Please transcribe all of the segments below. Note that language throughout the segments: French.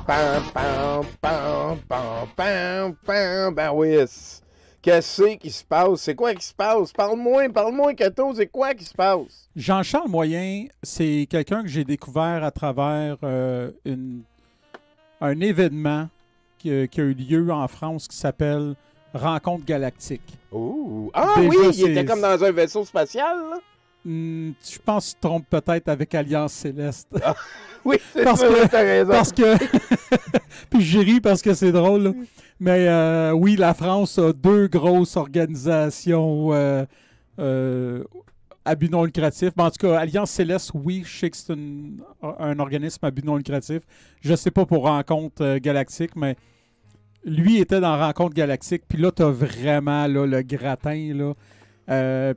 Pam, pam, pam, pam, pam, pam. Ben oui. Qu'est-ce qui se passe? C'est quoi qui se passe? Parle-moi, Cato, c'est quoi qui se passe? Jean-Charles Moyen, c'est quelqu'un que j'ai découvert à travers un événement qui a eu lieu en France qui s'appelle Rencontre Galactique. Ouh. Ah Déjà, oui, il était comme dans un vaisseau spatial, là? Je pense que tu te trompes peut-être avec Alliance Céleste. Ah, oui, c'est parce ça, que, t'as raison. Parce que... Puis j'ai ri parce que c'est drôle, là. Mais oui, la France a deux grosses organisations à but non lucratif. Ben, en tout cas, Alliance Céleste, oui, je sais que c'est un organisme à but non lucratif. Je ne sais pas pour Rencontre Galactique, mais lui était dans Rencontre Galactique. Puis là, tu as vraiment là, le gratin, là.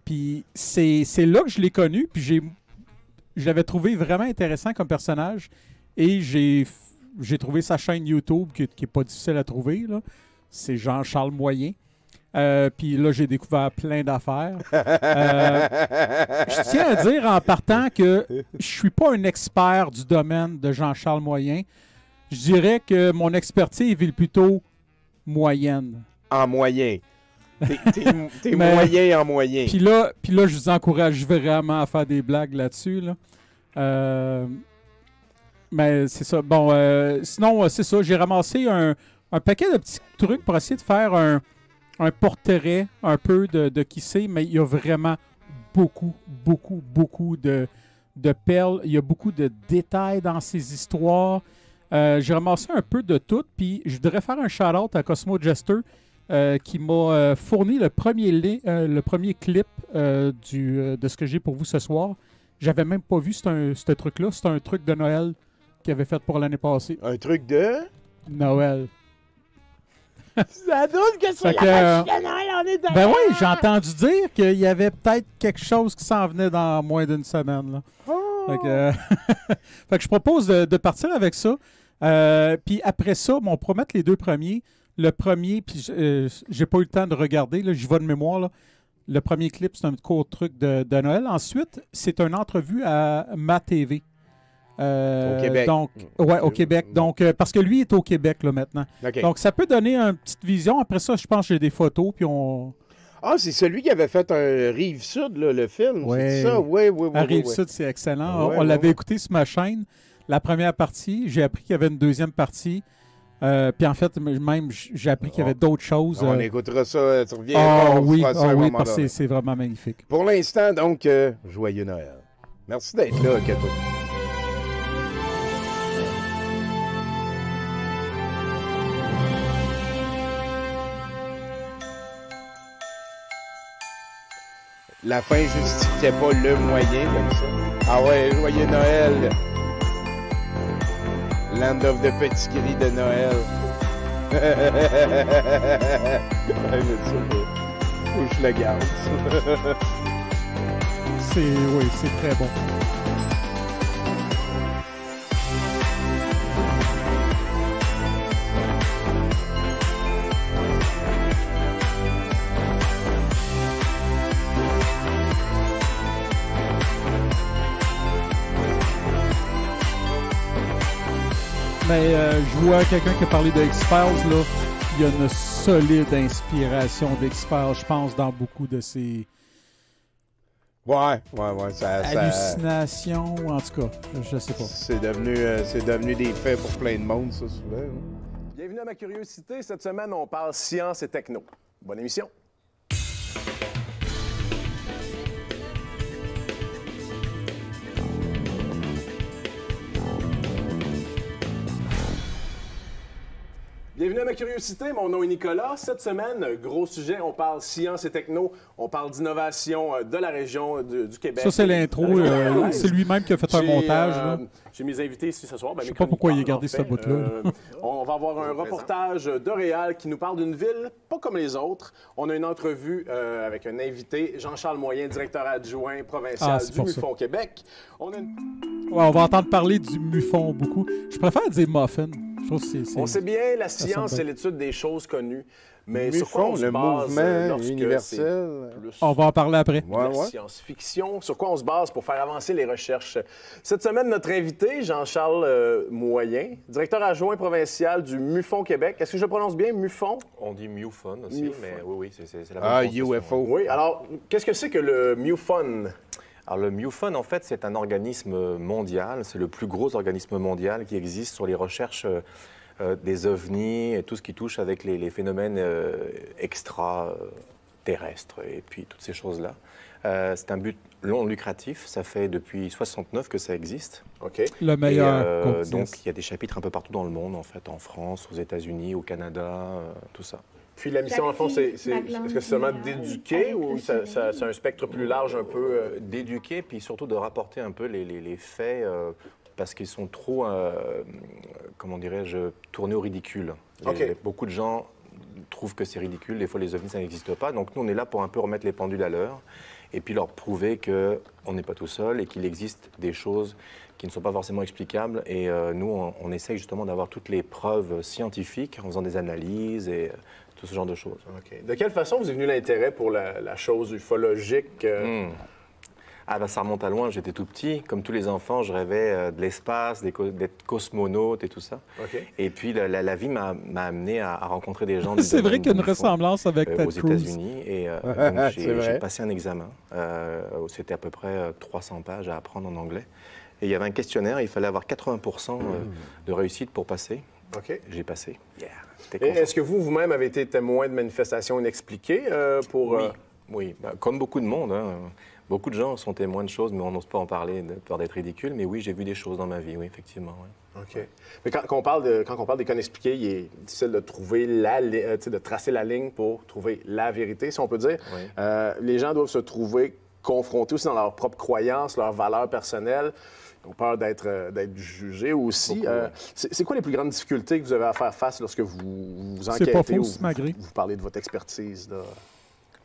Puis c'est là que je l'ai connu. Puis je l'avais trouvé vraiment intéressant comme personnage. Et j'ai trouvé sa chaîne YouTube qui n'est pas difficile à trouver, là. C'est Jean-Charles Moyen. Puis là, j'ai découvert plein d'affaires. Je tiens à dire en partant que je suis pas un expert du domaine de Jean-Charles Moyen. Je dirais que mon expertise est plutôt moyenne. En moyen. T'es moyen en moyen. Puis là, je vous encourage vraiment à faire des blagues là-dessus, là. Mais c'est ça. Bon, sinon, c'est ça. J'ai ramassé un paquet de petits trucs pour essayer de faire un portrait un peu de qui c'est, mais il y a vraiment beaucoup de perles. Il y a beaucoup de détails dans ces histoires. J'ai ramassé un peu de tout, puis je voudrais faire un shout-out à Cosmo Jester qui m'a fourni le premier clip de ce que j'ai pour vous ce soir. J'avais même pas vu ce truc-là. C'est un truc de Noël qu'il avait fait pour l'année passée. Un truc de Noël. Ça donne que c'est la machine à Noël, on est Ben oui, j'ai entendu dire qu'il y avait peut-être quelque chose qui s'en venait dans moins d'une semaine, là. Oh. Fait que je propose de partir avec ça. Puis après ça, on pourra mettre les deux premiers. Le premier, puis j'ai pas eu le temps de regarder, là, j'y vais de mémoire, là. Le premier clip, c'est un court truc de Noël. Ensuite, c'est une entrevue à Ma TV. Au Québec. Donc, ouais, au Québec. Donc, parce que lui est au Québec là, maintenant. Okay. Donc, ça peut donner une petite vision. Après ça, je pense que j'ai des photos, puis on... Ah, c'est celui qui avait fait un Rive-Sud, là, le film. Ouais. C'est ça? Oui. Rive-Sud, c'est excellent. Ouais, on l'avait écouté sur ma chaîne. La première partie, j'ai appris qu'il y avait une deuxième partie. Puis en fait, même, j'ai appris qu'il y avait d'autres choses. On écoutera ça, tu reviens. Oui, parce que c'est vraiment magnifique. Pour l'instant, donc, joyeux Noël. Merci d'être là, Cato. La fin justifiait pas le moyen comme ça. Ah ouais, joyeux Noël. Land of the petits cris de Noël. Faut que je le garde. Oui, c'est très bon. Mais je vois quelqu'un qui a parlé de X-Files, là. Il y a une solide inspiration d'X-Files, je pense, dans beaucoup de ces... Ouais. hallucinations, en tout cas, je sais pas. C'est devenu des faits pour plein de monde, ça, souvent. Bienvenue à Ma Curiosité. Cette semaine, on parle science et techno. Bonne émission. Bienvenue à Ma Curiosité, mon nom est Nicolas. Cette semaine, gros sujet, on parle science et techno, on parle d'innovation de la région du Québec. Ça, c'est l'intro, c'est lui-même qui a fait un montage. J'ai mes invités ici ce soir. Je sais pas pourquoi il a gardé ce bout-là. On va avoir un reportage de Réal qui nous parle d'une ville pas comme les autres. On a une entrevue avec un invité, Jean-Charles Moyen, directeur adjoint provincial du MUFON Québec. On va entendre parler du MUFON beaucoup. Je préfère dire muffin. Je trouve que On sait bien, la science, bien. c'est l'étude des choses connues. Mais sur quoi MUFON, on se le base mouvement lorsque universel. c'est plus On va en parler après. de la science-fiction? Sur quoi on se base pour faire avancer les recherches? Cette semaine, notre invité, Jean-Charles Moyen, directeur adjoint provincial du MUFON Québec. Est-ce que je le prononce bien, MUFON? On dit MUFON aussi, MUFON. mais oui, c'est la bonne Ah, prononciation. UFO. Oui. Alors, qu'est-ce que c'est que le MUFON? Alors, le MUFON, en fait, c'est un organisme mondial. C'est le plus gros organisme mondial qui existe sur les recherches des ovnis et tout ce qui touche avec les phénomènes extraterrestres et puis toutes ces choses-là. C'est un but non lucratif. Ça fait depuis 69 que ça existe. OK. Le meilleur Et, qu'on donc, puisse. il y a des chapitres un peu partout dans le monde, en fait, en France, aux États-Unis, au Canada, tout ça. Puis la mission, en fond, est-ce que c'est seulement d'éduquer ou c'est un spectre plus large un peu? D'éduquer, puis surtout de rapporter un peu les faits, parce qu'ils sont trop, comment dirais-je, tournés au ridicule. OK. Beaucoup de gens trouvent que c'est ridicule, des fois les ovnis, ça n'existe pas. Donc nous, on est là pour un peu remettre les pendules à l'heure, et puis leur prouver qu'on n'est pas tout seul, et qu'il existe des choses qui ne sont pas forcément explicables. Et nous, on essaye justement d'avoir toutes les preuves scientifiques en faisant des analyses et tout ce genre de choses. OK. De quelle façon vous est venu l'intérêt pour la chose ufologique? Ah ben ça remonte à loin, j'étais tout petit. Comme tous les enfants, je rêvais de l'espace, d'être cosmonaute et tout ça. OK. Et puis la vie m'a amené à rencontrer des gens du C'est vrai domaine qu'il y a une du fond, ressemblance avec aux Ted Cruz. États-Unis. Et donc C'est vrai. j'ai passé un examen. C'était à peu près 300 pages à apprendre en anglais. Et il y avait un questionnaire, il fallait avoir 80% de réussite pour passer. OK. J'ai passé. Yeah, j'étais Et content. est-ce que vous-même avez été témoin de manifestations inexpliquées pour... Oui, oui. Ben, comme beaucoup de monde. Hein. Beaucoup de gens sont témoins de choses, mais on n'ose pas en parler de peur d'être ridicule. Mais oui, j'ai vu des choses dans ma vie, oui, effectivement. Oui. OK. Mais quand on parle des cas inexpliqués, il est difficile de trouver de tracer la ligne pour trouver la vérité, si on peut dire. Oui. Les gens doivent se trouver confrontés aussi dans leurs propres croyances, leurs valeurs personnelles. Ils ont peur d'être jugés aussi. Beaucoup, ouais. C'est quoi les plus grandes difficultés que vous avez à faire face lorsque vous C'est enquêtez pas faux, ou c'est malgré. vous parlez de votre expertise? Là?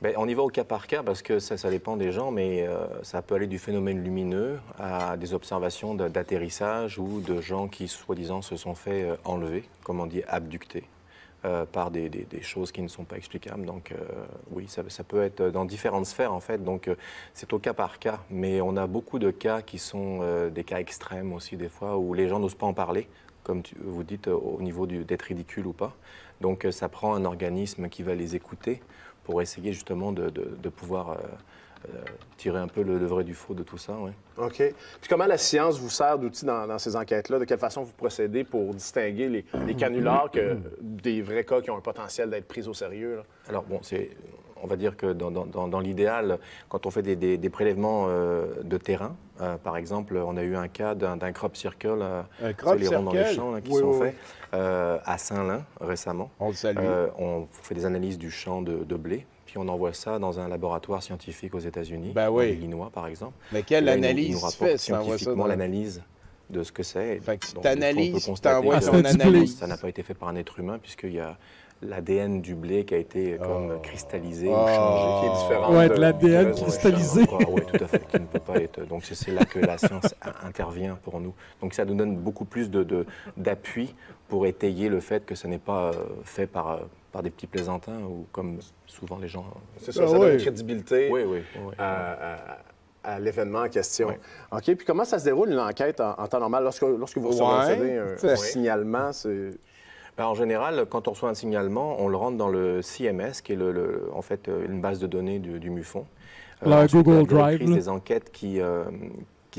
Ben, on y va au cas par cas parce que ça dépend des gens, mais ça peut aller du phénomène lumineux à des observations d'atterrissage ou de gens qui, soi-disant, se sont fait enlever, comme on dit, abducter, par des choses qui ne sont pas explicables. Donc oui, ça peut être dans différentes sphères, en fait. Donc c'est au cas par cas. Mais on a beaucoup de cas qui sont des cas extrêmes aussi, des fois, où les gens n'osent pas en parler, comme vous dites, au niveau d'être ridicule ou pas. Donc ça prend un organisme qui va les écouter pour essayer justement de pouvoir tirer un peu le vrai du faux de tout ça. Ouais. OK. Puis comment la science vous sert d'outil dans ces enquêtes-là? De quelle façon vous procédez pour distinguer les canulars des vrais cas qui ont un potentiel d'être pris au sérieux? Là? Alors bon, on va dire que dans l'idéal, quand on fait des prélèvements de terrain, par exemple, on a eu un cas d'un crop circle, Un crop les ronds dans les circle? champs là, qui Oui, sont oui, faits à Saint-Lin récemment. On le salue. On fait des analyses du champ de blé, puis on envoie ça dans un laboratoire scientifique aux États-Unis, Ben oui. en Illinois par exemple. Mais quelle Là, ils nous analyse tu rapportent fais si tu envoies ça scientifiquement dans... l'analyse de ce que c'est. Fait que tu Donc, t'analyses, des fois, on peut tu constater t'envoies que ton analyse. ça n'a pas été fait par un être humain, puisqu'il y a l'ADN du blé qui a été comme cristallisé ou Oh. changé. Qui est différent Ouais, de l'ADN ouais, cristallisé. Oui, tout à fait, qui ne peut pas être. Donc c'est là que la science intervient pour nous. Donc ça nous donne beaucoup plus d'appui pour étayer le fait que ce n'est pas fait par des petits plaisantins ou comme souvent les gens. C'est ça, Ah ça donne oui. une crédibilité Oui, oui. à l'événement en question. Oui. OK. Puis comment ça se déroule une enquête en temps normal? Lorsque vous recevez un signalement, c'est... Ben, en général, quand on reçoit un signalement, on le rentre dans le CMS, qui est en fait une base de données du MUFON. La Ensuite, Google la directrice Drive, là. des enquêtes qui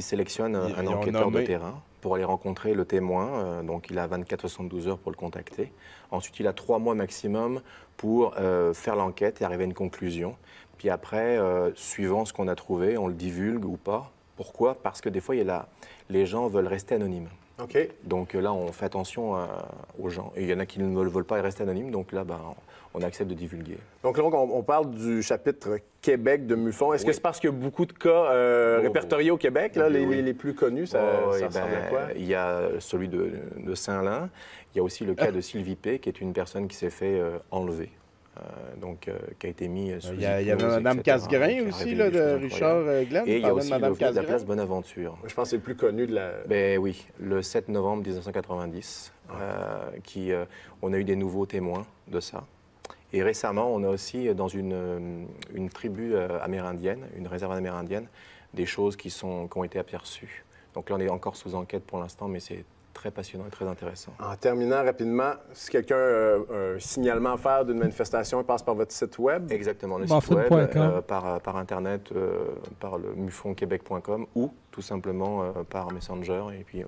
sélectionne un Ils ont enquêteur nommé. de terrain pour aller rencontrer le témoin. Donc, il a 24-72 heures pour le contacter. Ensuite, il a 3 mois maximum pour faire l'enquête et arriver à une conclusion. Puis après, suivant ce qu'on a trouvé, on le divulgue ou pas. Pourquoi? Parce que des fois, les gens veulent rester anonymes. OK. Donc là, on fait attention aux gens. Et il y en a qui ne le veulent pas et restent anonymes. Donc là, on accepte de divulguer. Donc là, on parle du chapitre Québec de MUFON. Est-ce que Oui. c'est parce qu'il y a beaucoup de cas répertoriés au Québec, là, Oui, oui. les plus connus? Ça Oui, ressemble à quoi? il y a celui de Saint-Lin. Il y a aussi le cas de Sylvie P, qui est une personne qui s'est fait enlever qui a été mis sous Il y avait hypnose, Mme etc., Casgrain qui a aussi, révélé là, des de choses Richard incroyables. Glenn. Et il y a parlait de aussi Mme le vieux de la Casgrain. place Bonaventure. Je pense que c'est le plus connu de la... Ben oui, le 7 novembre 1990, on a eu des nouveaux témoins de ça. Et récemment, on a aussi, dans une tribu amérindienne, une réserve amérindienne, des choses qui ont été aperçues. Donc là, on est encore sous enquête pour l'instant, mais c'est très passionnant et très intéressant. En terminant rapidement, si quelqu'un a un signalement à faire d'une manifestation, il passe par votre site web. Exactement, le site Muffin.com. web, par Internet, par le mufonquebec.com ou tout simplement par Messenger. Et puis,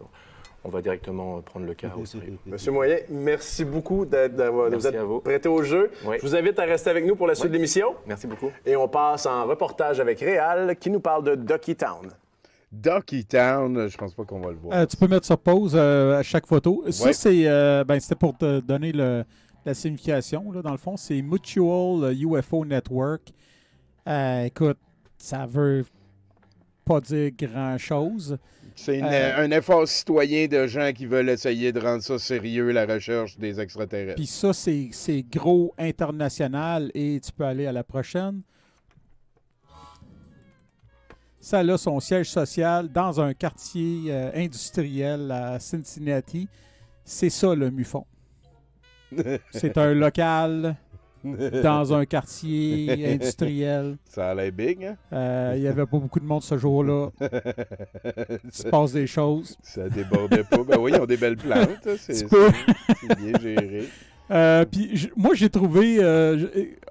on va directement prendre le cas au sérieux. Monsieur Moyen, merci beaucoup de vous Merci être à vous. prêté au jeu. Oui. Je vous invite à rester avec nous pour la suite Oui. de l'émission. Merci beaucoup. Et on passe en reportage avec Réal qui nous parle de Ducky Town. Ducky Town, je pense pas qu'on va le voir. Tu peux mettre sur pause à chaque photo. Ça, Ouais. c'était pour te donner la signification. Là, dans le fond, c'est Mutual UFO Network. Écoute, ça veut pas dire grand-chose. C'est un effort citoyen de gens qui veulent essayer de rendre ça sérieux, la recherche des extraterrestres. Puis ça, c'est gros international et tu peux aller à la prochaine. Ça a son siège social dans un quartier industriel à Cincinnati. C'est ça le MUFON. C'est un local dans un quartier industriel. Ça a l'air big, hein? Il n'y avait pas beaucoup de monde ce jour-là. Il se passe des choses. Ça débordait pas. Ben oui, ils ont des belles plantes. C'est peux. c'est bien géré. Puis moi, j'ai trouvé...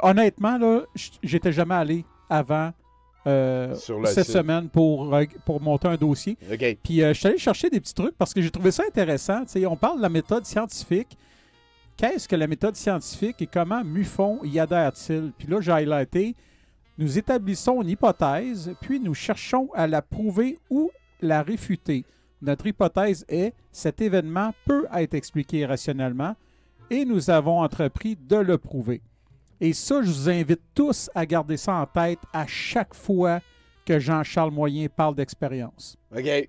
honnêtement, là, j'étais jamais allé avant Sur le cette site. semaine pour monter un dossier. OK. Puis je suis allé chercher des petits trucs parce que j'ai trouvé ça intéressant. Tu sais, on parle de la méthode scientifique. Qu'est-ce que la méthode scientifique et comment MUFON y adhère-t-il? Puis là, j'ai highlighté, nous établissons une hypothèse, puis nous cherchons à la prouver ou la réfuter. Notre hypothèse est, cet événement peut être expliqué rationnellement et nous avons entrepris de le prouver. Et ça, je vous invite tous à garder ça en tête à chaque fois que Jean-Charles Moyen parle d'expérience. OK.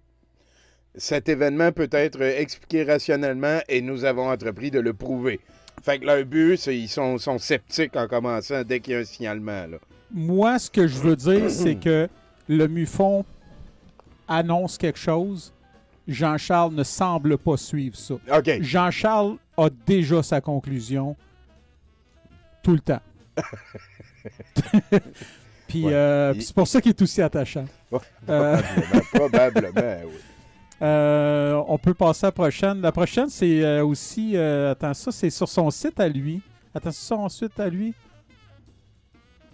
Cet événement peut être expliqué rationnellement et nous avons entrepris de le prouver. Fait que leur but, c'est qu'ils sont sceptiques en commençant dès qu'il y a un signalement. Là. Moi, ce que je veux dire, c'est que le MUFON annonce quelque chose. Jean-Charles ne semble pas suivre ça. OK. Jean-Charles a déjà sa conclusion tout le temps. Puis puis c'est pour ça qu'il est aussi attachant. Probablement, oui. On peut passer à la prochaine. La prochaine, c'est aussi... attends, ça, c'est sur son site à lui. Attends, c'est sur son site à lui?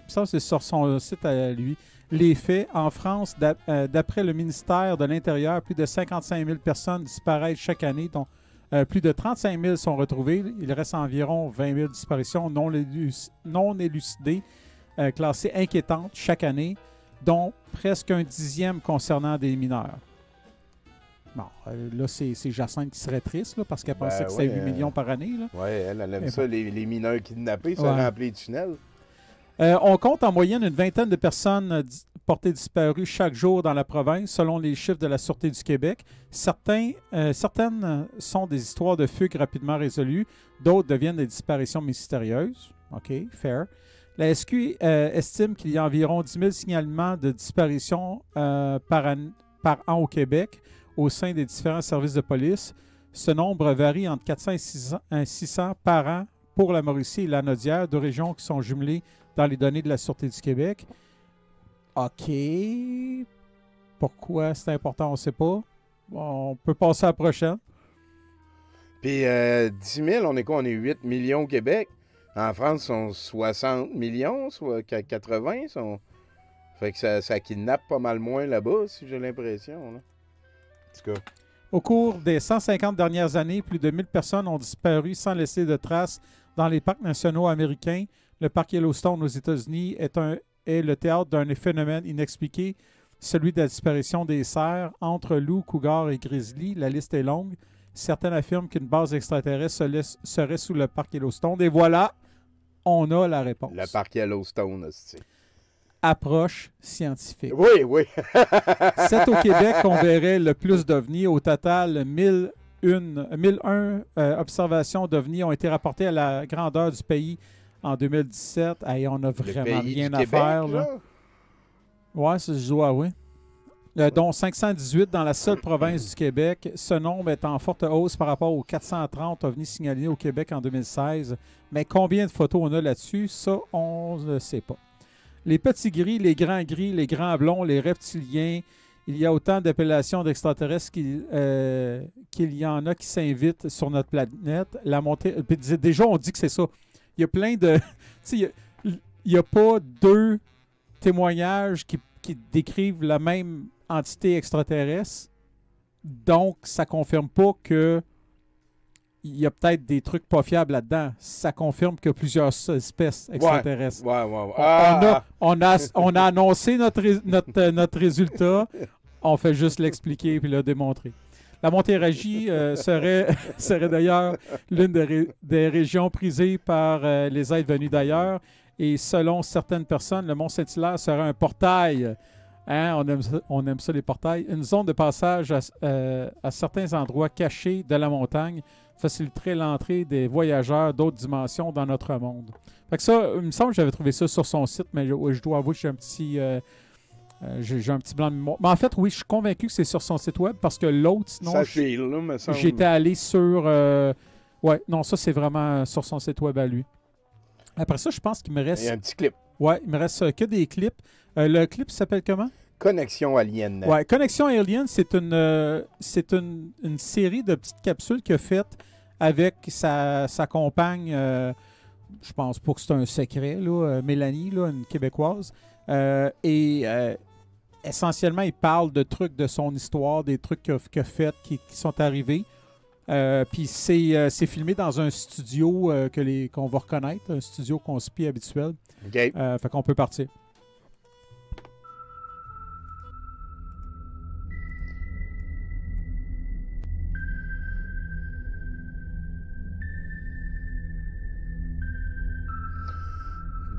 Ça, c'est sur son site à lui. Les faits, en France, d'après le ministère de l'Intérieur, plus de 55 000 personnes disparaissent chaque année, dont plus de 35 000 sont retrouvées. Il reste environ 20 000 disparitions non élucidées, classées inquiétantes chaque année, dont presque un dixième concernant des mineurs. Bon, là, c'est Jacinthe qui serait triste, là, parce qu'elle pensait que c'était 8 millions par année. Oui, elle aime ça, les mineurs kidnappés, ça Ouais. remplit les tunnels. On compte en moyenne une vingtaine de personnes portées disparues chaque jour dans la province, selon les chiffres de la Sûreté du Québec. Certaines sont des histoires de fugues rapidement résolues, d'autres deviennent des disparitions mystérieuses. OK, fair. La SQ estime qu'il y a environ 10 000 signalements de disparition par an au Québec au sein des différents services de police. Ce nombre varie entre 400 et 600 par an pour la Mauricie et la Naudière, deux régions qui sont jumelées dans les données de la Sûreté du Québec. OK. Pourquoi c'est important, on ne sait pas. On peut passer à la prochaine. Puis 10 000, on est quoi? On est 8 millions au Québec. En France, ils sont 60 millions, soit 80. Fait que ça kidnappe pas mal moins là-bas, si j'ai l'impression. Là. En tout cas. Au cours des 150 dernières années, plus de 1000 personnes ont disparu sans laisser de traces dans les parcs nationaux américains. Le parc Yellowstone aux États-Unis est le théâtre d'un phénomène inexpliqué, celui de la disparition des cerfs entre loups, cougars et grizzlies. La liste est longue. Certains affirment qu'une base extraterrestre serait sous le parc Yellowstone. Et voilà, on a la réponse. Le parc Yellowstone, aussi. Approche scientifique. Oui, oui. C'est au Québec qu'on verrait le plus d'ovnis. Au total, 1001 observations d'ovnis ont été rapportées à la grandeur du pays En 2017, hey, on a Le vraiment pays rien du à Québec, faire. Là. là. Ouais, c'est je dois, oui. Dont 518 dans la seule province du Québec. Ce nombre est en forte hausse par rapport aux 430 ovnis signalés au Québec en 2016. Mais combien de photos on a là-dessus, ça, on ne sait pas. Les petits gris, les grands blonds, les reptiliens, il y a autant d'appellations d'extraterrestres qu'il y en a qui s'invitent sur notre planète. La montée, déjà, on dit que c'est ça. Il y a plein de... Tu sais, il n'y a pas deux témoignages qui décrivent la même entité extraterrestre. Donc, ça confirme pas que il y a peut-être des trucs pas fiables là-dedans. Ça confirme qu'il y a plusieurs espèces extraterrestres. Ouais. On a annoncé notre résultat. On fait juste l'expliquer puis le démontrer. La Montérégie serait d'ailleurs l'une des régions prisées par les êtres venus d'ailleurs. Et selon certaines personnes, le Mont Saint-Hilaire serait un portail. Hein? On aime ça, les portails. Une zone de passage à certains endroits cachés de la montagne faciliterait l'entrée des voyageurs d'autres dimensions dans notre monde. Fait que ça, il me semble que j'avais trouvé ça sur son site, mais je dois avouer que j'ai un petit blanc de mémoire. Mais en fait, oui, je suis convaincu que c'est sur son site web parce que l'autre, sinon, Ça file, là, me semble. j'étais allé sur... ouais, non, ça, c'est vraiment sur son site web à lui. Après ça, je pense qu'il me reste... Il y a un petit clip. Ouais, il me reste que des clips. Le clip s'appelle comment? Connexion Alien. Ouais, Connexion Alien, c'est une série de petites capsules qu'il a faites avec sa compagne, je pense pas que c'est un secret, là, Mélanie, là, une Québécoise. Essentiellement, il parle de trucs de son histoire, des trucs qu'il a fait, qui sont arrivés. Puis c'est filmé dans un studio qu'on va reconnaître, un studio conspi habituel. OK. Fait qu'on peut partir.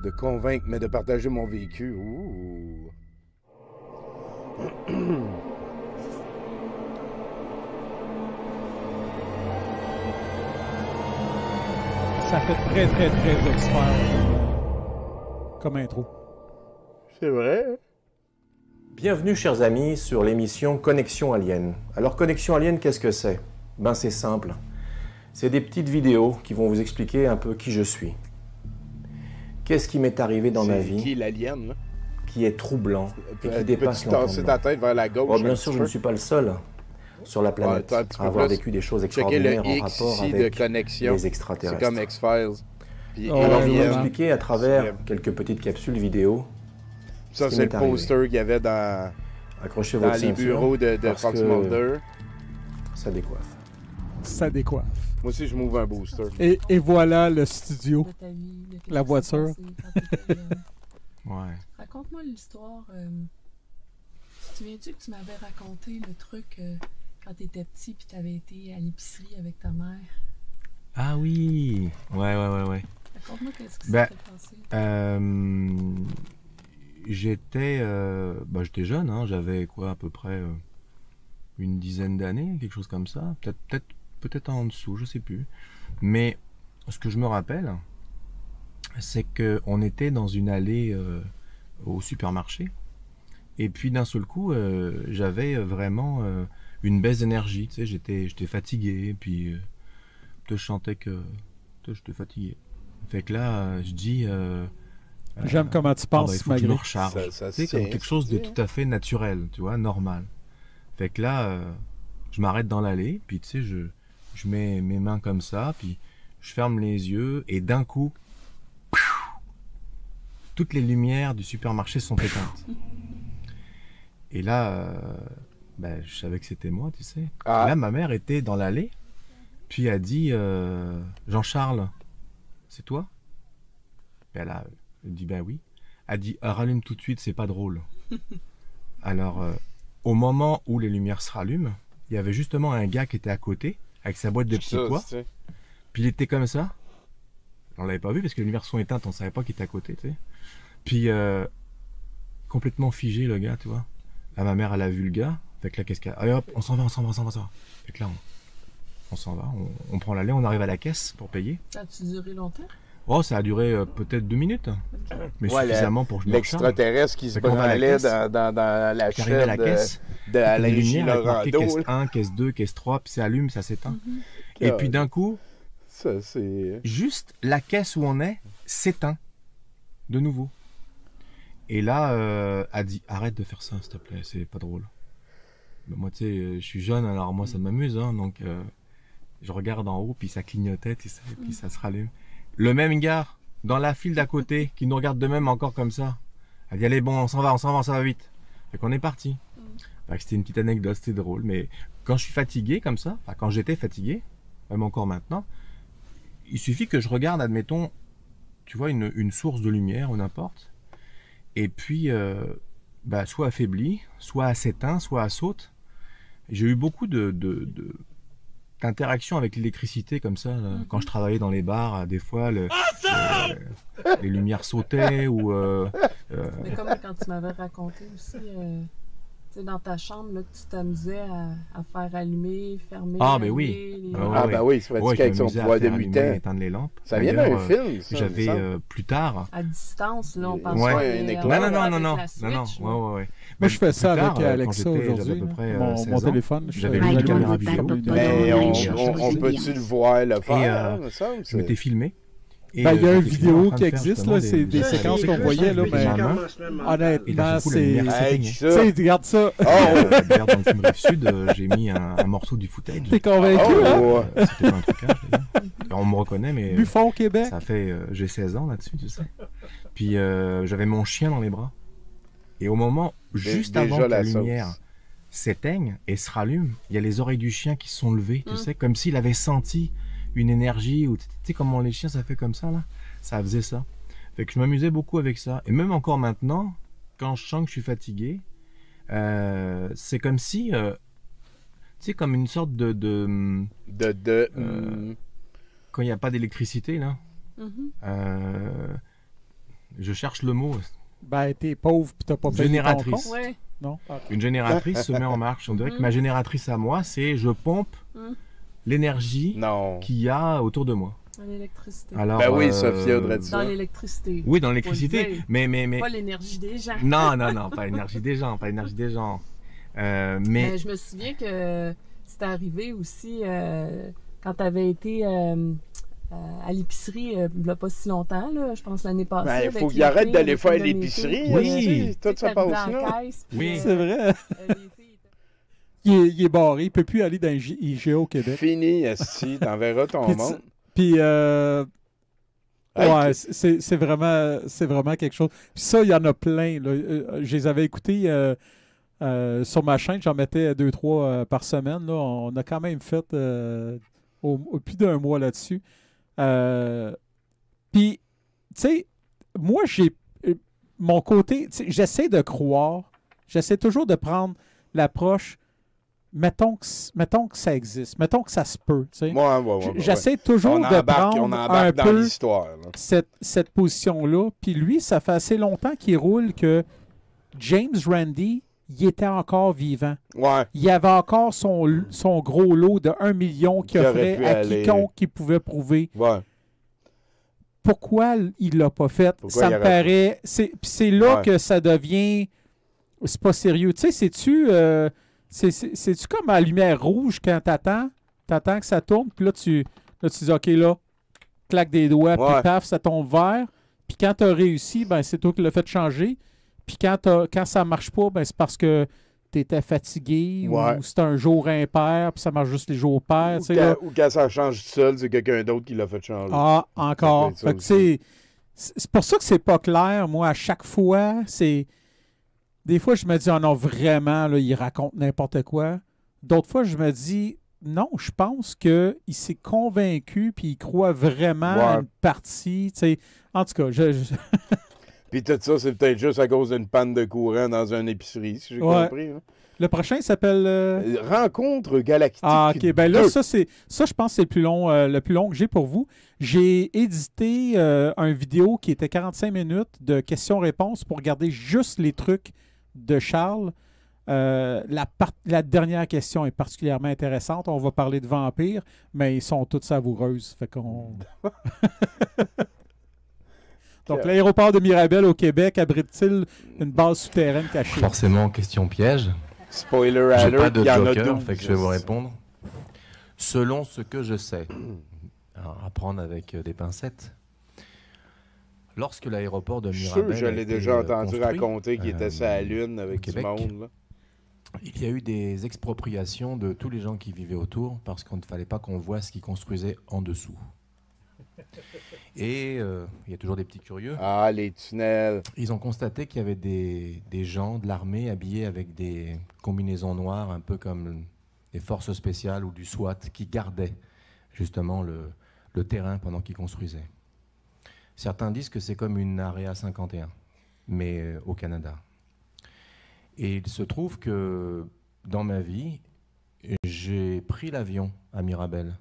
De convaincre, mais de partager mon vécu. Ouh. Ça fait très, très, très expert comme intro. C'est vrai. Bienvenue, chers amis, sur l'émission Connexion Alien. Alors, Connexion Alien, qu'est-ce que c'est? Ben, c'est simple. C'est des petites vidéos qui vont vous expliquer un peu qui je suis. Qu'est-ce qui m'est arrivé dans ma C'est vie qui l'alien, là? qui est troublant et qui dépasse Peux-tu tasser l'entendement. ta tête vers la gauche? Bon, bien un sûr, petit je ne peu? suis pas le seul sur la planète Ouais, un petit peu à avoir plus. vécu des choses Checker le extraordinaires en X rapport ici de avec connexion. les C'est extraterrestres. comme X-Files. Puis Oh, Alors, je vais vous ouais, Alien. expliquer à travers quelques petites capsules vidéo. Ça, ce qui c'est le m'est arrivé. poster qu'il y avait dans Accrochez les votre ceinture, bureaux de parce Fox que Mulder. ça décoiffe. Ça décoiffe. Moi aussi, je m'ouvre un booster. Et voilà le studio. de ta vie, de qu'est-ce La qui voiture. s'est passé quand t'étais jeune. Ouais. Raconte-moi l'histoire. Tu te souviens-tu que tu m'avais raconté le truc quand t'étais petit puis t'avais été à l'épicerie avec ta mère? Ah oui! Ouais. Raconte-moi qu'est-ce qui Ben, s'est passé. J'étais jeune, hein, j'avais quoi, à peu près une dizaine d'années, quelque chose comme ça. Peut-être en dessous, je sais plus. Mais ce que je me rappelle, c'est qu'on était dans une allée au supermarché. Et puis d'un seul coup, j'avais vraiment une baisse d'énergie. Tu sais, j'étais fatigué. Puis je chantais que j'étais fatigué. Fait que là, je dis. J'aime comment tu Ah penses, bah, il faut que je me malgré. recharge. Ça Tu sais, tient, comme quelque chose de ça tient. tout à fait naturel, tu vois, normal. Fait que là, je m'arrête dans l'allée, puis tu sais, je mets mes mains comme ça, puis je ferme les yeux, et d'un coup, toutes les lumières du supermarché sont éteintes. Et là, je savais que c'était moi, tu sais. Ah. Et là, ma mère était dans l'allée, puis a dit Jean-Charles, c'est toi? Et elle a dit ben oui. Elle dit rallume tout de suite, c'est pas drôle. Alors, au moment où les lumières se rallument, il y avait justement un gars qui était à côté, avec sa boîte de petits Ça, pois, tu sais. puis il était comme ça. On l'avait pas vu parce que les lumières sont éteintes, on savait pas qu'il était à côté, tu sais. Puis, complètement figé le gars, tu vois. Là, ma mère, elle a vu le gars. Fait que là, qu'est-ce qu'il y a? Allez hop, on s'en va. Fait que là, on s'en va, on prend l'allée, on arrive à la caisse pour payer. Ça a-tu duré longtemps? Oh, ça a duré peut-être 2 minutes, mais Ouais, suffisamment pour que je me recharge. L'extraterrestre qui se Fait qu'on va à la branlait caisse. dans la J'arrive à la chaîne caisse, d'Alain une J. lumière avec marqué Laurando. caisse 1, caisse 2, caisse 3, puis ça allume, ça s'éteint. Mm-hmm. Et puis d'un coup, Ça, c'est... juste la caisse où on est s'éteint de nouveau. Et là, a dit arrête de faire ça, s'il te plaît, c'est pas drôle. Ben, moi, tu sais, je suis jeune, alors moi, ça m'amuse, hein, donc je regarde en haut, puis ça clignotait, puis ça se rallume. Le même gars, dans la file d'à côté, qui nous regarde de même encore comme ça, a dit allez, bon, on s'en va, ça va vite. Fait qu'on est parti. Fait que c'était une petite anecdote, c'était drôle, mais quand je suis fatigué comme ça, enfin, quand j'étais fatigué, même encore maintenant, il suffit que je regarde, admettons, tu vois, une source de lumière ou n'importe, et puis, soit affaibli, soit s'éteint, soit saute. J'ai eu beaucoup d'interactions avec l'électricité comme ça. Là. Quand je travaillais dans les bars, des fois, les lumières sautaient ou... Mais comme quand tu m'avais raconté aussi, tu sais, dans ta chambre, là, que tu t'amusais à faire allumer, fermer. Ah, ben allumer, oui. les- Ah, ben oui, c'est pratique avec son pouvoir de mutant. éteindre les lampes. Ça vient d'un D'ailleurs, film, ça, J'avais il me semble. plus tard... À distance, là, on pense Ouais, pas, un mais, éclair. Non. avec la Non. Switch, là. Ouais. Moi, je fais ça Plus tard, avec quand Alexa j'avais aujourd'hui. à peu là. près, Mon 16 ans, téléphone. j'avais je une fais caméra le vidéo. Mais on on peut-tu le voir le faire, hein, Et, me semble? Je m'étais filmé. Et, Ben, il y a une j'étais filmé en vidéo train qui de faire existe, justement là, c'est des séquences qu'on voyait, là, mais ma main. Et d'un honnêtement, coup, la c'est... lumière Hey, s'éteignait. Tu ça. sais, regarde ça. Oh! D'ailleurs, dans le film Rive Sud, j'ai mis un morceau du footage. T'es convaincu, hein? Oh! C'était pas un trucage, d'ailleurs. On me reconnaît, mais Buffon Québec. ça fait... j'ai 16 ans là-dessus, tu sais. Puis j'avais mon chien dans les bras. Et au moment, juste déjà avant que la la sauce. lumière s'éteigne et se rallume, il y a les oreilles du chien qui se sont levées, tu sais, comme s'il avait senti une énergie, ou tu sais comment les chiens, ça fait comme ça, là. Ça faisait ça. Fait que je m'amusais beaucoup avec ça. Et même encore maintenant, quand je sens que je suis fatigué, c'est comme si... tu sais, comme une sorte quand il n'y a pas d'électricité, là. Je cherche le mot. Ben, t'es pauvre pis t'as pas payé ton Génératrice. compte. Ouais. Non? Une génératrice se met en marche. On dirait que ma génératrice à moi, c'est je pompe l'énergie Non. qu'il y a autour de moi. Dans l'électricité. Alors, Ben oui, Sophia aurait dit Dans ça. l'électricité. Oui, dans Faut le l'électricité. dire. Mais... Pas l'énergie des gens. Non, pas l'énergie des gens, pas l'énergie des gens. Mais Mais je me souviens que c'était arrivé aussi quand tu avais été à l'épicerie il n'y a pas si longtemps, là, je pense l'année passée. Ben, il avec faut qu'il les arrête filles, d'aller avec faire une de mes l'épicerie. filles. Oui. Tout ça T'arrivais passe en là. caisse, puis, Oui. C'est vrai. les filles étaient- Il est barré. Il peut plus aller dans les IGA au Québec. Fini, esti, t'enverras ton Puis monde. Puis, Hey, ouais, c'est vraiment quelque chose. Puis ça, il y en a plein. Là. Je les avais écoutés sur ma chaîne. J'en mettais 2-3 par semaine. Là. On a quand même fait plus d'un mois là-dessus. Puis, tu sais, moi, j'ai mon côté... J'essaie de croire. J'essaie toujours de prendre l'approche... Mettons que ça existe. Mettons que ça se peut. Tu sais. Ouais. J'essaie toujours On de embarque prendre un dans peu l'histoire. là. cette position-là. Puis lui, ça fait assez longtemps qu'il roule que James Randi, il était encore vivant. Ouais. Il y avait encore son gros lot de 1 million qu'il Qui aurait offrait pu à aller. quiconque qui pouvait prouver. Ouais. Pourquoi il l'a pas fait? Pourquoi Ça il me aurait paraît... Puis c'est là Ouais. que ça devient... C'est pas sérieux. Tu sais, c'est-tu... C'est-tu comme à la lumière rouge quand t'attends que ça tourne, puis là, tu dis, OK, là, claque des doigts, puis Ouais. paf, ça tombe vert. Puis quand tu as réussi, ben c'est toi qui l'as fait changer. Puis quand ça marche pas, ben c'est parce que tu étais fatigué Ouais. ou c'est un jour impair, puis ça marche juste les jours pairs. Ou tu sais, là. quand ça change tout seul, c'est quelqu'un d'autre qui l'a fait changer. Ah, encore. Ça peut être ça Fait que, tu sais, c'est pour ça que c'est pas clair. Moi, à chaque fois, c'est... Des fois, je me dis, oh non, vraiment, là, il raconte n'importe quoi. D'autres fois, je me dis, non, je pense qu'il s'est convaincu puis il croit vraiment à Ouais. une partie. Tu sais. En tout cas, Puis tout ça, c'est peut-être juste à cause d'une panne de courant dans une épicerie, si j'ai Ouais. compris. Là. le prochain s'appelle... Rencontre galactique. Ah, OK. Ben là, 2. ça, je pense que c'est le plus long que j'ai pour vous. J'ai édité un vidéo qui était 45 minutes de questions-réponses pour regarder juste les trucs de Charles. La dernière question est particulièrement intéressante. On va parler de vampires, mais ils sont toutes savoureuses. Fait qu'on... Donc, l'aéroport de Mirabel au Québec abrite-t-il une base souterraine cachée? Forcément, question piège. Spoiler J'ai pas alert, de il y en a joker, 12. fait que je vais vous répondre. Selon ce que je sais, alors, à prendre avec des pincettes, lorsque l'aéroport de Je suis sûr Mirabel que je a l'ai été, déjà entendu construit, raconter qu'il était sur la Lune avec du Québec, monde. Là. il y a eu des expropriations de tous les gens qui vivaient autour parce qu'il ne fallait pas qu'on voit ce qu'ils construisaient en dessous. Et il y a toujours des petits curieux. Ah, les tunnels. Ils ont constaté qu'il y avait des gens de l'armée habillés avec des combinaisons noires, un peu comme des forces spéciales ou du SWAT, qui gardaient justement le terrain pendant qu'ils construisaient. Certains disent que c'est comme une Area 51, mais au Canada. Et il se trouve que dans ma vie, j'ai pris l'avion à Mirabel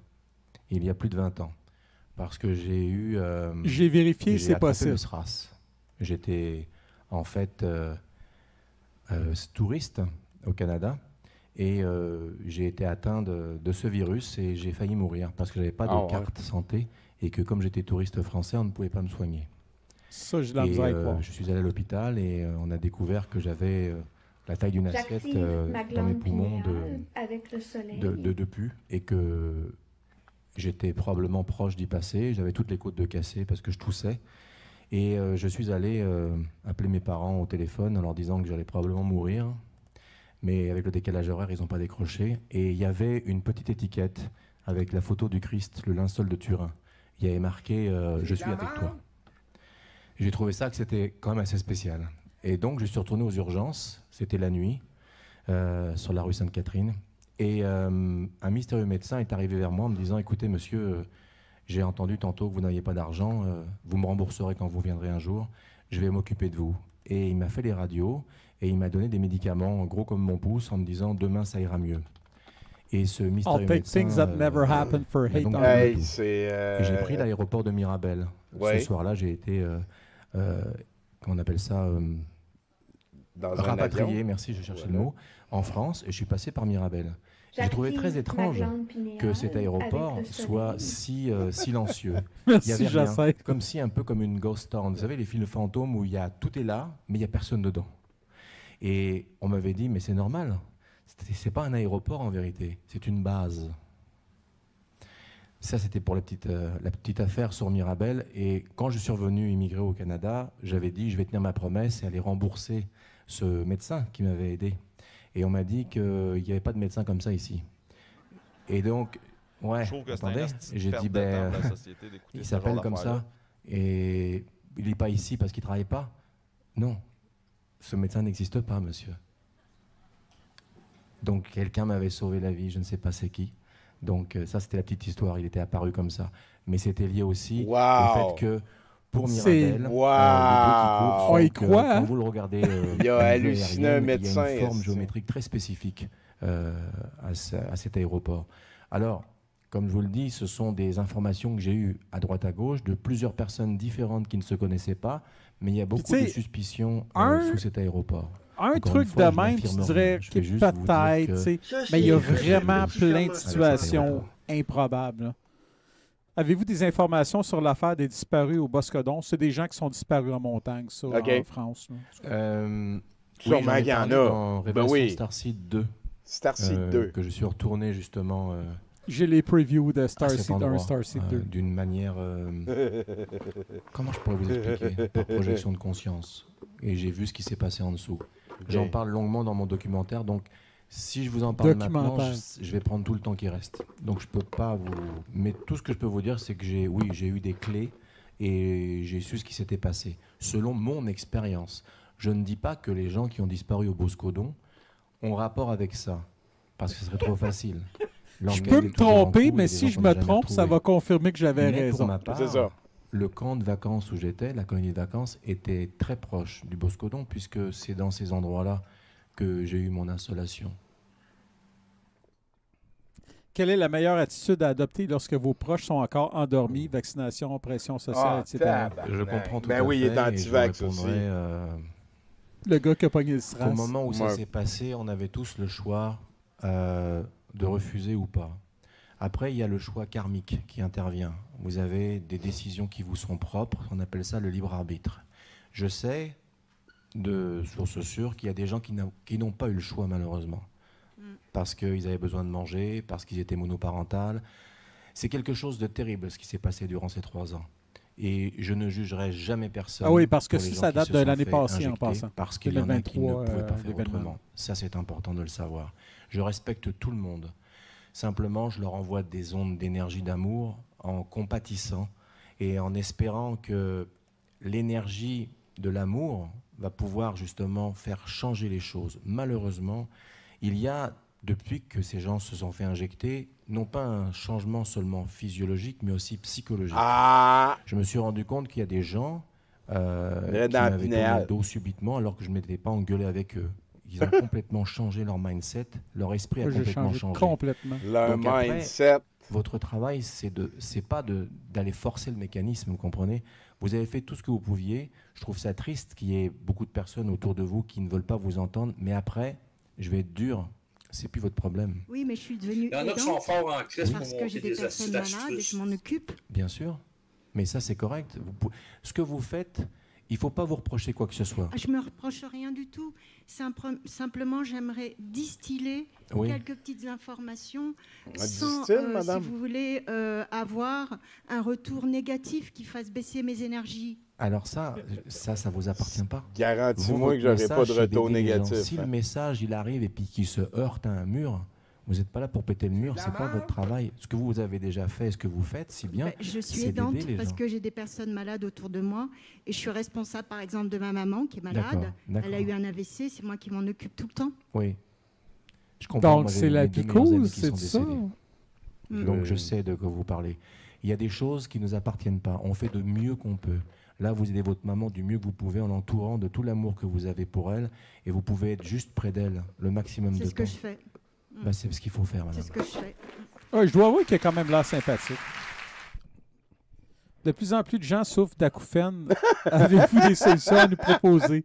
il y a plus de 20 ans. Parce que j'ai eu... J'ai vérifié, c'est attrapé possible. le SRAS. J'étais en fait touriste au Canada et j'ai été atteint de ce virus et j'ai failli mourir parce que je n'avais pas de carte santé et que comme j'étais touriste français, on ne pouvait pas me soigner. Ça, j'ai de la misère à croire. Je suis allé à l'hôpital et on a découvert que j'avais la taille d'une assiette dans mes poumons de pus et que... J'étais probablement proche d'y passer. J'avais toutes les côtes de cassé parce que je toussais. Et je suis allé appeler mes parents au téléphone en leur disant que j'allais probablement mourir. Mais avec le décalage horaire, ils n'ont pas décroché. Et il y avait une petite étiquette avec la photo du Christ, le linceul de Turin. Il y avait marqué « Je suis avec toi ». J'ai trouvé ça que c'était quand même assez spécial. Et donc, je suis retourné aux urgences. C'était la nuit, sur la rue Sainte-Catherine. Et un mystérieux médecin est arrivé vers moi en me disant « Écoutez, monsieur, j'ai entendu tantôt que vous n'aviez pas d'argent. Vous me rembourserez quand vous viendrez un jour. Je vais m'occuper de vous. » Et il m'a fait les radios et il m'a donné des médicaments gros comme mon pouce en me disant « Demain, ça ira mieux. » Et ce mystérieux médecin... things that never happened for hate on Hey, you. c'est... J'ai pris l'aéroport de Mirabel. Ouais. Ce soir-là, j'ai été... comment on appelle ça dans un rapatrié, avion. merci, je cherchais Voilà. le mot, en France, et je suis passé par Mirabel. J'ai trouvé très étrange que cet aéroport soit si silencieux. Il y Merci, avait rien. Jacinthe. Comme si, un peu comme une ghost town. Vous savez, les films fantômes où tout est là, mais il n'y a personne dedans. Et on m'avait dit, mais c'est normal. C'est pas un aéroport en vérité, c'est une base. Ça, c'était pour la petite affaire sur Mirabel. Et quand je suis revenu immigrer au Canada, j'avais dit, je vais tenir ma promesse et aller rembourser ce médecin qui m'avait aidé. Et on m'a dit qu'il n'y avait pas de médecin comme ça ici. Et donc, ouais, Je trouve que c'est attendez, un esti de et j'ai perte dit, de temps ben, de la société d'écouter il ce s'appelle genre comme d'affaires-là. ça, et il n'est pas ici parce qu'il ne travaille pas. Non, ce médecin n'existe pas, monsieur. Donc, quelqu'un m'avait sauvé la vie, je ne sais pas c'est qui. Donc, ça, c'était la petite histoire, il était apparu comme ça. Mais c'était lié aussi Wow. au fait que, pour C'est- Mirabel, Wow. les deux qui courent On y sont que, croit, hein? quand vous le regardez, Il a d'une vue halluciné aérienne, un médecin, il y a une forme est-ce. géométrique très spécifique à cet aéroport. Alors, comme je vous le dis, ce sont des informations que j'ai eues à droite à gauche de plusieurs personnes différentes qui ne se connaissaient pas, mais il y a beaucoup tu sais, de suspicions un- sous cet aéroport. Un Encore truc une fois, de je même, tu n'affirme dirais rien. Je que vais juste vous dire peut-être, que- tu sais, Ça, mais il y a c'est- vraiment c'est- plein de c'est- situations improbables. là. Avez-vous des informations sur l'affaire des disparus au Boscodon? C'est des gens qui sont disparus en montagne, ça, OK. en France. là. Sûrement j'en ai qu'il y en parlé a. dans Ben Révélation oui. Starseed 2, Starseed 2. que je suis retourné justement J'ai les previews de à cet Starseed 1, endroit, Starseed 2. d'une manière... comment je pourrais vous expliquer? Par projection de conscience. Et j'ai vu ce qui s'est passé en dessous. J'en parle longuement dans mon documentaire, donc si je vous en parle maintenant, Documentaire. je vais prendre tout le temps qui reste. Donc je peux pas vous... Mais tout ce que je peux vous dire, c'est que j'ai eu des clés et j'ai su ce qui s'était passé. Selon mon expérience, je ne dis pas que les gens qui ont disparu au Boscodon ont rapport avec ça, parce que ce serait trop facile. Je L'enquête peux est me toujours en tromper, cours, mais il y a des si gens je qu'on me n'a jamais trompe, ça retrouvés. va confirmer que j'avais Mais raison. pour ma part, C'est ça. le camp de vacances où j'étais, la colonie de vacances, était très proche du Boscodon, puisque c'est dans ces endroits-là que j'ai eu mon installation. Quelle est la meilleure attitude à adopter lorsque vos proches sont encore endormis, vaccination, pression sociale, etc.? tabarnak. Je comprends tout Ben à oui, il fait. est et je anti-vax répondrai, aussi. Le gars qui a pogné le Au SRAS. moment où ça Ouais. s'est passé, on avait tous le choix de refuser ou pas. Après, il y a le choix karmique qui intervient. Vous avez des décisions qui vous sont propres, on appelle ça le libre arbitre. Je sais, de source sûre, qu'il y a des gens qui n'ont pas eu le choix malheureusement, parce qu'ils avaient besoin de manger, parce qu'ils étaient monoparentales. C'est quelque chose de terrible ce qui s'est passé durant ces 3 ans. Et je ne jugerai jamais personne. Ah oui, parce que pour les si gens ça qui date se de sont l'année fait passée, en injecter, passant. parce qu'il y en a qui ne 2023, pouvaient pas faire l'événement. autrement. Ça, c'est important de le savoir. Je respecte tout le monde. Simplement, je leur envoie des ondes d'énergie d'amour en compatissant et en espérant que l'énergie de l'amour va pouvoir justement faire changer les choses. Malheureusement, il y a, depuis que ces gens se sont fait injecter, non pas un changement seulement physiologique, mais aussi psychologique. Ah! Je me suis rendu compte qu'il y a des gens qui dans la m'avaient tourné pinéale. le dos subitement alors que je ne m'étais pas engueulé avec eux. Ils ont complètement changé leur mindset, leur esprit a Moi, j'ai complètement changé changé. complètement. Le Donc après- mindset. Votre travail, c'est pas d'aller forcer le mécanisme, vous comprenez? Vous avez fait tout ce que vous pouviez. Je trouve ça triste qu'il y ait beaucoup de personnes autour de vous qui ne veulent pas vous entendre. Mais après, je vais être dur. C'est plus votre problème. Oui, mais je suis devenue Il y en a qui sont aidante forts en crise parce pour que j'ai monter des des personnes acides malades et actifs. je m'en occupe. Bien sûr. Mais ça, c'est correct. Ce que vous faites, il ne faut pas vous reprocher quoi que ce soit. Ah, je me reproche rien du tout. Simplement, j'aimerais distiller Oui. quelques petites informations On sans, distille, madame. si vous voulez, avoir un retour négatif qui fasse baisser mes énergies. Alors ça vous appartient pas. Garantis-moi que votre j'aurai pas message, de c'est retour d'aider les gens. négatif. Si hein. le message, il arrive et puis qu'il se heurte à un mur, vous n'êtes pas là pour péter le mur, c'est pas votre travail. Ce que vous avez déjà fait, ce que vous faites, si bien, Ben, je suis c'est aidante d'aider les parce gens. que j'ai des personnes malades autour de moi et je suis responsable, par exemple, de ma maman qui est malade. D'accord. Elle a eu un AVC, c'est moi qui m'en occupe tout le temps. Oui. Je comprends. Donc, Moi, j'ai c'est la mes deux meilleurs amis picouse, qui c'est sont ça? décédés. Donc je sais de quoi vous parlez. Il y a des choses qui ne nous appartiennent pas. On fait de mieux qu'on peut. Là, vous aidez votre maman du mieux que vous pouvez en l'entourant de tout l'amour que vous avez pour elle et vous pouvez être juste près d'elle le maximum de C'est temps. ce que je fais. Bah, c'est ce qu'il faut faire, C'est madame. ce que je fais. Ouais, je dois avouer qu'il a quand même l'air sympathique. De plus en plus de gens souffrent d'acouphènes. Avez-vous des solutions à nous proposer?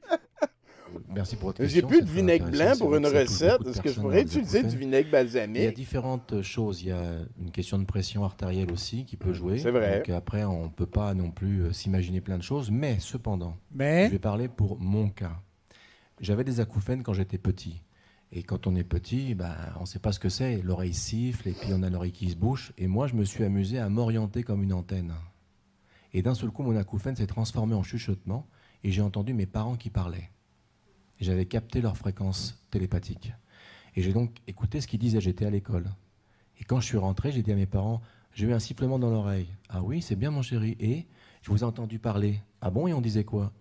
Merci pour votre J'ai question. plus de c'est très vinaigre intéressant. blanc C'est pour vrai une que ça touche recette. beaucoup de Est-ce que je personnes pourrais dans les utiliser du acouphènes. vinaigre Il y a balsamique? différentes choses. Il y a une question de pression artérielle aussi qui peut jouer. C'est vrai. Donc après, on ne peut pas non plus s'imaginer plein de choses. Mais cependant, je Mais, vais parler pour mon cas. J'avais des acouphènes quand j'étais petit. Et quand on est petit, bah, on ne sait pas ce que c'est. L'oreille siffle et puis on a l'oreille qui se bouche. Et moi, je me suis amusé à m'orienter comme une antenne. Et d'un seul coup, mon acouphène s'est transformé en chuchotement et j'ai entendu mes parents qui parlaient. J'avais capté leur fréquence télépathique. Et j'ai donc écouté ce qu'ils disaient. J'étais à l'école. Et quand je suis rentré, j'ai dit à mes parents, j'ai eu un sifflement dans l'oreille. Ah oui, c'est bien mon chéri. Et je vous ai entendu parler. Ah bon, et on disait quoi?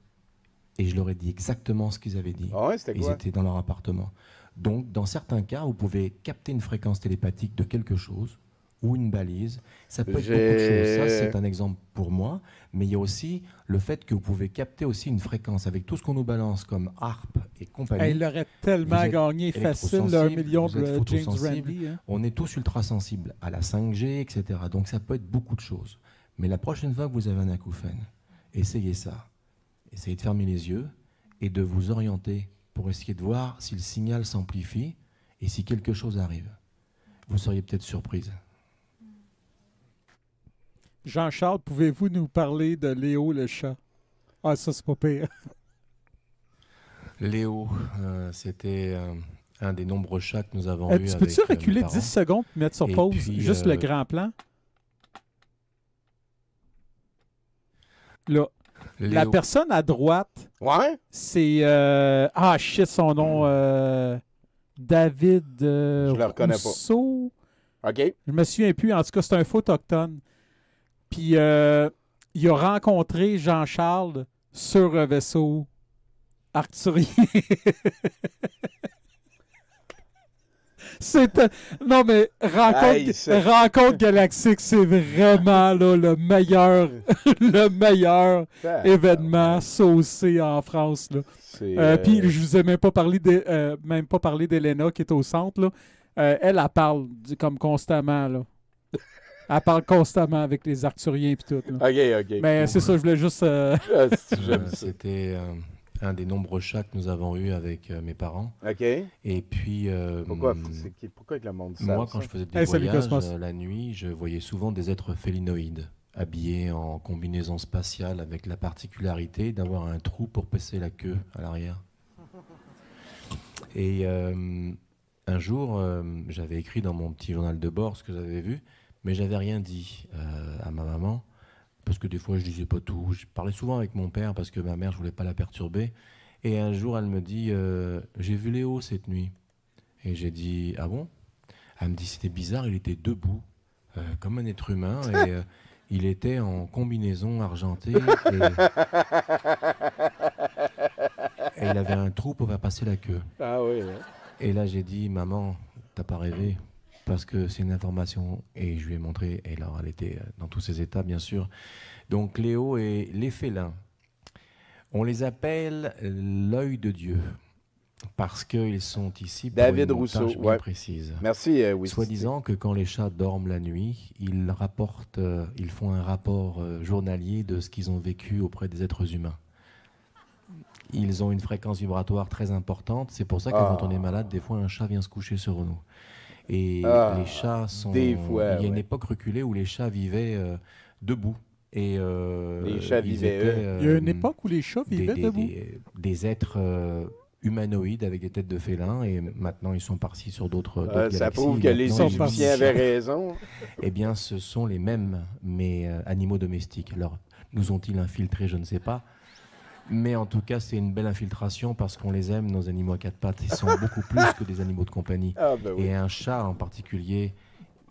Et je leur ai dit exactement ce qu'ils avaient dit. Ah ouais, c'était Ils quoi? étaient dans leur appartement. Donc, dans certains cas, vous pouvez capter une fréquence télépathique de quelque chose ou une balise. Ça peut être beaucoup de choses. Ça, c'est un exemple pour moi. Mais il y a aussi le fait que vous pouvez capter aussi une fréquence avec tout ce qu'on nous balance comme harpe et compagnie. il aurait tellement Vous êtes gagné facile le 1 électrosensible, million vous êtes de James photosensible. Randi. Hein? On est tous ultra sensibles à la 5G, etc. Donc ça peut être beaucoup de choses. Mais la prochaine fois que vous avez un acouphène, essayez ça. Essayez de fermer les yeux et de vous orienter pour essayer de voir si le signal s'amplifie et si quelque chose arrive. Vous seriez peut-être surprise. Jean-Charles, pouvez-vous nous parler de Léo le chat? Ah, ça, c'est pas pire. Léo, c'était un des nombreux chats que nous avons eus Tu avec peux-tu mes reculer parents. 10 secondes et mettre sur Et pause puis, juste le grand plan? Là, la Léo, personne à droite, Ouais? c'est... ah, shit, son nom... David Je le reconnais pas. Rousseau. OK. Je me souviens plus. En tout cas, c'est un faux autochtone. Puis, il a rencontré Jean-Charles sur un vaisseau arthurien. Non, mais Hey, c'est- Rencontre Galactique, c'est vraiment là, le meilleur, le meilleur événement saucé en France. Là. Puis je vous ai même pas parlé d'Elena qui est au centre. Là. Elle parle comme constamment. Là. Elle parle constamment avec les Arthuriens et tout. Là. OK. Mais c'est ça, je voulais juste... J'aime ça. c'était un des nombreux chats que nous avons eus avec mes parents. OK. Et puis, Pourquoi que le monde savent moi, ça? quand je faisais des salut, voyages Cosmos. la nuit, je voyais souvent des êtres félinoïdes, habillés en combinaison spatiale, avec la particularité d'avoir un trou pour passer la queue à l'arrière. Et un jour, j'avais écrit dans mon petit journal de bord ce que j'avais vu, mais j'avais rien dit à ma maman, parce que des fois je disais pas tout. Je parlais souvent avec mon père parce que ma mère, je voulais pas la perturber. Et un jour, elle me dit j'ai vu Léo cette nuit. Et j'ai dit ah bon? Elle me dit c'était bizarre, il était debout comme un être humain et il était en combinaison argentée et il avait un trou pour faire passer la queue. Ah oui. Et là, j'ai dit, maman, t'as pas rêvé, parce que c'est une information. Et je lui ai montré, et alors elle était dans tous ses états, bien sûr. Donc Léo et les félins, on les appelle l'œil de Dieu, parce qu'ils sont ici pour David une Rousseau, tâche bien ouais. précise. Merci, oui. Soi-disant que quand les chats dorment la nuit, ils font un rapport journalier de ce qu'ils ont vécu auprès des êtres humains. Ils ont une fréquence vibratoire très importante. C'est pour ça que quand on est malade, des fois, un chat vient se coucher sur nous. Et les chats sont... des fois, il y a une ouais. époque reculée où les chats vivaient debout. Et, Les chats ils vivaient, étaient, Il y a une époque où les chats vivaient debout. des êtres humanoïdes avec des têtes de félins. Et maintenant, ils sont partis sur d'autres Ça galaxies. prouve que les Maintenant, Égyptiens avaient raison. eh bien, ce sont les mêmes, mais animaux domestiques. Alors, nous ont-ils infiltrés? Je ne sais pas. Mais en tout cas, c'est une belle infiltration parce qu'on les aime, nos animaux à quatre pattes. Ils sont beaucoup plus que des animaux de compagnie. Ah, ben oui. Et un chat en particulier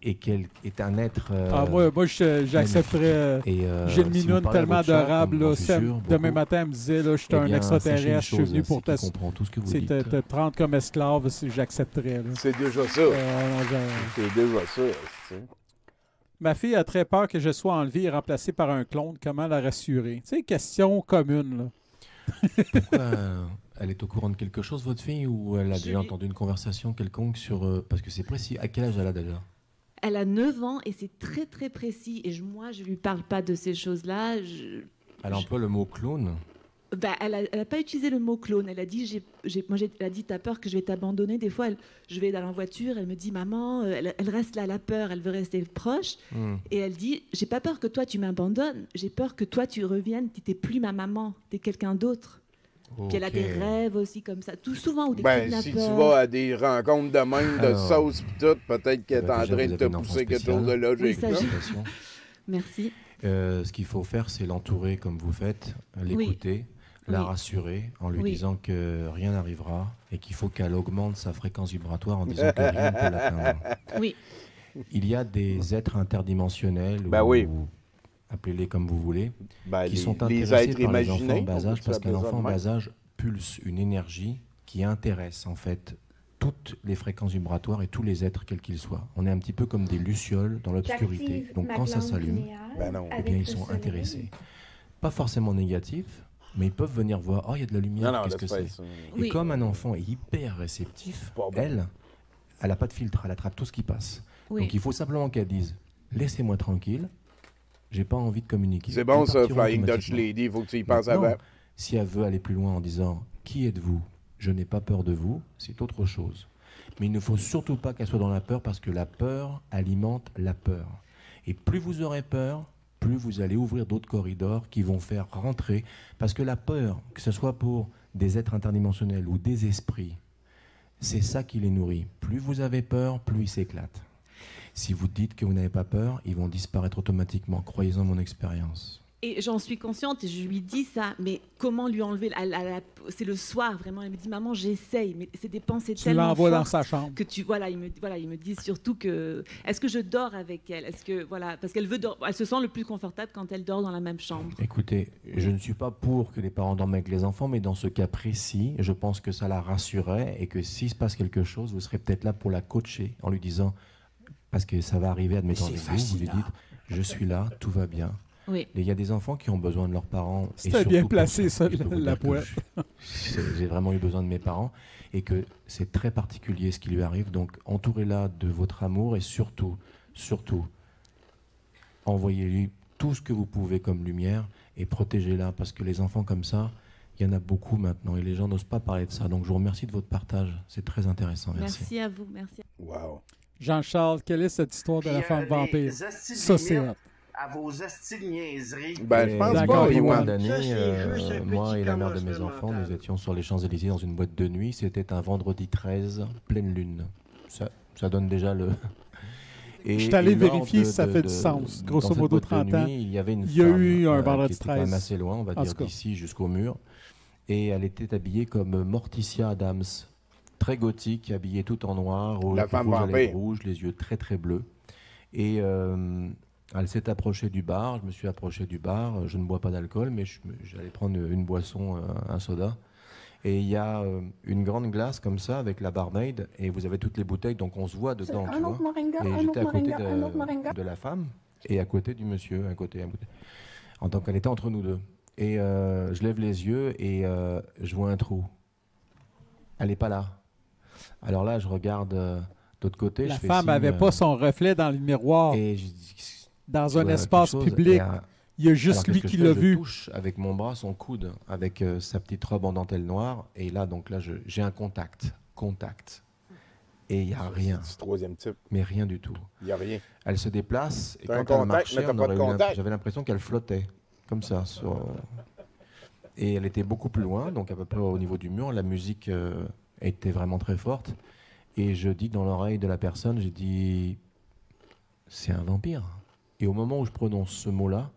est un être... Moi j'accepterais... J'ai une si vous minoune parlez à tellement votre chat, adorable. comme Là, j'en suis sûr, demain beaucoup, matin, elle me disait, là, je suis eh un bien, sachez une extraterrestre, je suis chose, venu pour c'est qu'il comprend tout ce que vous dites. te prendre comme esclave, j'accepterais. là. C'est déjà ça. Non, C'est déjà ça. tu sais. Ma fille a très peur que je sois enlevé et remplacé par un clone. Comment la rassurer? Tu sais, question commune. Là. Pourquoi elle est au courant de quelque chose, votre fille, ou elle a déjà entendu une conversation quelconque sur... parce que c'est précis. À quel âge elle a déjà? Elle a 9 ans et c'est très très précis. Et moi, je lui parle pas de ces choses-là. Elle emploie le mot clone. Elle a pas utilisé le mot clone. Elle a dit, elle a dit, t'as peur que je vais t'abandonner. Des fois, je vais dans la voiture, elle me dit, maman, elle reste là, elle a peur, elle veut rester proche. Et elle dit, j'ai pas peur que toi tu m'abandonnes. J'ai peur que toi tu reviennes, tu n'es plus ma maman, tu es quelqu'un d'autre. Puis elle a des rêves aussi comme ça, tout souvent ou des kidnappeurs. Si tu vas à des rencontres de même, de sauce pis tout, peut-être qu'elle est en train de te pousser quelque chose de logique. Oui, là. Merci. Ce qu'il faut faire, c'est l'entourer comme vous faites, l'écouter, la Oui. rassurer en lui Oui. disant que rien n'arrivera et qu'il faut qu'elle augmente sa fréquence vibratoire en disant que rien ne peut l'atteindre. Oui. Il y a des êtres interdimensionnels, oui. ou appelez-les comme vous voulez, qui les, sont les intéressés êtres par les enfants imaginés. en bas âge, parce qu'un ça enfant en de même. bas âge pulse une énergie qui intéresse en fait toutes les fréquences vibratoires et tous les êtres quels qu'ils soient. On est un petit peu comme des lucioles dans l'obscurité. Donc quand ça s'allume, eh bien ils sont intéressés. Pas forcément négatifs, mais ils peuvent venir voir, oh il y a de la lumière, qu'est-ce que c'est? Oui. Et comme un enfant est hyper réceptif, elle n'a pas de filtre, elle attrape tout ce qui passe. Oui. Donc il faut simplement qu'elle dise, laissez-moi tranquille, j'ai pas envie de communiquer. C'est bon Ils ça, partiront Flying Dutch automatiquement. Lady, il faut que tu y penses Maintenant, avant. si elle veut aller plus loin en disant qui êtes-vous? Je n'ai pas peur de vous, c'est autre chose. Mais il ne faut surtout pas qu'elle soit dans la peur parce que la peur alimente la peur. Et plus vous aurez peur, plus vous allez ouvrir d'autres corridors qui vont faire rentrer. Parce que la peur, que ce soit pour des êtres interdimensionnels ou des esprits, c'est ça qui les nourrit. Plus vous avez peur, plus ils s'éclatent. Si vous dites que vous n'avez pas peur, ils vont disparaître automatiquement. Croyez-en mon expérience. Et j'en suis consciente et je lui dis ça, mais comment lui enlever c'est le soir vraiment. Elle me dit maman j'essaye, mais c'est des pensées Tu tellement l'envoies dans fortes sa chambre. que il me dit surtout que est-ce que je dors avec elle, parce qu'elle elle se sent le plus confortable quand elle dort dans la même chambre. Écoutez, je ne suis pas pour que les parents dorment avec les enfants, mais dans ce cas précis, je pense que ça la rassurerait et que s'il se passe quelque chose, vous serez peut-être là pour la coacher en lui disant, parce que ça va arriver, admettons avec vous lui dites, je suis là, tout va bien. Oui. Et il y a des enfants qui ont besoin de leurs parents. C'était bien placé, ça, la poêle. J'ai vraiment eu besoin de mes parents et que c'est très particulier ce qui lui arrive. Donc, entourez-la de votre amour et surtout, envoyez-lui tout ce que vous pouvez comme lumière et protégez-la parce que les enfants comme ça, Il y en a beaucoup maintenant et les gens n'osent pas parler de ça. Donc je vous remercie de votre partage. C'est très intéressant. Merci. Merci à vous. Merci. Wow. Jean-Charles, quelle est cette histoire de la femme vampire? Ça, c'est hot. À vos hosties de niaiseries. Ben, je pense D'accord, pas, il y a Iwan. d'années, Ça, c'est juste un moi petit et la mère de mes commencement enfants, mental. nous étions sur les Champs-Élysées dans une boîte de nuit. C'était un vendredi 13, pleine lune. Ça donne déjà le... Et, Je suis allé lors vérifier si ça fait du sens. Grosso dans cette modo, boîte de 30 ans. nuit, il y avait une Il y a femme, eu un qui vendredi était quand même 13. assez loin, on va En dire tout cas. d'ici jusqu'au mur. Et elle était habillée comme Morticia Adams. Très gothique, habillée tout en noir, La femme rouge à lèvres vampire. rouges, les yeux très très bleus. Et elle s'est approchée du bar, je me suis approché du bar, je ne bois pas d'alcool, mais j'allais prendre une boisson, un soda. Et il y a une grande glace comme ça avec la barmaid, et vous avez toutes les bouteilles, donc on se voit dedans, tu vois. Et j'étais à côté de la femme et à côté du monsieur, à côté. En tant qu'elle était entre nous deux. Et je lève les yeux et je vois un trou. Elle n'est pas là. Alors là, je regarde de l'autre côté. La je fais femme signe, n'avait pas son reflet dans le miroir. Et je dis, Dans tu un vois, espace quelque chose. public. Et, Il y a alors, juste qu'est-ce lui que qui je fais? l'a Je vu. touche avec mon bras son coude, avec sa petite robe en dentelle noire. Et là, donc là, j'ai un contact. Et il n'y a rien. C'est le troisième type. Mais rien du tout. Il n'y a rien. Elle se déplace et T'as un quand elle contact, marchait, mais t'as pas de contact. j'avais l'impression qu'elle flottait, comme ça. Et elle était beaucoup plus loin, donc à peu près au niveau du mur. La musique était vraiment très forte. Et je dis dans l'oreille de la personne, j'ai dit, c'est un vampire. Et au moment où je prononce ce mot-là,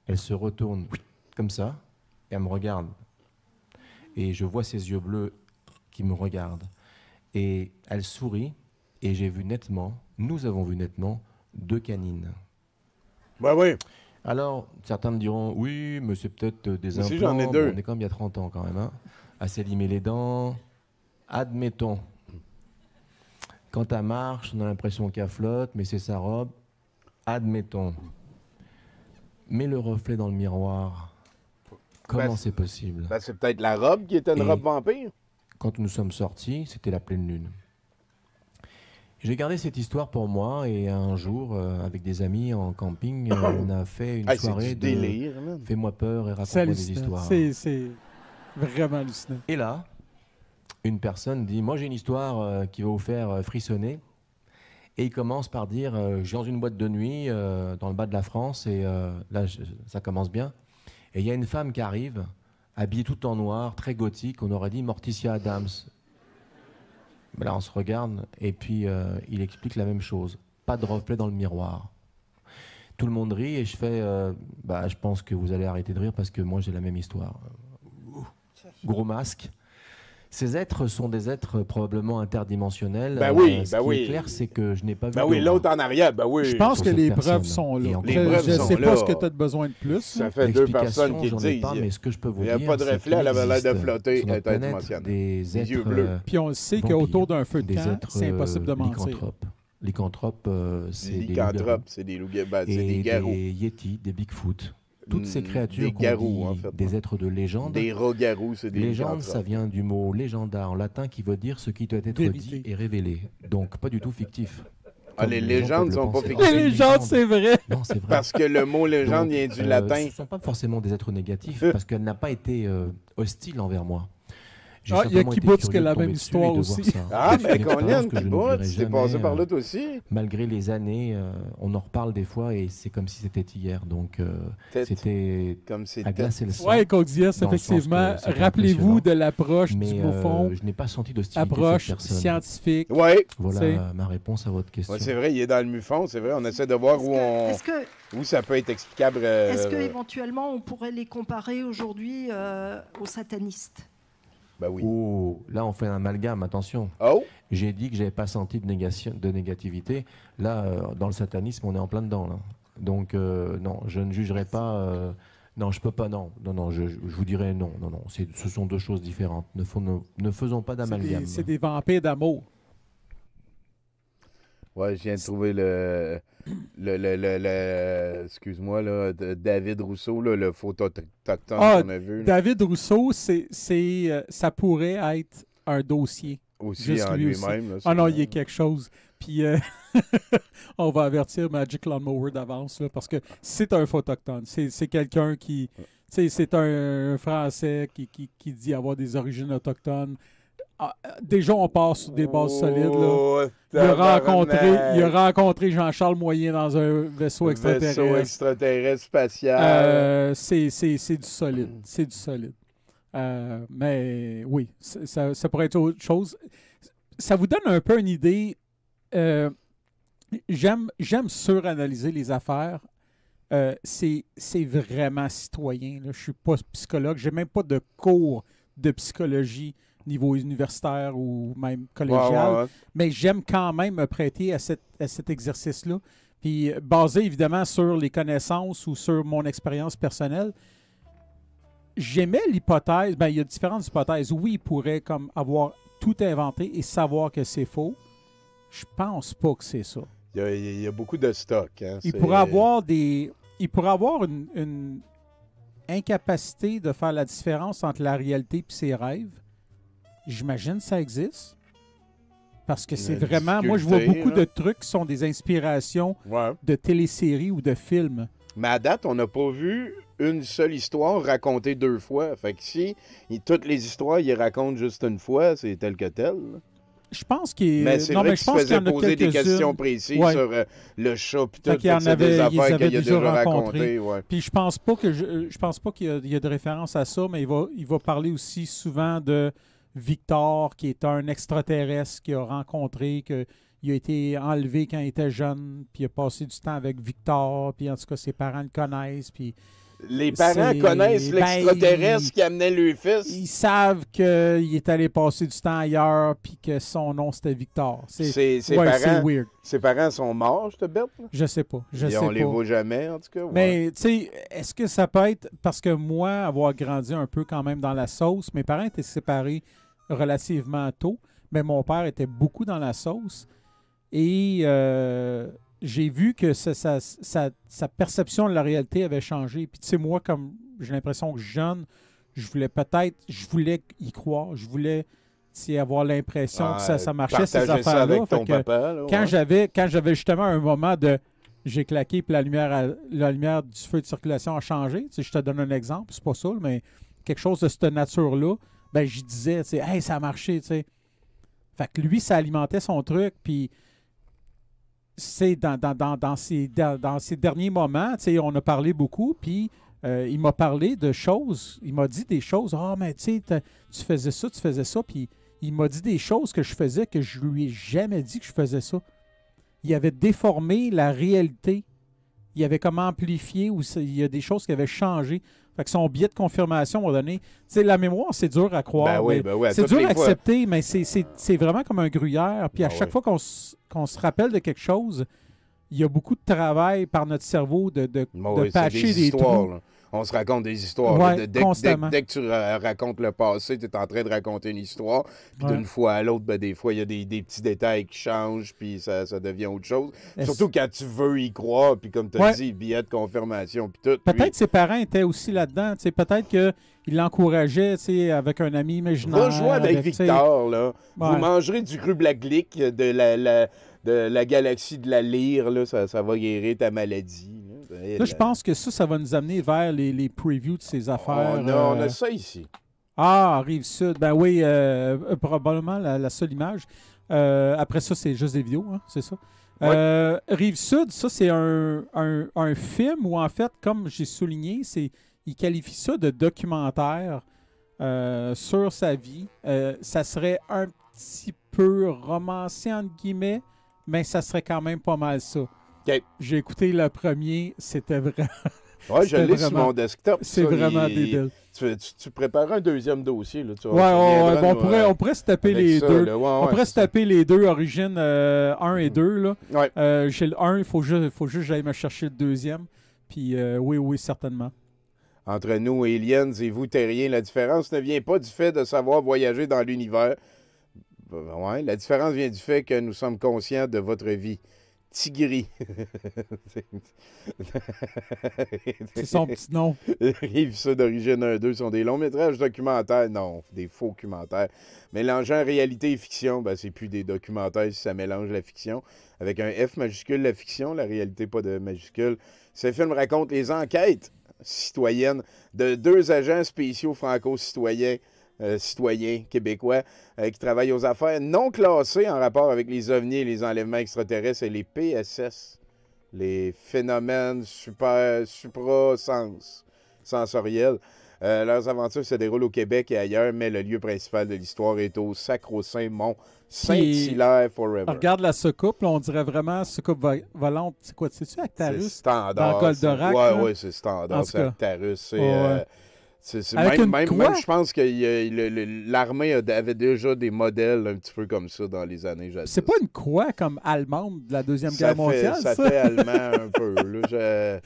elle se retourne comme ça et elle me regarde. Et je vois ses yeux bleus qui me regardent. Et elle sourit et nous avons vu nettement 2 canines. Ben oui. Alors, certains me diront, oui, mais c'est peut-être des Mais implants. si, j'en ai 2. Bon, on est comme il y a 30 ans quand même. Hein. À s'élimer les dents. Admettons. Quand elle marche, on a l'impression qu'elle flotte, mais c'est sa robe. Admettons. Mais le reflet dans le miroir, comment Ben, c'est possible? Ben, c'est peut-être la robe qui était une Et- robe vampire. Quand nous sommes sortis, c'était la pleine lune. J'ai gardé cette histoire pour moi et un jour, avec des amis en camping, on a fait une Hey, c'est soirée du de délire, man. Fais-moi peur et C'est raconte-moi des hallucinant. histoires. C'est vraiment hallucinant. Et là, une personne dit, moi j'ai une histoire qui va vous faire frissonner. Et il commence par dire, je suis dans une boîte de nuit dans le bas de la France et là, ça commence bien. Et il y a une femme qui arrive, habillée tout en noir, très gothique, on aurait dit Morticia Adams. Mais là, on se regarde et puis il explique la même chose. Pas de reflet dans le miroir. Tout le monde rit et je fais, je pense que vous allez arrêter de rire parce que moi j'ai la même histoire. Gros masque. Ces êtres sont des êtres probablement interdimensionnels. Ben oui, Ce ben qui oui. est clair, c'est que je n'ai pas vu. Ben oui, d'aura. l'autre en arrière, ben oui. Je pense sur que cette les personne. preuves sont là. Et Les Je preuves ne sont sais là. pas ce que tu as besoin de plus. Ça fait 2 personnes L'explication, qui le j'en ai disent. pas, mais ce que je peux vous Il n'y a dire, pas de c'est reflet, elle qu'il avait l'air de existe flotter, sur notre elle était planète émotionnelle. des Les êtres yeux bleus. Puis on sait vampires, qu'autour d'un feu de des camp, êtres c'est impossible de mentir. lycanthropes. Lycanthropes, c'est des Lycanthropes, loups-garous. c'est des loups-garous, ben, c'est Et des garous. des yétis, des Bigfoot. Toutes ces créatures Des qu'on garous, dit en fait. des êtres de légende. Des rogarous, c'est des Légende, lycanthropes. ça vient du mot légenda en latin qui veut dire ce qui doit être Vérité. dit et révélé. Donc pas du tout fictif. Ah, les Comme légendes gens peuvent sont pas le penser. fictives. Les légendes, c'est vrai. Non, c'est vrai. Parce que le mot légende Donc, vient du latin. Ce ne sont pas forcément des êtres négatifs parce qu'elle n'a pas été hostile envers moi. J'ai Ah, il y a simplement été Kibbutz qui a curieux la de tomber même dessus histoire et de aussi. voir ça. Ah, C'est ben une expérience Conan, que je ne Kibbutz, n'oublierai t'es passé jamais, par là toi aussi. Malgré les années, on en reparle des fois et c'est comme si c'était hier. Donc c'était Comme c'est à glacer le sang. Oui, Codias, Dans le sens effectivement. que c'était Rappelez-vous impressionnant. de l'approche du Mais bouffon. je n'ai pas senti d'hostilité de Approche cette personne. scientifique. Oui, C'est- Voilà ma réponse à votre question. ouais, c'est vrai, il est dans le mufon, c'est vrai. On essaie de voir où ça peut être explicable. Est-ce qu'éventuellement on pourrait les comparer aujourd'hui aux satanistes? Ben oui. Oh, là on fait un amalgame, attention. Oh, J'ai dit que j'avais pas senti de négativité. Là, dans le satanisme, on est en plein dedans. Là. Donc, non, je ne jugerai pas. Non, je peux pas. Non, je vous dirais non. Ce sont 2 choses différentes. Ne faisons pas d'amalgame. C'est des vampires d'amour. ouais, je viens de trouver excuse-moi, là, David Rousseau, là, le phototochtone Ah, qu'on a vu. là. David Rousseau, ça pourrait être un dossier. Aussi juste en lui lui-même. là, Ah non, c'est- il y a quelque chose. Puis on va avertir Magic Lawnmower d'avance là, parce que c'est un photochtone. C'est quelqu'un qui... Tu sais, c'est un Français qui dit avoir des origines autochtones. Ah, déjà, on part sur des bases solides. Là. Il a rencontré Jean-Charles Moyen dans un vaisseau extraterrestre. Vaisseau extraterrestre spatial. C'est du solide. C'est du solide. Mais oui, ça pourrait être autre chose. Ça vous donne un peu une idée. J'aime suranalyser les affaires. C'est vraiment citoyen. Là. Je ne suis pas psychologue. Je n'ai même pas de cours de psychologie niveau universitaire ou même collégial. Mais j'aime quand même me prêter à cet exercice-là. Puis basé évidemment sur les connaissances ou sur mon expérience personnelle. J'aimais l'hypothèse, il y a différentes hypothèses. Oui, il pourrait comme avoir tout inventé et savoir que c'est faux. Je pense pas que c'est ça. Il y a beaucoup de stock. Hein, il pourrait avoir une incapacité de faire la différence entre la réalité et ses rêves. J'imagine que ça existe. Parce que c'est vraiment... Moi, je vois beaucoup de trucs qui sont des inspirations de téléséries ou de films. Mais à date, on n'a pas vu une seule histoire racontée 2 fois. Fait que si toutes les histoires, il les raconte juste une fois, c'est tel que tel. Je pense qu'il... Mais c'est vrai qu'il se faisait poser des questions précises sur le chat puis tout. C'est des affaires qu'il a déjà racontées. Puis je pense pas qu'il y a de référence à ça, mais il va parler aussi souvent de Victor, qui est un extraterrestre qu'il a rencontré, il a été enlevé quand il était jeune, puis il a passé du temps avec Victor, puis en tout cas, ses parents le connaissent, puis... Les parents connaissent l'extraterrestre qui amenait le fils. Ils savent qu'il est allé passer du temps ailleurs, puis que son nom, c'était Victor. C'est weird. Ses parents sont morts, je te bête? Là? Je sais pas. On les voit jamais, en tout cas. Mais, tu sais, est-ce que ça peut être... Parce que moi, avoir grandi un peu quand même dans la sauce, mes parents étaient séparés relativement tôt, mais mon père était beaucoup dans la sauce. Et j'ai vu que sa perception de la réalité avait changé. Puis tu sais, moi, comme j'ai l'impression que jeune, je voulais y croire. Je voulais avoir l'impression que ça marchait, ces affaires-là. Avec ton papa, là, quand j'avais justement un moment de j'ai claqué puis la lumière du feu de circulation a changé. Tu sais, je te donne un exemple, c'est pas ça, mais quelque chose de cette nature-là, ben je disais, tu sais, hey, ça a marché, tu sais. Fait que lui, ça alimentait son truc, puis c'est dans ces derniers moments, tu sais, on a parlé beaucoup, puis il m'a parlé de choses, il m'a dit des choses, mais tu sais, tu faisais ça, puis il m'a dit des choses que je faisais que je lui ai jamais dit que je faisais ça. Il avait déformé la réalité. Il avait comme amplifié, ou il y a des choses qui avaient changé. Fait que son biais de confirmation m'a donné... Tu sais, la mémoire, c'est dur à croire. C'est dur à accepter, mais c'est vraiment comme un gruyère. Puis à chaque fois qu'on se rappelle de quelque chose, il y a beaucoup de travail par notre cerveau de patcher des trous. Là. On se raconte des histoires. Constamment. Dès que tu racontes le passé, tu es en train de raconter une histoire. Puis d'une fois à l'autre, des fois, il y a des petits détails qui changent, puis ça devient autre chose. Surtout quand tu veux y croire, puis comme tu as dit, billet de confirmation, puis tout. Peut-être ses parents étaient aussi là-dedans. Peut-être qu'il l'encourageait avec un ami imaginaire. Va jouer avec Victor, là. Vous mangerez du cru Black Lick de la galaxie de la lyre, là, ça va guérir ta maladie. Là, je pense que ça va nous amener vers les previews de ces affaires. On a ça ici. Ah, Rive-Sud. Ben oui, probablement la seule image. Après ça, c'est juste des vidéos, hein, c'est ça. Rive-Sud, ça, c'est un film où, en fait, comme j'ai souligné, il qualifie ça de documentaire sur sa vie. Ça serait un petit peu romancé, entre guillemets, mais ça serait quand même pas mal ça. Okay. J'ai écouté le premier, c'était vraiment... Oui, je l'ai sur mon desktop. C'est vraiment débile. Tu prépares un deuxième dossier. Là, on pourrait se taper les deux. On pourrait se taper les deux, Origine 1 et 2. Là. J'ai le 1, il faut juste que j'aille me chercher le deuxième. Puis oui, certainement. Entre nous, aliens, et vous, terriens, la différence ne vient pas du fait de savoir voyager dans l'univers. La différence vient du fait que nous sommes conscients de votre vie. Tigri. C'est son petit nom. Rive-Sud d'Origine 1-2 sont des longs métrages documentaires. Non, des faux documentaires. Mélangeant réalité et fiction, c'est plus des documentaires si ça mélange la fiction. Avec un F majuscule, la fiction, la réalité pas de majuscule. Ce film raconte les enquêtes citoyenne de 2 agents spéciaux franco-citoyens citoyens québécois qui travaillent aux affaires non classées en rapport avec les ovnis et les enlèvements extraterrestres et les PSS, les phénomènes suprasensoriels. Leurs aventures se déroulent au Québec et ailleurs, mais le lieu principal de l'histoire est au Sacro-Saint Mont Saint-Hilaire Forever. Regarde la soucoupe, là, on dirait vraiment soucoupe volante. C'est quoi, c'est-tu Actarus? C'est standard. Dans Goldorak? Oui, c'est standard. C'est Actarus. Avec même, je pense que l'armée avait déjà des modèles un petit peu comme ça dans les années jadis. C'est pas une croix comme allemande de la Deuxième Guerre mondiale, ça? Ça fait allemand un peu. Là,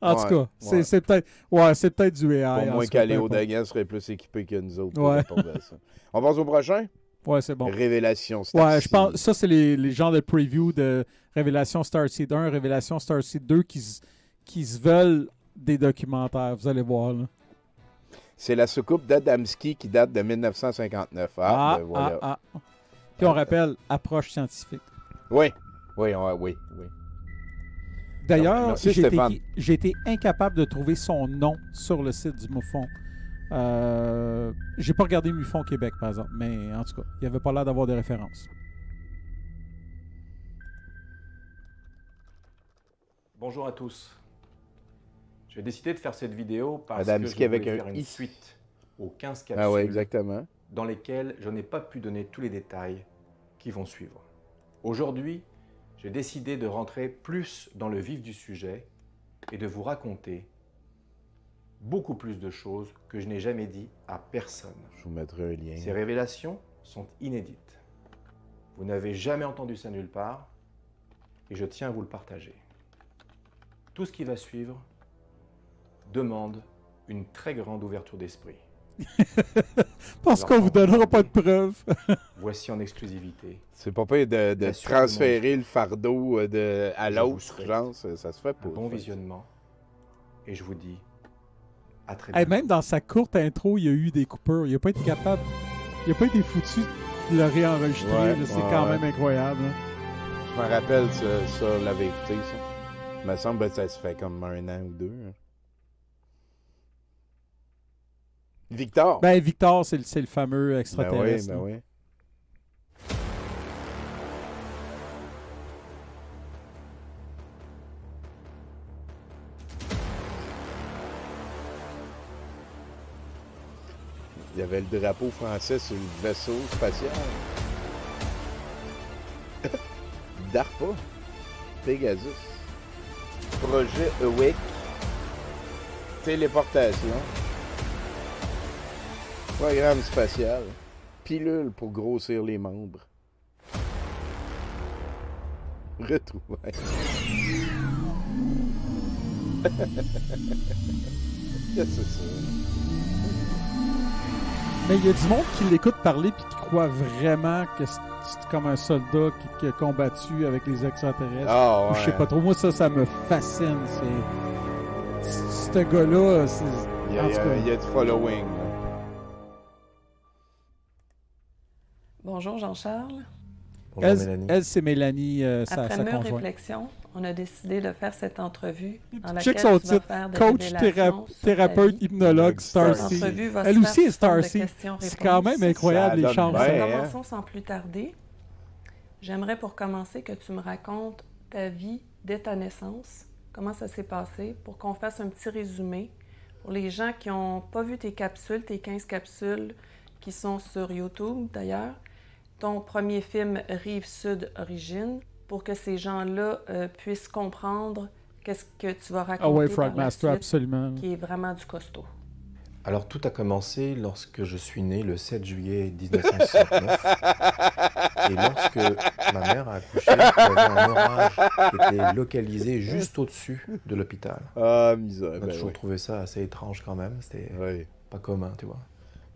en tout cas, c'est peut-être du AI. Pour moins qu'Aléo Dagan serait plus équipé que nous autres. Ouais. Pour ça. On passe au prochain? Ouais, c'est bon. Révélation Starseed. Ouais, je pense ça, c'est les genres de preview de Révélation Starseed 1, Révélation Starseed 2 qui se veulent des documentaires. Vous allez voir, là. C'est la soucoupe d'Adamski qui date de 1959. Voilà. Puis on rappelle, approche scientifique. Oui. D'ailleurs, j'ai été incapable de trouver son nom sur le site du MUFON. J'ai pas regardé MUFON Québec, par exemple, mais en tout cas, il avait pas l'air d'avoir de références. Bonjour à tous. J'ai décidé de faire cette vidéo parce Adamski que je voulais avec faire une suite aux 15 capsules Ah ouais, exactement. dans lesquelles je n'ai pas pu donner tous les détails qui vont suivre. Aujourd'hui, j'ai décidé de rentrer plus dans le vif du sujet et de vous raconter beaucoup plus de choses que je n'ai jamais dit à personne. Je vous mettrai un lien. Ces révélations sont inédites. Vous n'avez jamais entendu ça nulle part et je tiens à vous le partager. Tout ce qui va suivre demande une très grande ouverture d'esprit. Parce qu'on vous donnera pas de preuves. Voici en exclusivité. C'est pas pire de transférer le fardeau à l'autre, genre, ça se fait pas. Un bon visionnement. Et je vous dis à très bientôt. bientôt. Même dans sa courte intro, il y a eu des coupures. Il n'a pas été capable. Il n'a pas été foutu de le réenregistrer. C'est quand même incroyable. Là. Je me rappelle ça, la vérité, ça. Il me semble que ça se fait comme 1 an ou 2. Hein. Victor. Ben, Victor, c'est le fameux extraterrestre. Ben oui. Il y avait le drapeau français sur le vaisseau spatial. DARPA. Pegasus. Projet EWIC. Téléportation. Programme spatial. Pilule pour grossir les membres. Retrouvailles. Qu'est-ce que c'est ça? Mais il y a du monde qui l'écoute parler puis qui croit vraiment que c'est comme un soldat qui a combattu avec les extraterrestres. Ah ouais. Je sais pas trop. Moi, ça me fascine. Ce gars-là, il y a du following. Là. Bonjour Jean-Charles. Bonjour Mélanie. Elle, c'est Mélanie, sa Après mûre conjointe. réflexion, on a décidé de faire cette entrevue dans Check laquelle son tu vas titre. faire des Coach, révélations sur ta thérapeute, vie. hypnologue, Starseed. L'entrevue va se Elle faire aussi est sous forme de Starseed. questions-réponses. C'est quand même incroyable les Ça chances. donne bien, hein? Commençons sans plus tarder. J'aimerais pour commencer que tu me racontes ta vie dès ta naissance, comment ça s'est passé, pour qu'on fasse un petit résumé pour les gens qui n'ont pas vu tes capsules, tes 15 capsules qui sont sur YouTube d'ailleurs. Ton premier film Rive-Sud Origine, pour que ces gens-là puissent comprendre qu'est-ce que tu vas raconter par la Frogmaster, suite, absolument. qui est vraiment du costaud. Alors tout a commencé lorsque je suis né le 7 juillet 1969. Et lorsque ma mère a accouché, il y avait un orage qui était localisé juste au-dessus de l'hôpital. Ah, misère. On a toujours trouvé ça assez étrange quand même. C'était pas commun, tu vois.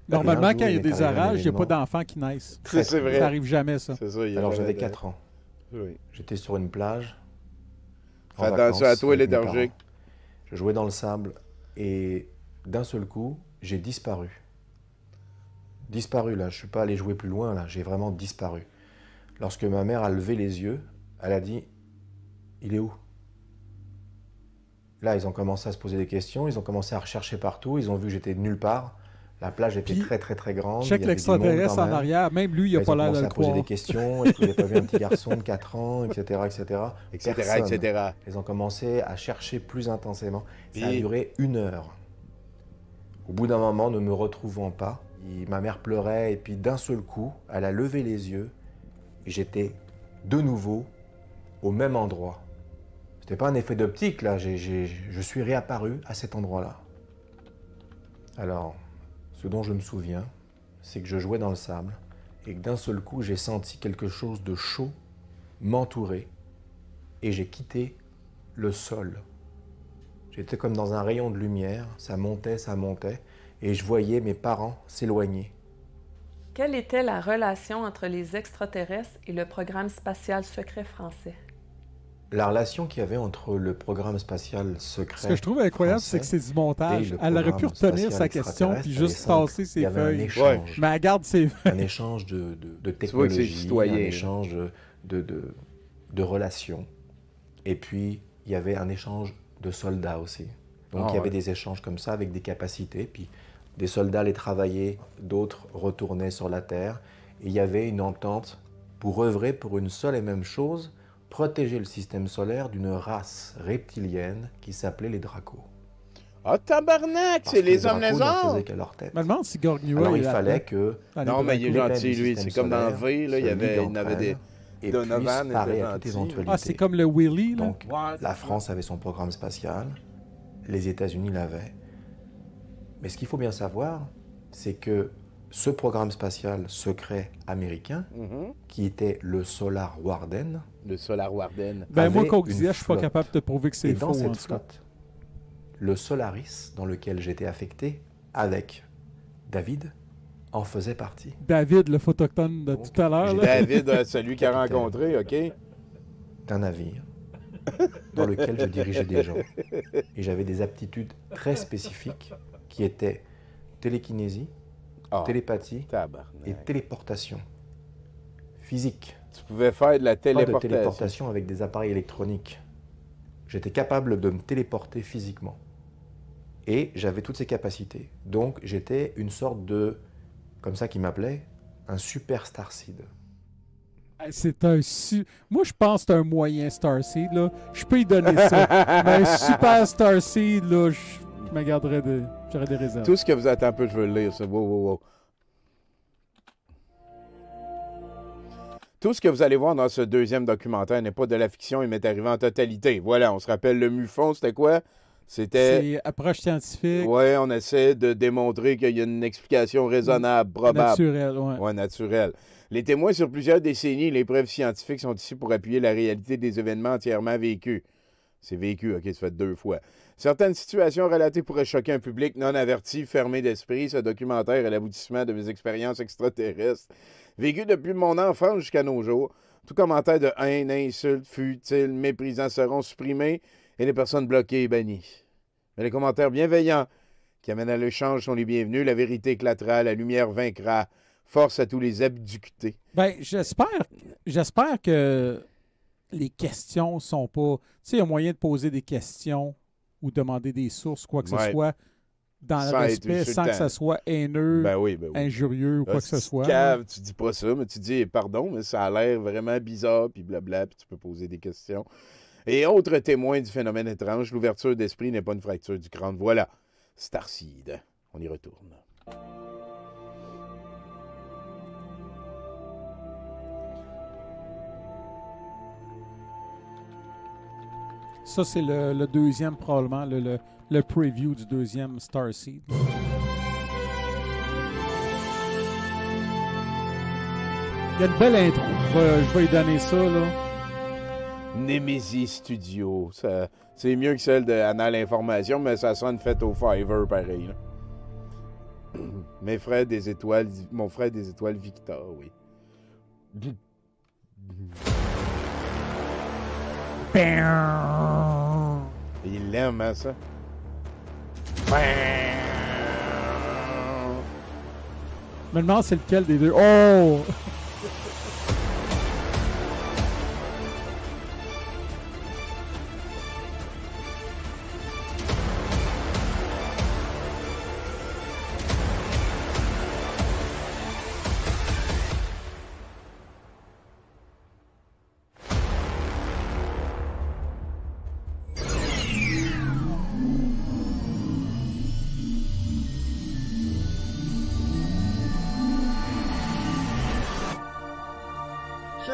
Normalement, jour, quand il y a il est des arrivé un orages, il n'y a pas événement. d'enfants qui naissent. C'est vrai. Ça arrive jamais, ça. C'est ça. Alors j'avais 4 ans. Oui. J'étais sur une plage. Fais attention à toi, léthargique. Je jouais dans le sable et d'un seul coup, j'ai disparu. Disparu, là. Je ne suis pas allé jouer plus loin, là. J'ai vraiment disparu. Lorsque ma mère a levé les yeux, elle a dit « Il est où ?» Là, ils ont commencé à se poser des questions, ils ont commencé à rechercher partout, ils ont vu que j'étais de nulle part. La plage était Puis, très, très, très grande. Check il y avait du monde l'extraterrestre quand en même. arrière. Même lui, il n'a Ils pas ont l'air de commencé le à poser croire. des questions. Est-ce que vous n'avez pas vu un petit garçon de 4 ans, etc., etc. Etc., Personne. etc. Ils ont commencé à chercher plus intensément. Ça a Et- duré 1 heure. Au bout d'un moment, ne me retrouvant pas, ma mère pleurait et puis d'un seul coup, elle a levé les yeux et j'étais de nouveau au même endroit. C'était pas un effet d'optique là, je suis réapparu à cet endroit-là. Alors, ce dont je me souviens, c'est que je jouais dans le sable et que d'un seul coup, j'ai senti quelque chose de chaud m'entourer et j'ai quitté le sol. J'étais comme dans un rayon de lumière, ça montait, et je voyais mes parents s'éloigner. Quelle était la relation entre les extraterrestres et le programme spatial secret français? La relation qu'il y avait entre le programme spatial secret Ce que je trouve incroyable, français c'est que c'est du montage. et le Elle aurait pu programme retenir spatial sa question puis extraterrestre, juste c'était simple. passer Il ses y avait un feuilles. échange. Mais elle garde ses Un échange de Tu vois que c'est technologie, citoyen. un échange de relations. Et puis, il y avait un échange de soldats aussi. Donc, il y avait des échanges comme ça avec des capacités. Puis, des soldats allaient travailler, d'autres retournaient sur la Terre. Et il y avait une entente pour œuvrer pour une seule et même chose, protéger le système solaire d'une race reptilienne qui s'appelait les Dracos. Ah, tabarnak, Parce c'est que les Dracos hommes ne lézards! faisaient qu'à leur tête. Je me demande si Gorgnua Alors, est il fallait là-dedans. que Dans les Non, mais il est Dracos. gentil, lui. C'est comme dans V, là, il y avait, il avait des... et Donovan puisse était parer à toute gentil. éventualité. Ah, c'est comme le Willy, là. Donc, la France avait son programme spatial, les États-Unis l'avaient. Mais ce qu'il faut bien savoir, c'est que ce programme spatial secret américain, Mhm. qui était le Solar Warden, Le Solar Warden. Ben, moi, avait qu'on une disait, je suis pas flotte. capable de te prouver que c'est et faux, dans en cette tout cas. flotte, le Solaris, dans lequel j'étais affecté, avec David, en faisait partie. David, le photochtone de tout à l'heure, là. David, celui qu'il a Capitaine. rencontré, OK? D'un navire dans lequel je dirigeais des gens. Et j'avais des aptitudes très spécifiques qui étaient télékinésie, Ah, télépathie tabarnak. et téléportation. Physique. Tu pouvais faire de la Pas de téléportation. téléportation avec des appareils électroniques. J'étais capable de me téléporter physiquement. Et j'avais toutes ces capacités. Donc j'étais une sorte de, comme ça qu'ils m'appelaient, un super starseed. C'est un Moi, je pense que c'est un moyen Starseed, là. Je peux y donner ça. Mais un super Starseed, là, je me garderais j'aurais des réserves. Tout ce que vous attendez un peu, je veux le lire, ça. Wow, wow, wow. Tout ce que vous allez voir dans ce deuxième documentaire n'est pas de la fiction et m'est arrivé en totalité. Voilà, on se rappelle le MUFON, c'était quoi? C'était... C'est approche scientifique, Ouais, on essaie de démontrer qu'il y a une explication raisonnable, probable. naturelle, ouais. Ouais, naturel. Les témoins sur plusieurs décennies et les preuves scientifiques sont ici pour appuyer la réalité des événements entièrement vécus. C'est vécu, OK, ça fait 2 fois. Certaines situations relatées pourraient choquer un public non averti, fermé d'esprit. Ce documentaire est l'aboutissement de mes expériences extraterrestres, vécues depuis mon enfance jusqu'à nos jours. Tout commentaire de haine, insulte, futile, méprisant seront supprimés et les personnes bloquées et bannies. Mais les commentaires bienveillants qui amènent à l'échange sont les bienvenus. La vérité éclatera, la lumière vaincra. Force à tous les abductés. Ben, j'espère que les questions sont pas... Tu sais, il y a moyen de poser des questions ou demander des sources, quoi que ce Ouais. soit, dans Sans le respect, être sans que ça soit haineux, Ben oui, ben oui. injurieux ou quoi Ah, que ce si tu soit. caves, tu dis pas ça, mais tu dis pardon, mais ça a l'air vraiment bizarre, puis blabla, puis tu peux poser des questions. Et autre témoin du phénomène étrange, l'ouverture d'esprit n'est pas une fracture du crâne. Voilà, Starseed. On y retourne. Ça, c'est le deuxième, probablement, le preview du deuxième Starseed. Il y a une belle intro. Je vais lui donner ça, là. Nemesis Studio. C'est mieux que celle de Anal Information, mais ça sonne fait au Fiverr pareil. Là. Mon frère des étoiles Victor, oui. Il l'aime, hein, ça? Je me demande c'est lequel des deux. Oh!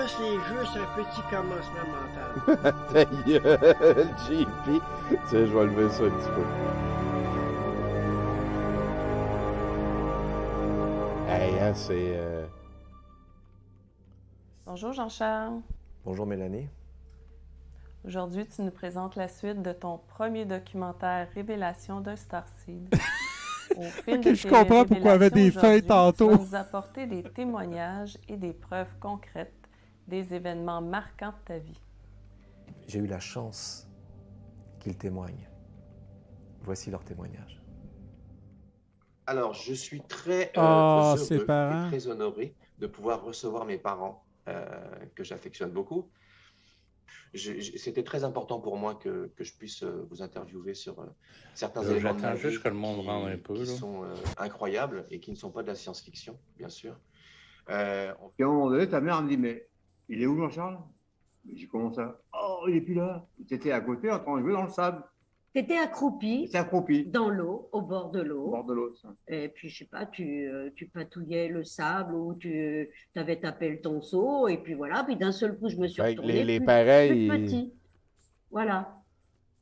c'est juste un petit commencement mental. Ta gueule, JP. Tiens, je vais lever ça un petit peu. Hey, hein, c'est... Bonjour Jean-Charles. Bonjour Mélanie. Aujourd'hui, tu nous présentes la suite de ton premier documentaire Révélation d'un Starseed. Au fil Ok, de je tes comprends pourquoi il y avait des révélations feuilles aujourd'hui, tantôt. Tu vas nous apporter des témoignages et des preuves concrètes des événements marquants de ta vie. J'ai eu la chance qu'ils témoignent. Voici leur témoignage. Alors, je suis très ses heureux parents. et très honoré de pouvoir recevoir mes parents que j'affectionne beaucoup. C'était très important pour moi que je puisse vous interviewer sur certains éléments de ma vie juste que le monde rentre un peu. qui Là. sont incroyables et qui ne sont pas de la science-fiction, bien sûr. Puis à un moment donné, ta mère me dit, mais il est où Jean-Charles? J'ai comment ça? Oh, il est plus là. Tu étais à côté en train de jouer dans le sable. Tu étais accroupi T'étais accroupi. dans l'eau, au bord de Au l'eau. bord de l'eau, ça. Et puis, je sais pas, tu patouillais le sable ou tu avais tapé ton seau. Et puis voilà, puis d'un seul coup, je me suis Fait que retournée. les plus pareils, de petit. Voilà.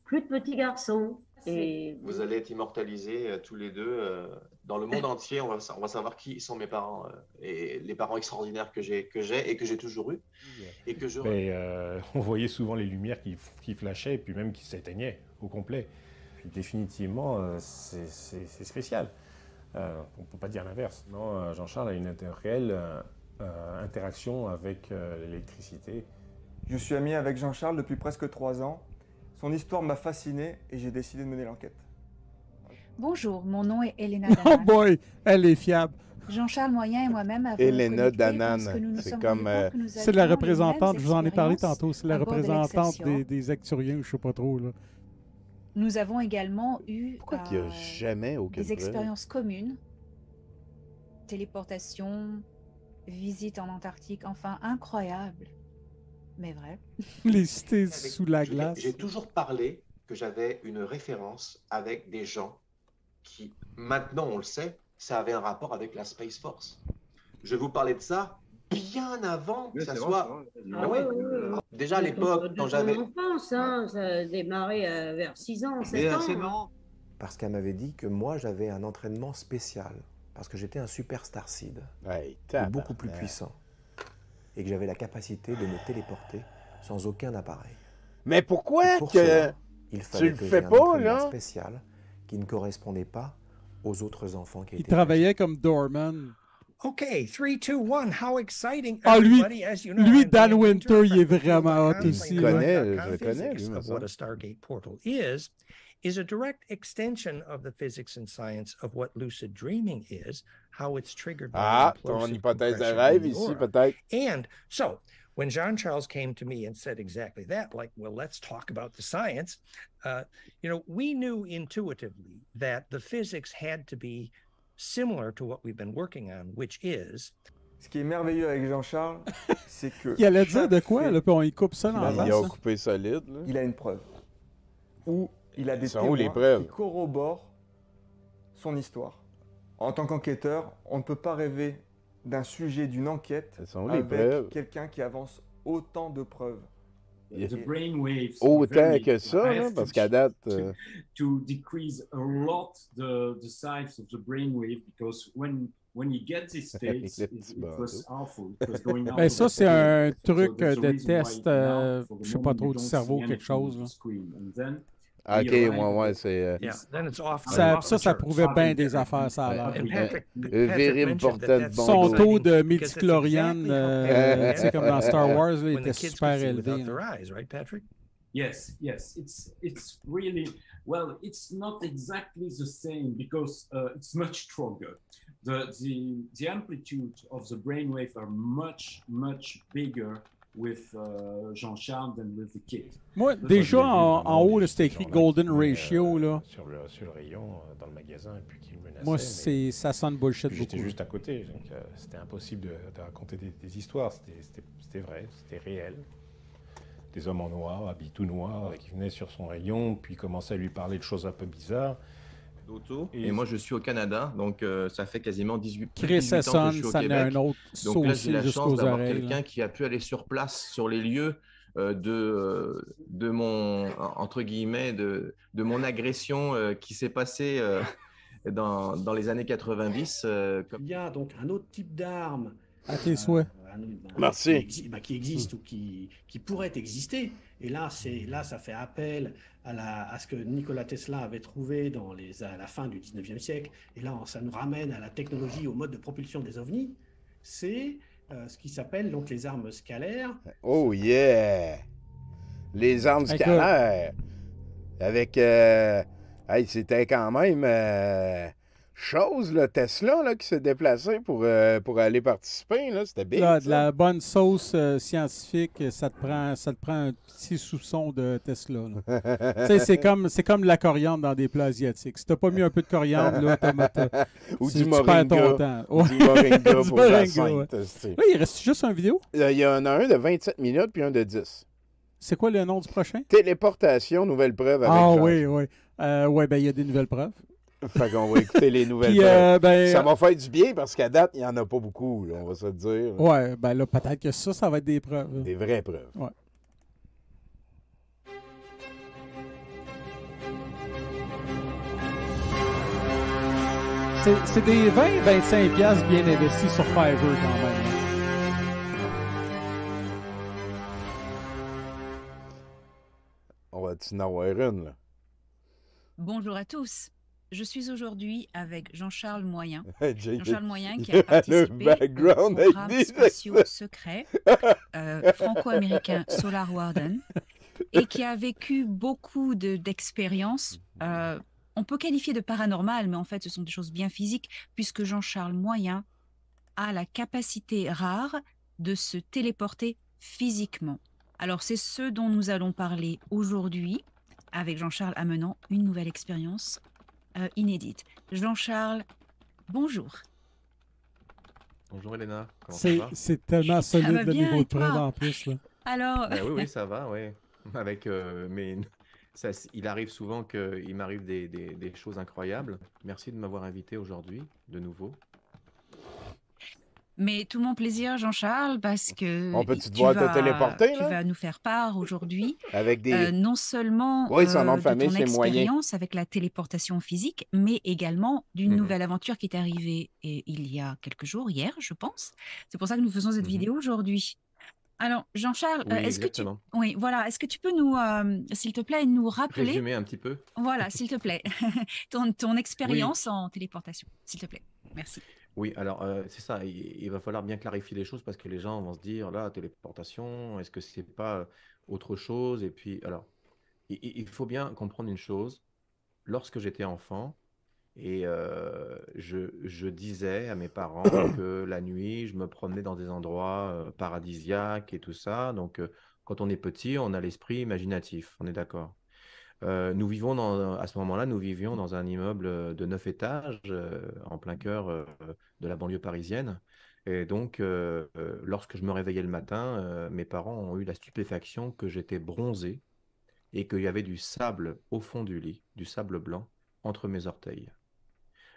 Plus de petits garçons. Et Vous allez être immortalisés tous les deux dans le monde entier. On va savoir qui sont mes parents et les parents extraordinaires que j'ai et que j'ai toujours eu et que je. On voyait souvent les lumières qui flashaient et puis même qui s'éteignaient au complet. Puis définitivement, c'est spécial. On ne peut pas dire l'inverse. Non, Jean-Charles a une réelle interaction avec l'électricité. Je suis ami avec Jean-Charles depuis presque 3 ans. Son histoire m'a fasciné et j'ai décidé de mener l'enquête. Bonjour, mon nom est Elena Oh Danan. boy, elle est fiable. Jean-Charles Moyen et moi-même avons Elena connecté Danan, parce que nous nous c'est sommes comme, rendus compte que nous C'est la avions les représentante, mêmes je vous en ai parlé expériences tantôt, c'est la à bord de représentante l'Excelsior. des Acturiens, je sais pas trop. Là. Nous avons également eu pourquoi qu'il n'y a jamais aucune des preuve? expériences communes, téléportation, visite en Antarctique, enfin incroyable, mais vrai. Les cités sous la glace. J'ai toujours parlé que j'avais une référence avec des gens qui, maintenant on le sait, ça avait un rapport avec la Space Force. Je vous parlais de ça bien avant que Oui, ça c'est soit. vrai, c'est vrai. Ah ouais. Déjà à l'époque, quand j'avais. On pense, hein, ça a démarré vers 6 ans, 7 ans. C'est marrant. Parce qu'elle m'avait dit que moi, j'avais un entraînement spécial. Parce que j'étais un super Starseed. Hey, Beaucoup plus puissant. Et que j'avais la capacité de me téléporter sans aucun appareil. Mais pourquoi Pour que cela, il tu fallait le que fais j'aie un pas, entraînement là? spécial qui ne correspondait pas aux autres enfants qui Il étaient travaillait comme doorman. Okay, 3, 2, 1, how exciting. Ah, lui, Everybody, as you know, lui, I'm Dan Dan Winter, il est Winter, vraiment hot from aussi. Je là. le connais, lui, Physics me of semble. what a Stargate portal is a direct extension of the physics and science of what lucid dreaming is, how it's triggered by Ah, the ton implosive hypothèse de compression rêve in the ici, aura. peut-être. And so, when John Charles came to me and said exactly that, like, well, let's talk about the science, we knew intuitively that the physics had to be similar to what we've been working on, which is. Ce qui est merveilleux avec Jean-Charles, c'est que. Il allait dire chaque de quoi, fait là, puis on y coupe ça dans la Il face. a là. coupé solide. Là. Il a une preuve. Ou il a des Sont où les témoins preuves? qui corroborent son histoire. En tant qu'enquêteur, on ne peut pas rêver d'un sujet d'une enquête Sont où les avec preuves? quelqu'un qui avance autant de preuves. Autant que ça, là, parce qu'à date. To decrease a lot the size of the brainwave because when you get these states, it was awful. It was going out Ben, of ça, the c'est body. un truc there's a de reason why test, now, for the je sais pas moment, trop, you du don't cerveau, see quelque anything chose. on Là. the screen. And then Ok, we arrive ouais, at c'est. Yeah, then it's off. Ça prouvait bien des affaires, ça a l'air. And Patrick Virer mentioned portait that de that's bon Son dos. taux de because it's midichloriane, exactly how tu sais, comme dans Star Wars, là, il when the était kids super could see élevé. without their là. eyes, right, Patrick? Yes, it's really well. It's not exactly the same because it's much stronger. The amplitude of the brainwave are much bigger with Jean-Charles than with the kid. Moi, déjà en haut, là, c'était écrit Golden Ratio. Là. Sur le rayon, dans le magasin, et puis qui me menaçait. Moi, mais ça sonne bullshit j'étais beaucoup. juste à côté, donc c'était impossible de raconter des histoires. C'était vrai, c'était réel. Des hommes en noir, habillés tout noirs, qui venaient sur son rayon, puis commençaient à lui parler de choses un peu bizarres. d'auto. Et moi, je suis au Canada, donc ça fait quasiment 18, plus de Chris 18 ans que Esson, je suis au ça en a Québec. un autre Donc là, j'ai saucé la chance jusqu'aux d'avoir oreilles. quelqu'un qui a pu aller sur place, sur les lieux de mon, entre guillemets, de mon agression qui s'est passée dans les années 90. Il y a donc un autre type d'arme À tes souhaits. Merci. qui existe ou qui pourrait exister. Et là, ça fait appel à ce que Nikola Tesla avait trouvé à la fin du 19e siècle. Et là, ça nous ramène à la technologie, au mode de propulsion des ovnis. C'est ce qui s'appelle donc les armes scalaires. Oh yeah! Les armes Écoute. scalaires. Avec... hey, c'était quand même... chose, là, Tesla, là, qui s'est déplacé pour aller participer, là. C'était big, Là, de ça. la bonne sauce scientifique, ça te prend un petit soupçon de Tesla. là. Tu sais, c'est comme de la coriandre dans des plats asiatiques. Si t'as pas mis un peu de coriandre, là, Ou tu du perds moringa. ton temps. Ou du moringa Du pour la moringa, sainte, ouais. c'est- Là, il reste juste une vidéo? Il y en a un de 27 minutes puis un de 10. C'est quoi le nom du prochain? Téléportation, nouvelle preuve avec Ah Jean. oui, oui. Ouais, ben il y a des nouvelles preuves. Fait qu'on va écouter les nouvelles Puis, preuves. ben, ça va faire du bien parce qu'à date, il n'y en a pas beaucoup, là, on va se le dire. Ouais, ben là, peut-être que ça va être des preuves. Des vraies preuves. Ouais. C'est des 20-25$ piastres bien investis sur Fiverr quand même. On va en avoir une, là. Bonjour à tous. Je suis aujourd'hui avec Jean-Charles Moyen. J'ai- Jean-Charles Moyen qui il y a a participé le background au avec programme des spatiaux secrets franco-américain Solar Warden et qui a vécu beaucoup d'expériences. On peut qualifier de paranormal, mais en fait, ce sont des choses bien physiques, puisque Jean-Charles Moyen a la capacité rare de se téléporter physiquement. Alors, c'est ce dont nous allons parler aujourd'hui, avec Jean-Charles amenant une nouvelle expérience inédite. Jean-Charles, bonjour. Bonjour Elena, comment ça C'est va? c'est tellement Ça solide va le bien, niveau et de preuve toi? en plus. Là. Alors, Oui, oui, ça va, oui. Avec, mais il arrive souvent qu'il m'arrive des choses incroyables. Merci de m'avoir invité aujourd'hui, de nouveau. mais tout mon plaisir, Jean-Charles, parce que On peut-tu te voir te téléporter, tu là? vas nous faire part aujourd'hui, Avec des... non seulement Oui, son nom de de famille, ton c'est Moyen. expérience avec la téléportation physique, mais également d'une Mhm. nouvelle aventure qui est arrivée il y a quelques jours, hier, je pense. C'est pour ça que nous faisons cette vidéo aujourd'hui. Alors, Jean-Charles, Oui, est-ce que tu... exactement. Oui, voilà. Est-ce que tu peux nous, s'il te plaît, nous rappeler... Résumer un petit peu. Voilà, s'il te plaît. ton expérience en téléportation, s'il te plaît. Merci. Oui, alors c'est ça, il va falloir bien clarifier les choses parce que les gens vont se dire, là, téléportation, est-ce que c'est pas autre chose? Et puis, alors, il faut bien comprendre une chose. Lorsque j'étais enfant, et je disais à mes parents que la nuit, je me promenais dans des endroits paradisiaques et tout ça. Donc, quand on est petit, on a l'esprit imaginatif, on est d'accord. À ce moment-là, nous vivions dans un immeuble de 9 étages en plein cœur de la banlieue parisienne. Et donc, lorsque je me réveillais le matin, mes parents ont eu la stupéfaction que j'étais bronzé et qu'il y avait du sable au fond du lit, du sable blanc, entre mes orteils.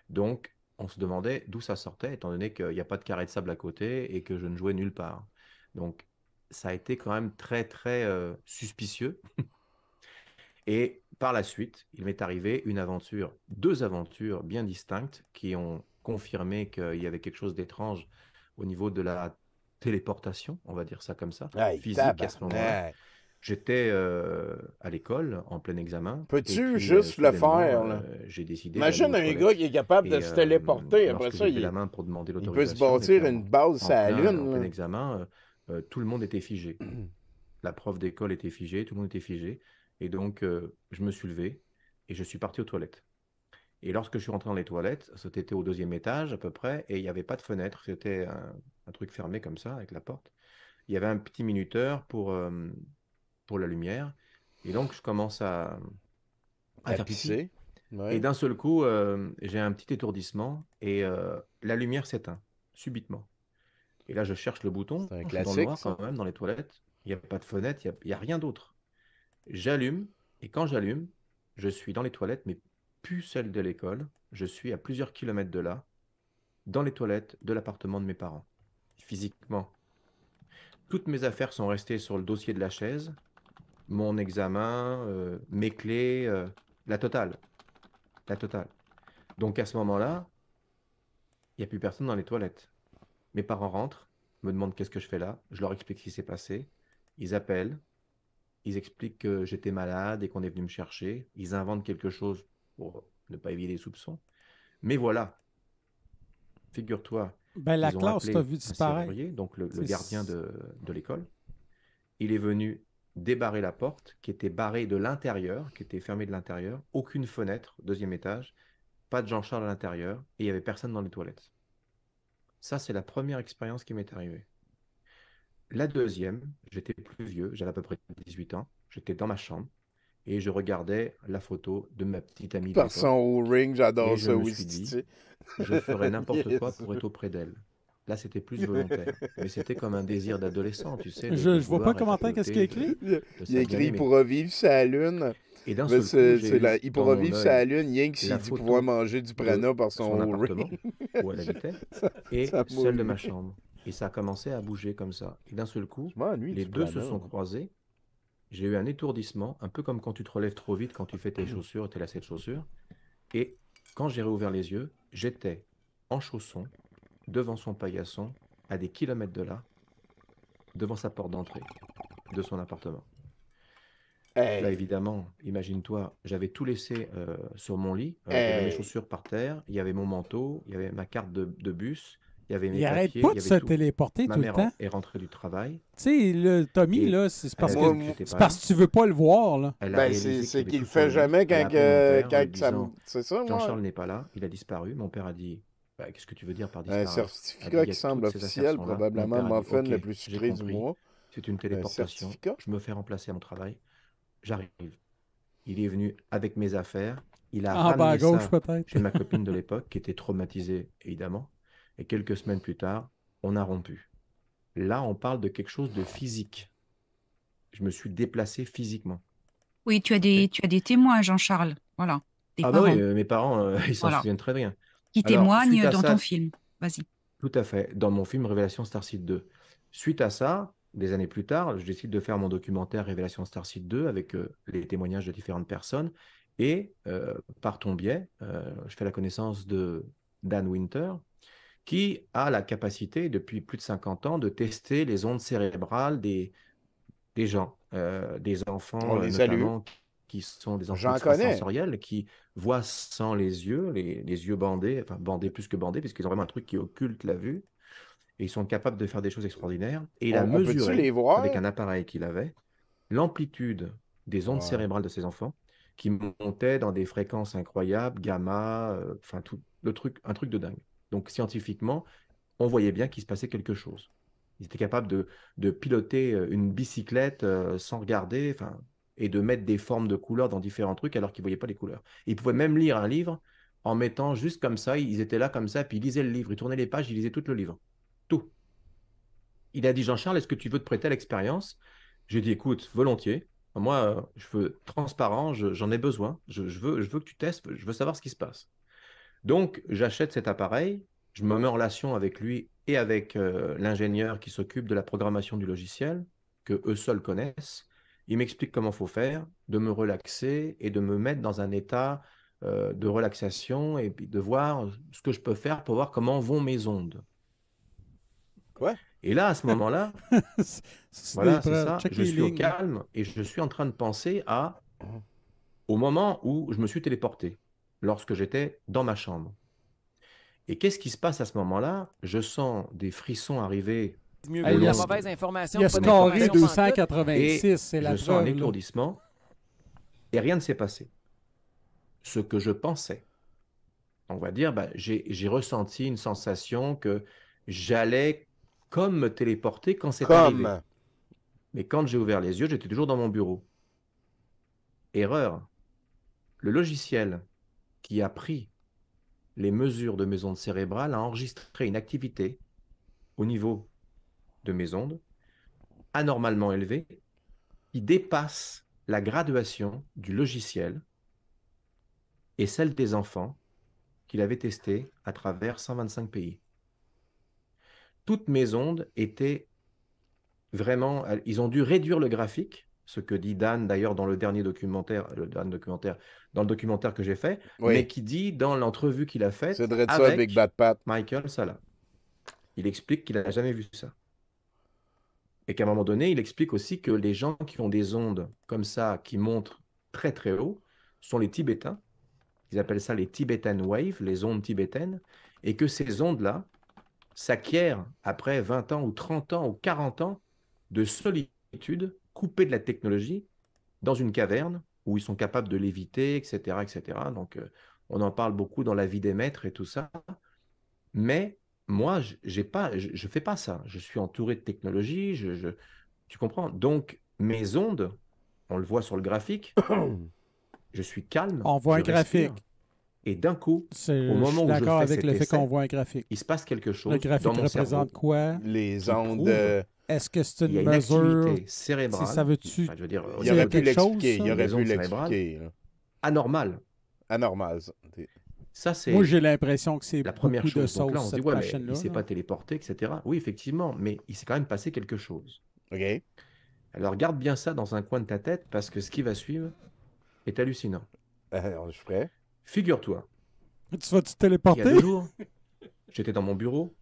Donc, on se demandait d'où ça sortait, étant donné qu'il n'y a pas de carré de sable à côté et que je ne jouais nulle part. Donc, ça a été quand même très, très suspicieux. Et par la suite, il m'est arrivé deux aventures bien distinctes qui ont confirmé qu'il y avait quelque chose d'étrange au niveau de la téléportation, on va dire ça comme ça, Hey, physique à ce moment-là. tabarnak. J'étais à l'école en plein examen. Peux-tu et puis, juste le soudainement, faire, là? j'ai décidé Imagine d'aller aux un gars toilettes. qui est capable de Et, se téléporter. Après lorsque ça, j'ai levé il, la main pour demander il peut se l'autorisation, bâtir et une base sur la en Lune. plein là. examen, tout le monde était figé. La prof d'école était figée, tout le monde était figé. Et donc, je me suis levé et je suis parti aux toilettes. Et lorsque je suis rentré dans les toilettes, c'était au 2e étage à peu près, et il n'y avait pas de fenêtre. C'était un truc fermé comme ça, avec la porte. Il y avait un petit minuteur pour la lumière. Et donc, je commence à faire pipi. pisser, ouais. Et d'un seul coup, j'ai un petit étourdissement et la lumière s'éteint subitement. Et là, je cherche le bouton. C'est un Je suis dans le classique, noir ça. quand même, dans les toilettes. Il n'y a pas de fenêtre, il n'y a rien d'autre. J'allume, et quand j'allume, je suis dans les toilettes, mais plus celle de l'école. Je suis à plusieurs kilomètres de là, dans les toilettes de l'appartement de mes parents, physiquement. Toutes mes affaires sont restées sur le dossier de la chaise, mon examen, mes clés, la totale. La totale. Donc à ce moment-là, il n'y a plus personne dans les toilettes. Mes parents rentrent, me demandent qu'est-ce que je fais là, je leur explique ce qui s'est passé, ils appellent, ils expliquent que j'étais malade et qu'on est venu me chercher, ils inventent quelque chose pour ne pas éviter les soupçons. Mais voilà, figure-toi, Ben, la ils ont classe appelé t'a vu un disparaître. serrurier, donc le C'est- gardien de l'école. Il est venu débarrer la porte qui était barrée de l'intérieur, qui était fermée de l'intérieur, aucune fenêtre, deuxième étage, pas de Jean-Charles à l'intérieur, et il n'y avait personne dans les toilettes. Ça, c'est la première expérience qui m'est arrivée. La deuxième, j'étais plus vieux, j'avais à peu près 18 ans, j'étais dans ma chambre, et je regardais la photo de ma petite amie de Par l'époque. son O-ring, j'adore Et je ça, me oui, suis dit, c'est- je ferais n'importe Yes. quoi pour être auprès d'elle. Là, c'était plus volontaire. Mais c'était comme un désir d'adolescent, tu sais. Je vois pas vouloir le être à commentaire, qu'est-ce qu'il a côté, écrit? Il a écrit « Il mais- pourra vivre sa lune ». Et d'un Mais seul coup, j'ai eu il dans pourra mon vivre œil sa lune, rien que la s'il dit photo pouvoir manger du prana de par son son appartement, O-ring. où elle habitait, Ça- et ça m'a celle de eu. ma chambre. Et ça a commencé à bouger comme ça. Et d'un seul coup, m'ennuie les du deux se prana, sont moi. croisés. J'ai eu un étourdissement, un peu comme quand tu te relèves trop vite quand tu fais tes chaussures et tes lacets de chaussures. Et quand j'ai réouvert les yeux, j'étais en chaussons, devant son paillasson, à des kilomètres de là, devant sa porte d'entrée de son appartement. Hey. Là, évidemment, imagine-toi, j'avais tout laissé sur mon lit. Il y avait mes Hey. chaussures par terre, il y avait mon manteau, il y avait ma carte de bus, il y avait mes Il arrête papiers, pas il y de avait se tout. téléporter Ma tout le mère temps. est rentrée du travail. Tu sais, le Tommy, Et là, c'est parce, elle a que, vu que j'étais c'est pas parce là. que tu veux pas le voir, là. Elle a Ben, réalisé c'est qu'il y avait qu'il le tout sur fait lit. jamais Elle a quand, appelé mon père en quand lui ça... disant, C'est ça, moi? Jean-Charles n'est pas là, il a disparu. Mon père a dit, bah, qu'est-ce que tu veux dire par Un disparaître? Elle a dit, certificat il y qui a semble toutes ces affaires officiel, sont là. Mon probablement père a dit, muffin ok, le plus j'ai sucré du compris. mois. C'est une Un téléportation. certificat? Je me fais remplacer à mon travail. J'arrive. Il est venu avec mes affaires. Il a En bas à ramené gauche, ça peut-être. chez ma copine de l'époque, qui était traumatisée, évidemment. Et quelques semaines plus tard, on a rompu. Là, on parle de quelque chose de physique. Je me suis déplacé physiquement. Oui, tu as des témoins, Jean-Charles. Voilà. Des Ah bah parents. oui, mes parents, ils s'en Voilà. souviennent très bien. Qui Alors, témoignent suite à dans ça, ton film. Vas-y. tout à fait, dans mon film Révélation Starseed 2. Suite à ça, des années plus tard, je décide de faire mon documentaire Révélation Starseed 2 avec les témoignages de différentes personnes. Et par ton biais, je fais la connaissance de Dan Winter, qui a la capacité, depuis plus de 50 ans, de tester les ondes cérébrales des gens, des On enfants les salue. notamment, qui sont des enfants J'en connais. extrasensoriels, qui voient sans les yeux, les yeux bandés, enfin bandés plus que bandés, puisqu'ils ont vraiment un truc qui occulte la vue, et ils sont capables de faire des choses extraordinaires. Et il a On peut-tu mesuré, les voir? avec un appareil qu'il avait, l'amplitude des ondes Ouais. cérébrales de ces enfants, qui montaient dans des fréquences incroyables, gamma, enfin tout le truc, un truc de dingue. Donc scientifiquement, on voyait bien qu'il se passait quelque chose. Ils étaient capables de piloter une bicyclette sans regarder, enfin, et de mettre des formes de couleurs dans différents trucs alors qu'ils ne voyaient pas les couleurs. Ils pouvaient même lire un livre en mettant juste comme ça, ils étaient là comme ça, puis ils lisaient le livre, ils tournaient les pages, ils lisaient tout le livre. Tout. Il a dit, Jean-Charles, est-ce que tu veux te prêter à l'expérience? J'ai dit, écoute, volontiers. Moi, je veux transparent, j'en ai besoin. Je veux que tu testes, je veux savoir ce qui se passe. Donc, j'achète cet appareil, je me mets en relation avec lui et avec l'ingénieur qui s'occupe de la programmation du logiciel, que eux seuls connaissent. Il m'explique comment il faut faire, de me relaxer et de me mettre dans un état de relaxation et puis de voir ce que je peux faire pour voir comment vont mes ondes. Quoi? Et là, à ce moment-là, voilà, c'est ça, je suis au calme et je suis en train de penser au moment où je me suis téléporté, lorsque j'étais dans ma chambre. Et qu'est-ce qui se passe à ce moment-là? Je sens des frissons arriver. Mieux au vaut la long mauvaise de- information. Il y a pas scoré d'information 286, Et c'est la je sens un preuve, là. étourdissement et rien ne s'est passé. Ce que je pensais. On va dire, j'ai ressenti une sensation que j'allais comme me téléporter quand c'est arrivé. Mais quand j'ai ouvert les yeux, j'étais toujours dans mon bureau. Erreur. Le logiciel qui a pris les mesures de mes ondes cérébrales a enregistré une activité au niveau de mes ondes anormalement élevée qui dépasse la graduation du logiciel et celle des enfants qu'il avait testées à travers 125 pays. Toutes mes ondes étaient vraiment... Ils ont dû réduire le graphique, ce que dit Dan d'ailleurs dans le dernier documentaire, dans le documentaire que j'ai fait, Oui. mais qui dit dans l'entrevue qu'il a faite C'est de ça, avec Big Bad Pat. Michael Salla. Il explique qu'il n'a jamais vu ça. Et qu'à un moment donné, il explique aussi que les gens qui ont des ondes comme ça, qui montent très très haut, sont les Tibétains. Ils appellent ça les Tibetan Waves, les ondes tibétaines, et que ces ondes-là s'acquièrent après 20 ans ou 30 ans ou 40 ans de solitude, coupés de la technologie, dans une caverne où ils sont capables de léviter, etc. etc. Donc, on en parle beaucoup dans La vie des maîtres et tout ça. Mais moi, je ne fais pas ça. Je suis entouré de technologie, tu comprends? Donc, mes ondes, on le voit sur le graphique, je suis calme. On voit un je respire, graphique. Et d'un coup, C'est- au je moment suis où je d'accord fais avec cet le fait essai, qu'on voit un graphique. il se passe quelque chose Le graphique dans mon représente cerveau quoi? Les qui ondes. prouve Est-ce que c'est qu'il y a une une mesure? activité cérébrale, Ça veut-tu enfin, je veux dire, Il aurait pu quelque chose, l'expliquer. ça? Il aurait les pu ondes cérébrales, l'expliquer. là. anormale. Anormal, ça. Ça, c'est Moi, j'ai l'impression que c'est la première beaucoup de chose. Donc là, on sauce, se dit, cette ouais, mais machine-là. il ne s'est là. pas téléporté, etc. Oui, effectivement, mais il s'est quand même passé quelque chose. OK. Alors, garde bien ça dans un coin de ta tête, parce que ce qui va suivre est hallucinant. Je suis prêt. Figure-toi Tu vas-te qu'il y a téléporter? 2 jours, j'étais dans mon bureau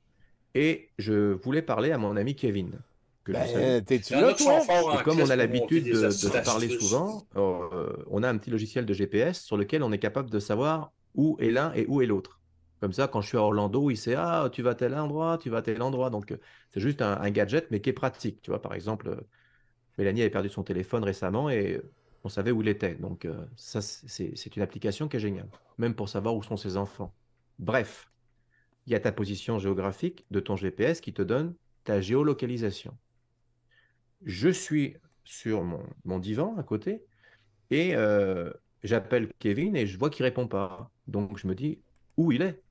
et je voulais parler à mon ami Kevin. Que je salue. T'es-tu Il y en là, a qui toi? sont forts en Et comme crise on a pour l'habitude monter des de se astuces. parler souvent, on a un petit logiciel de GPS sur lequel on est capable de savoir où est l'un et où est l'autre. Comme ça, quand je suis à Orlando, il sait, ah, tu vas à tel endroit, tu vas à tel endroit. Donc, c'est juste un gadget, mais qui est pratique. Tu vois, par exemple, Mélanie avait perdu son téléphone récemment et on savait où il était. Donc, ça, c'est une application qui est géniale, même pour savoir où sont ses enfants. Bref, il y a ta position géographique de ton GPS qui te donne ta géolocalisation. Je suis sur mon divan à côté et j'appelle Kevin et je vois qu'il ne répond pas. Donc, je me dis, où il est?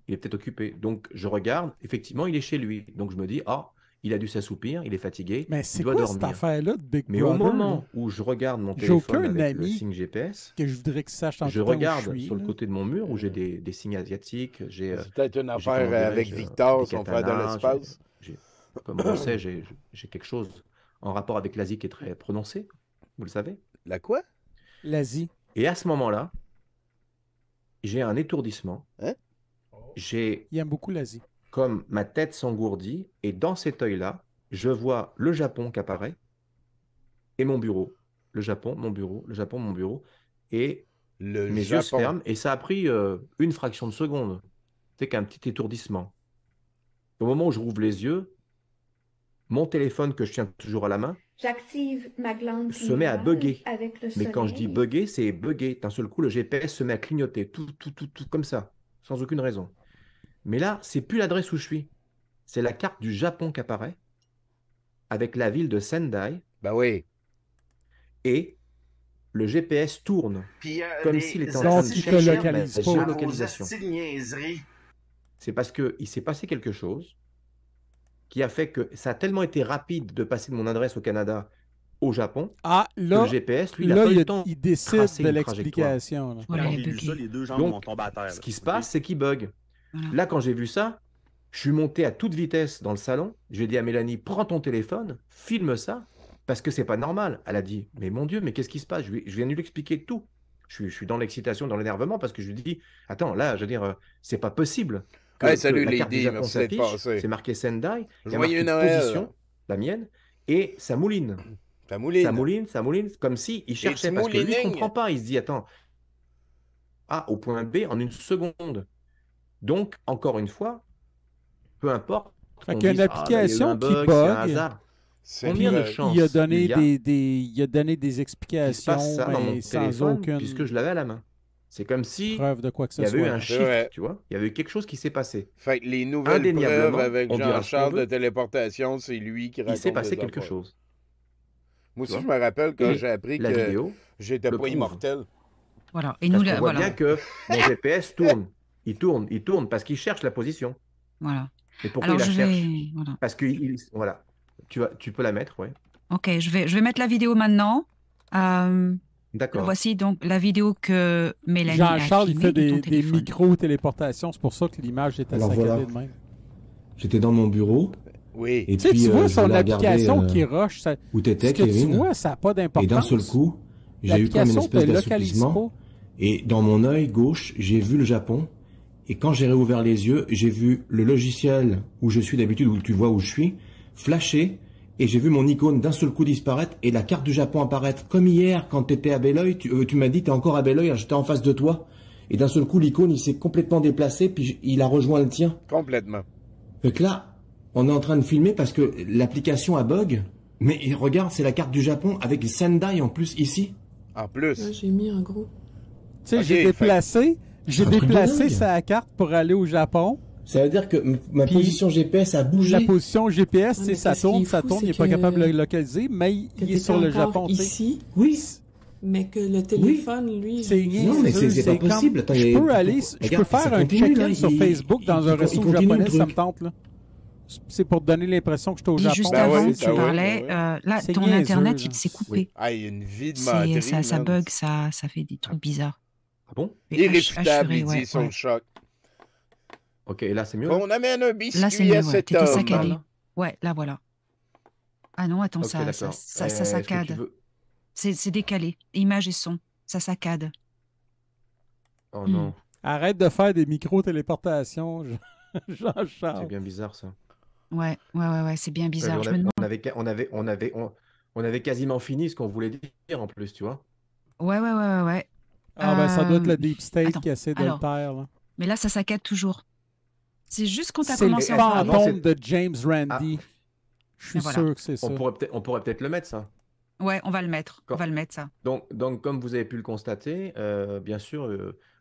Il est peut-être occupé. Donc, je regarde, effectivement, il est chez lui. Donc, je me dis, ah, il a dû s'assoupir, il est fatigué, Mais il c'est doit quoi cette dormir. affaire-là de Big Mais au Brother? moment là? où je regarde mon J'ai téléphone aucun avec le ami signe GPS, que je voudrais que sache en je tout temps où regarde je suis, sur le là. côté de mon mur où j'ai des signes asiatiques, j'ai C'est peut-être une j'ai, comment affaire avec dirais-je, Victor, des son frère de katanas, l'espace. comme on le sait, j'ai quelque chose en rapport avec l'Asie qui est très prononcé, vous le savez. La quoi? L'Asie. Et à ce moment-là, j'ai un étourdissement. Hein? J'ai Il aime beaucoup l'Asie. comme ma tête s'engourdit, et dans cet œil-là, je vois le Japon qui apparaît, et mon bureau. Le Japon, mon bureau, le Japon, mon bureau, et Le mes yeux se Japon. ferment, et ça a pris une fraction de seconde. C'est qu'un petit étourdissement. Au moment où je rouvre les yeux, mon téléphone que je tiens toujours à la main J'active ma glande se met à pinéale bugger. avec le Mais quand je dis soleil. bugger, c'est bugger. D'un seul coup, le GPS se met à clignoter, tout, comme ça, sans aucune raison. Mais là, c'est plus l'adresse où je suis. C'est la carte du Japon qui apparaît, avec la ville de Sendai. Ben oui. Et le GPS tourne, Puis, comme des s'il était en train de anti- chercher ma localise pas. géolocalisation. Aux niaiseries. C'est parce qu'il s'est passé quelque chose qui a fait que ça a tellement été rapide de passer de mon adresse au Canada au Japon, Ah, que là, le GPS, lui, il n'a là pas eu il, le temps il de décide tracer de une trajectoire. l'explication. là. Voilà, Quand les j'ai lu buggés. ça, les deux jambes Donc, m'ont tombé à terre. ce là. qui se passe, c'est qu'il bug. Voilà. Là, quand j'ai vu ça, je suis monté à toute vitesse dans le salon. J'ai dit à Mélanie, prends ton téléphone, filme ça, parce que c'est pas normal. Elle a dit, mais mon Dieu, mais qu'est-ce qui se passe? Je viens de lui expliquer tout. Je suis dans l'excitation, dans l'énervement, parce que je lui dis, attends, là, je veux dire, c'est pas possible. Hey, salut la carte du Lady, Japon merci d'être s'affiche, passé. c'est marqué Sendai, il y a Joyeux marqué Noël. position, la mienne, et ça mouline. Ça mouline. Ça mouline, comme si il cherchait, It's parce que lui, il moulining. comprend pas. Il se dit, attends, A au point B en une seconde. Donc, encore une fois, peu importe. Fait qu'on qu'il y a une dise, ah, ben, il y a eu application un qui bug, c'est un bug. hasard. C'est Combien de vrai. chances Il a donné il y a il a donné des qu'il se explications, passe ça dans mon mais sans téléphone, aucune puisque je l'avais à la main. C'est comme si preuve de quoi que ce il y avait eu soit. un C'est vrai. shift, tu vois. Il y avait eu quelque chose qui s'est passé. Fait que les nouvelles Indéniablement, preuves avec on dira ce qu'on Jean-Charles de veut. téléportation, c'est lui qui raconte Il s'est passé des quelque affaires. chose. Moi Tu aussi, je vois. me rappelle quand Et j'ai appris la que vidéo j'étais le pas prouve. immortel. Voilà. Et Parce nous, qu'on voit voilà. bien que mon GPS tourne. Il tourne parce qu'il cherche la position. Voilà. Mais pourquoi Alors, il la je cherche? vais. Voilà. Parce que voilà. Tu peux la mettre, ouais. Ok, je vais mettre la vidéo maintenant. D'accord. Voici donc la vidéo que Mélanie a Jean-Charles, il filmée fait de ton des téléphone. micro-téléportations. C'est pour ça que l'image était Alors, saccadée voilà. de même. J'étais dans mon bureau. Oui. Et Tu sais, puis, tu vois je son voulais regarder, application qui rush. où t'étais, Ce que tu Kevin. vois, ça n'a pas Et d'importance. d'un seul coup, j'ai eu comme une L'application espèce te localise d'assoupissement. pas. Et dans mon œil gauche, j'ai vu le Japon. Et quand j'ai réouvert les yeux, j'ai vu le logiciel où je suis d'habitude, où tu vois où je suis, flasher. Et j'ai vu mon icône d'un seul coup disparaître et la carte du Japon apparaître. Comme hier, quand tu étais à Belleuil, tu m'as dit t'es encore à Belleuil, alors j'étais en face de toi. Et d'un seul coup, l'icône, il s'est complètement déplacé, puis il a rejoint le tien. Complètement. Fait que là, on est en train de filmer parce que l'application a bug. Mais regarde, c'est la carte du Japon avec Sendai en plus ici. En plus. Là, j'ai mis un gros. Tu sais, Ok, j'ai déplacé C'est un truc de dingue. sa carte pour aller au Japon. Ça veut dire que ma Puis, position GPS a bougé. La position GPS, tu sais, mais ça qu'est-ce qui tourne, est ça fou, tourne, il c'est n'est pas que- capable de le localiser, mais il Que est sur le t'étais encore Japon. tu sais. ici, Oui. mais que le téléphone, lui... C'est Non, mais c'est pas comme- possible. Attends, je il y a- peux aller, je Regarde, peux faire ça un continue, check-in là, sur Facebook dans un resto continue japonais, le ça me truc. tente. Là. C'est pour te donner l'impression que je suis au Puis Japon. juste Ben avant, oui, tu ben oui, parlais, ben oui. là, C'est ton niaiseux, Internet, là. il s'est coupé. Oui. Ah, il y a une vie de menterie, Ça man. bug, ça fait des trucs bizarres. Ah bon? Et Irréfutable, il ouais, dit, son ouais. choc. Ok, et là c'est mieux. là On amène un Là, c'est biscuit mieux, à ouais. cet T'étais homme. saccadé. Ouais, là, voilà. Ah non, attends, Ok, ça d'accord. ça Est-ce que tu saccade. veux- C'est décalé. Image et son. Ça saccade. Oh non, Arrête de faire des micro-téléportations, c'est Jean-Charles. bien bizarre ça. Ouais, c'est bien bizarre. Ouais, Je mais me demande. on avait quasiment fini ce qu'on voulait dire en plus, tu vois. Ouais. Ah ben, ça doit être le Euh, Deep State attends, qui essaie de alors, le taire. Là. Mais là, ça saccade toujours. C'est juste quand tu as C'est le commencé à parler. Non, fantôme c'est- de James Randi. Je suis Mais voilà. sûr que c'est ça. On pourrait peut-être le mettre ça. Ouais, on va le mettre. Quand- On va le mettre, ça. Donc, comme vous avez pu le constater, bien sûr,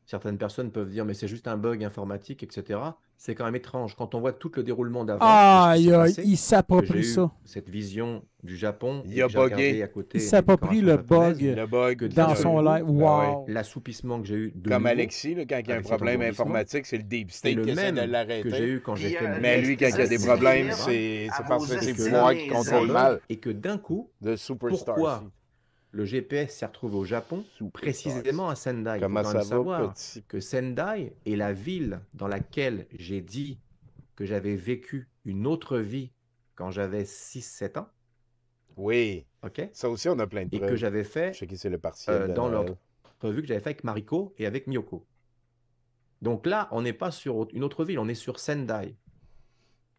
certaines personnes peuvent dire mais c'est juste un bug informatique, etc. C'est quand même étrange quand on voit tout le déroulement d'avant. Aïe, aïe, il s'approprie J'ai eu ça. cette vision du Japon. Il et a que j'ai regardé bugué. à côté Il des s'approprie le décorations bug japonaises, Le bug que dans d'un son seul live. coup, Wow. l'assoupissement que j'ai eu de Comme nouveau, Alexis, là, quand il y a un avec cet problème engourdissement, informatique, c'est le Deep c'est State le qui essaie même de que j'ai l'arrêter. eu quand j'ai fait mon Mais lui, quand il y a des problèmes, c'est parce que c'est le pouvoir qui contrôle mal. Et que d'un coup, De Superstar. pourquoi le GPS s'est retrouvé au Japon, précisément à Sendai. Il faut Comment quand ça même va, savoir petit? que Sendai est la ville dans laquelle j'ai dit que j'avais vécu une autre vie quand j'avais 6-7 ans. Oui. OK? Ça aussi, on a plein de Et preuves. que j'avais fait Je sais que c'est le partiel de dans Noël. l'entrevue que j'avais fait avec Mariko et avec Miyoko. Donc là, on n'est pas sur une autre ville, on est sur Sendai.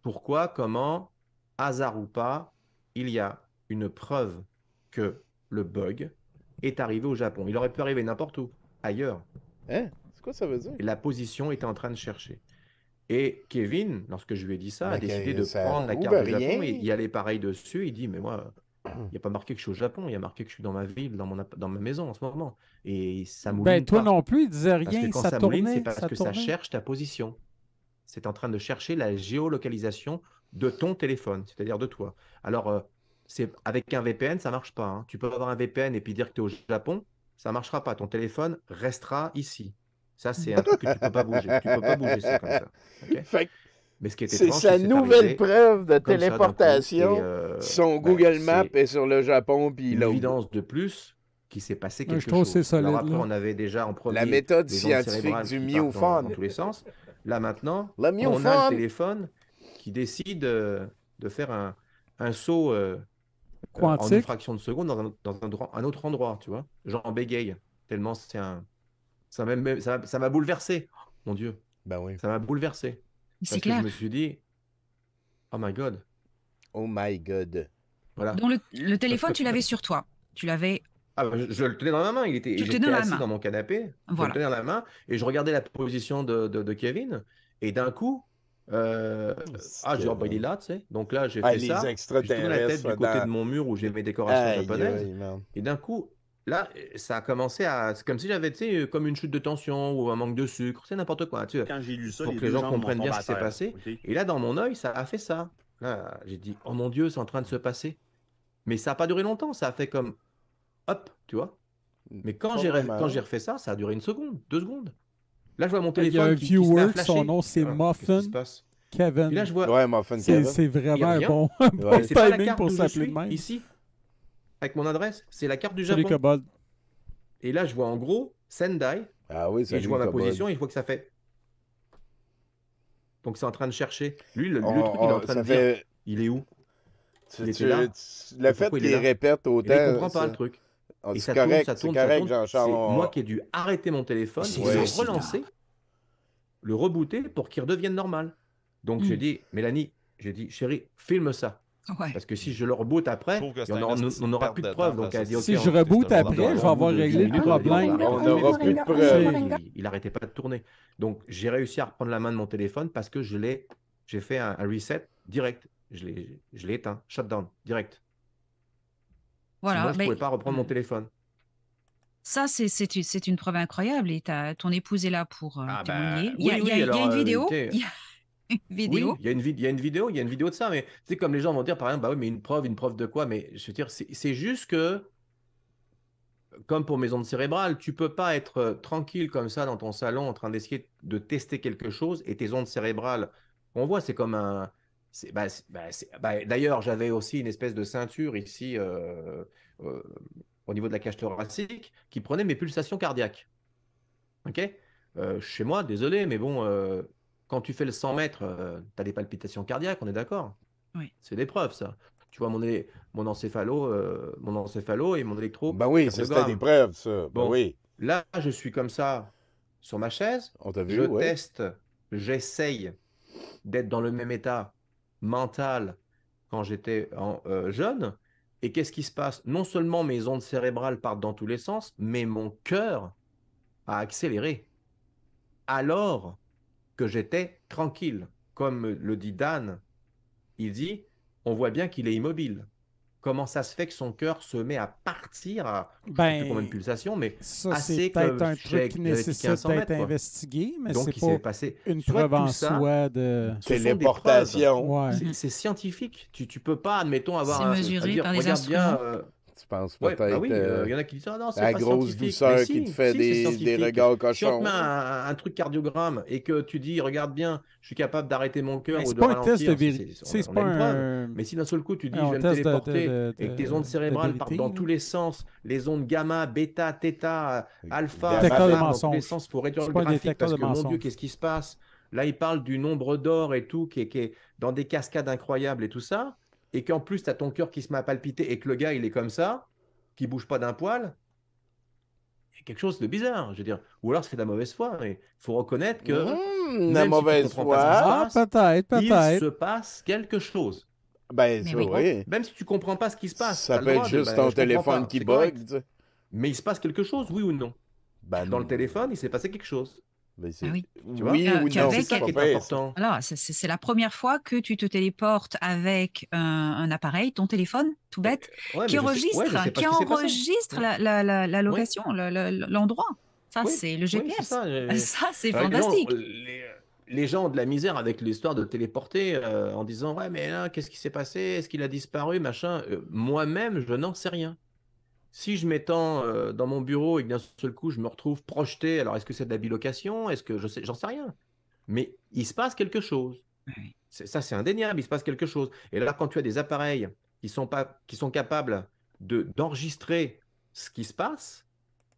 Pourquoi, comment, hasard ou pas, il y a une preuve que le bug est arrivé au Japon. Il aurait pu arriver n'importe où, ailleurs. Hein? C'est quoi ça veut dire? Et la position était en train de chercher. Et Kevin, lorsque je lui ai dit ça, a Mais décidé que de ça prendre la prouve carte du rien. Japon et y aller pareil dessus. Il dit, mais moi, il n'y a pas marqué que je suis au Japon, il y a marqué que je suis dans ma ville, dans ma maison en ce moment. Et ça mouline Ben, toi pas. non plus, il disait Parce rien, que quand ça ça mouline, tournait. c'est parce que ça cherche ta position. C'est en train de chercher la géolocalisation de ton téléphone, c'est-à-dire de toi. Alors, avec un VPN, ça marche pas. Hein. Tu peux avoir un VPN et puis dire que tu es au Japon, ça marchera pas. Ton téléphone restera ici. Ça, c'est un truc que tu peux pas bouger. Tu peux pas bouger ça comme ça. Ok? Fait que Mais ce qui est c'est étrange, sa c'est que c'est nouvelle arrivé preuve de comme ça d'un coup. téléportation. Et, Son ben, Google c'est Maps est sur le Japon, puis une là. évidence de plus qu'il s'est passé quelque je trouve chose. que c'est solide, Alors après, là. on avait déjà en premier La méthode les ondes scientifique cérébrales du qui partent Miophone. dans tous les sens. Là maintenant, Le on a Miophone. le téléphone qui décide de faire un saut en Quantique. une fraction de seconde dans un autre endroit, tu vois. Genre en bégaye. Tellement c'est un... Ça m'a bouleversé. Oh, mon Dieu. Ben oui. Ça m'a bouleversé. C'est Parce que clair. je me suis dit, oh my God. Oh my God. Voilà. Donc, le téléphone, tu l'avais sur toi. Tu l'avais. Ah, je le tenais dans ma main. Tu le tenais J'étais dans la assis main. dans mon canapé. Je Voilà. le tenais dans la main et je regardais la position de Kevin. Et d'un coup, je dis, oh, bah, il est là, tu sais. Donc là, j'ai Ah, fait les ça. J'ai tourné la tête extraterrestres du côté dans- de mon mur où j'ai mes décorations Aïe, japonaises. aïe, man. Et d'un coup, là, ça a commencé à. C'est comme si j'avais, tu sais, comme une chute de tension ou un manque de sucre. C'est n'importe quoi, tu sais. Quand j'ai lu ça, Pour les que les deux gens jambes comprennent m'ont bien tombé ce qui s'est à terre, passé. ok? Et là, dans mon œil, ça a fait ça. Là, j'ai dit, oh mon Dieu, c'est en train de se passer. Mais ça n'a pas duré longtemps. Ça a fait comme, hop, tu vois. Mais quand j'ai refait ça, ça a duré 1 seconde, 2 secondes. Là, je vois mon Il y a téléphone un qui se met à viewer, flasher. son nom c'est Ah, Muffin qu'est-ce qui se passe? Kevin. Et là, je vois. Ouais, Muffin C'est Kevin. c'est Il y vraiment a un rien. bon, bon C'est pas la timing carte pour d'où je s'appeler de suis, même. ici, avec mon adresse. C'est la carte du Salut, Japon. Cobalt. Et là, je vois en gros Sendai. Ah oui, Et salut, je vois ma Cobod. position et je vois que ça fait. Donc c'est en train de chercher. Lui, le truc, il est en train ça de dire, fait- il est où? Tu- Il était tu- là. le Et fait pourquoi il qu'il est là? répète autant, Et là, il comprend pas ça- le truc. Ah, Et c'est ça correct, tourne, ça c'est tourne, ça correct, tourne. Jean-Charles, C'est on- moi qui ai dû arrêter mon téléphone, C'est le facile, relancer, le rebooter pour qu'il redevienne normal. Donc j'ai dit, Mélanie, j'ai dit, chérie, filme ça. Parce que si je le reboot après, trouve que il y c'est en un aura- esti on n'aura de plus de perte preuves. de temps, Donc elle a dit, ok, Si je on- reboot on- après, je vais avoir au bout de 10 réglé le minutes, problème. on n'aura plus de preuves. Il arrêtait pas de tourner. Donc j'ai réussi à reprendre la main de mon téléphone parce que j'ai fait un reset direct. Je l'ai éteint, shutdown, direct. Voilà, Sinon, je ne mais- pouvais pas reprendre mon téléphone. Ça, c'est une preuve incroyable et ton épouse est là pour témoigner. Il y a, oui, il y a- il y a alors, une vidéo. tu sais, Il y a une vidéo. Oui, il y a une vidéo de ça, mais c'est comme les gens vont dire, par exemple, bah oui, mais une preuve de quoi? Mais je veux dire, c'est juste que, comme pour mes ondes cérébrales, tu peux pas être tranquille comme ça dans ton salon en train d'essayer de tester quelque chose et tes ondes cérébrales, on voit, c'est comme un. D'ailleurs, j'avais aussi une espèce de ceinture ici au niveau de la cage thoracique qui prenait mes pulsations cardiaques. Ok? Chez moi, désolé, mais bon, quand tu fais le 100 mètres, tu as des palpitations cardiaques, on est d'accord? Oui. C'est des preuves, ça. Tu vois mon encéphalo et mon électro. Ben oui, ça, c'était des preuves, ça. Ben Bon, oui. là, je suis comme ça sur ma chaise. On t'a vu, je ouais. teste, j'essaye d'être dans le même état mental quand j'étais jeune. Et qu'est-ce qui se passe? Non seulement mes ondes cérébrales partent dans tous les sens, mais mon cœur a accéléré. Alors que j'étais tranquille. Comme le dit Dan, il dit, on voit bien qu'il est immobile. Comment ça se fait que son cœur se met à partir à je sais plus combien de pulsations, mais Ça, assez c'est peut-être que un truc qui j'avais piqué un nécessite 100 mètres, d'être quoi. investigué, mais Donc, c'est il s'est pas passé une soit preuve tout en ça, soi de... ce sont des Téléportation. preuves. Ouais. C'est scientifique. Tu peux pas, admettons, avoir C'est un- mesuré à dire, par des regarde bien, instruments. Tu penses ouais, peut-être bah oui, y en a qui disent, ah non, c'est la pas grosse scientifique. douceur Mais qui te si, fait si, c'est des scientifique. regards Si on cochons. te met un truc cardiogramme et que tu dis, regarde bien, je suis capable d'arrêter mon cœur Mais ou c'est de pas un ralentir, test de vérité. on C'est a pas une preuve. un... Mais si d'un seul coup tu dis, un je vais me test de- téléporter et que tes de ondes cérébrales vérité, partent dans là. tous les sens, les ondes gamma, bêta, theta, alpha, Détecteur de gamma, dans tous mensonges. les sens, il faut réduire C'est le pas un graphique détecteur parce de que, mon Dieu, mensonges. qu'est-ce qui se passe? Là, il parle du nombre d'or et tout, qui est dans des cascades incroyables et tout ça, et qu'en plus, tu as ton cœur qui se met à palpiter et que le gars, il est comme ça, qui bouge pas d'un poil. Il y a quelque chose de bizarre, je veux dire. Ou alors, c'est de la mauvaise foi. Il faut reconnaître que la même si tu mauvaise comprends pas ce qui se foi. passe, Peut-être. il se passe quelque chose. Ben, ça, oui. Même si tu comprends pas ce qui se passe. Ça t'as le peut droit être de, juste ben, ton je comprends téléphone pas, qui c'est correct. bug, tu sais. Mais il se passe quelque chose, oui ou non? Ben, Dans le téléphone, il s'est passé quelque chose. Ben, Ah oui. Tu vois? Oui ou tu non, avais C'est ça qui est pas pire, important. Alors, c'est la première fois que tu te téléportes avec un appareil, ton téléphone, tout bête, Ouais, qui mais je sais- ouais, je enregistre, sais pas qui ce qui s'est passé. enregistre la location, l'endroit. Ça, Oui, c'est le oui, GPS. c'est ça. Ça, c'est Alors, les gens- fantastique. Les gens ont de la misère avec l'histoire de téléporter en disant ouais mais là qu'est-ce qui s'est passé? Est-ce qu'il a disparu? Machin. Moi-même je n'en sais rien. Si je m'étends dans mon bureau et que d'un seul coup je me retrouve projeté, alors est-ce que c'est de la bilocation? Est-ce que j'en sais rien. Mais il se passe quelque chose. Ça c'est indéniable, il se passe quelque chose. Et là quand tu as des appareils qui sont capables d'enregistrer ce qui se passe,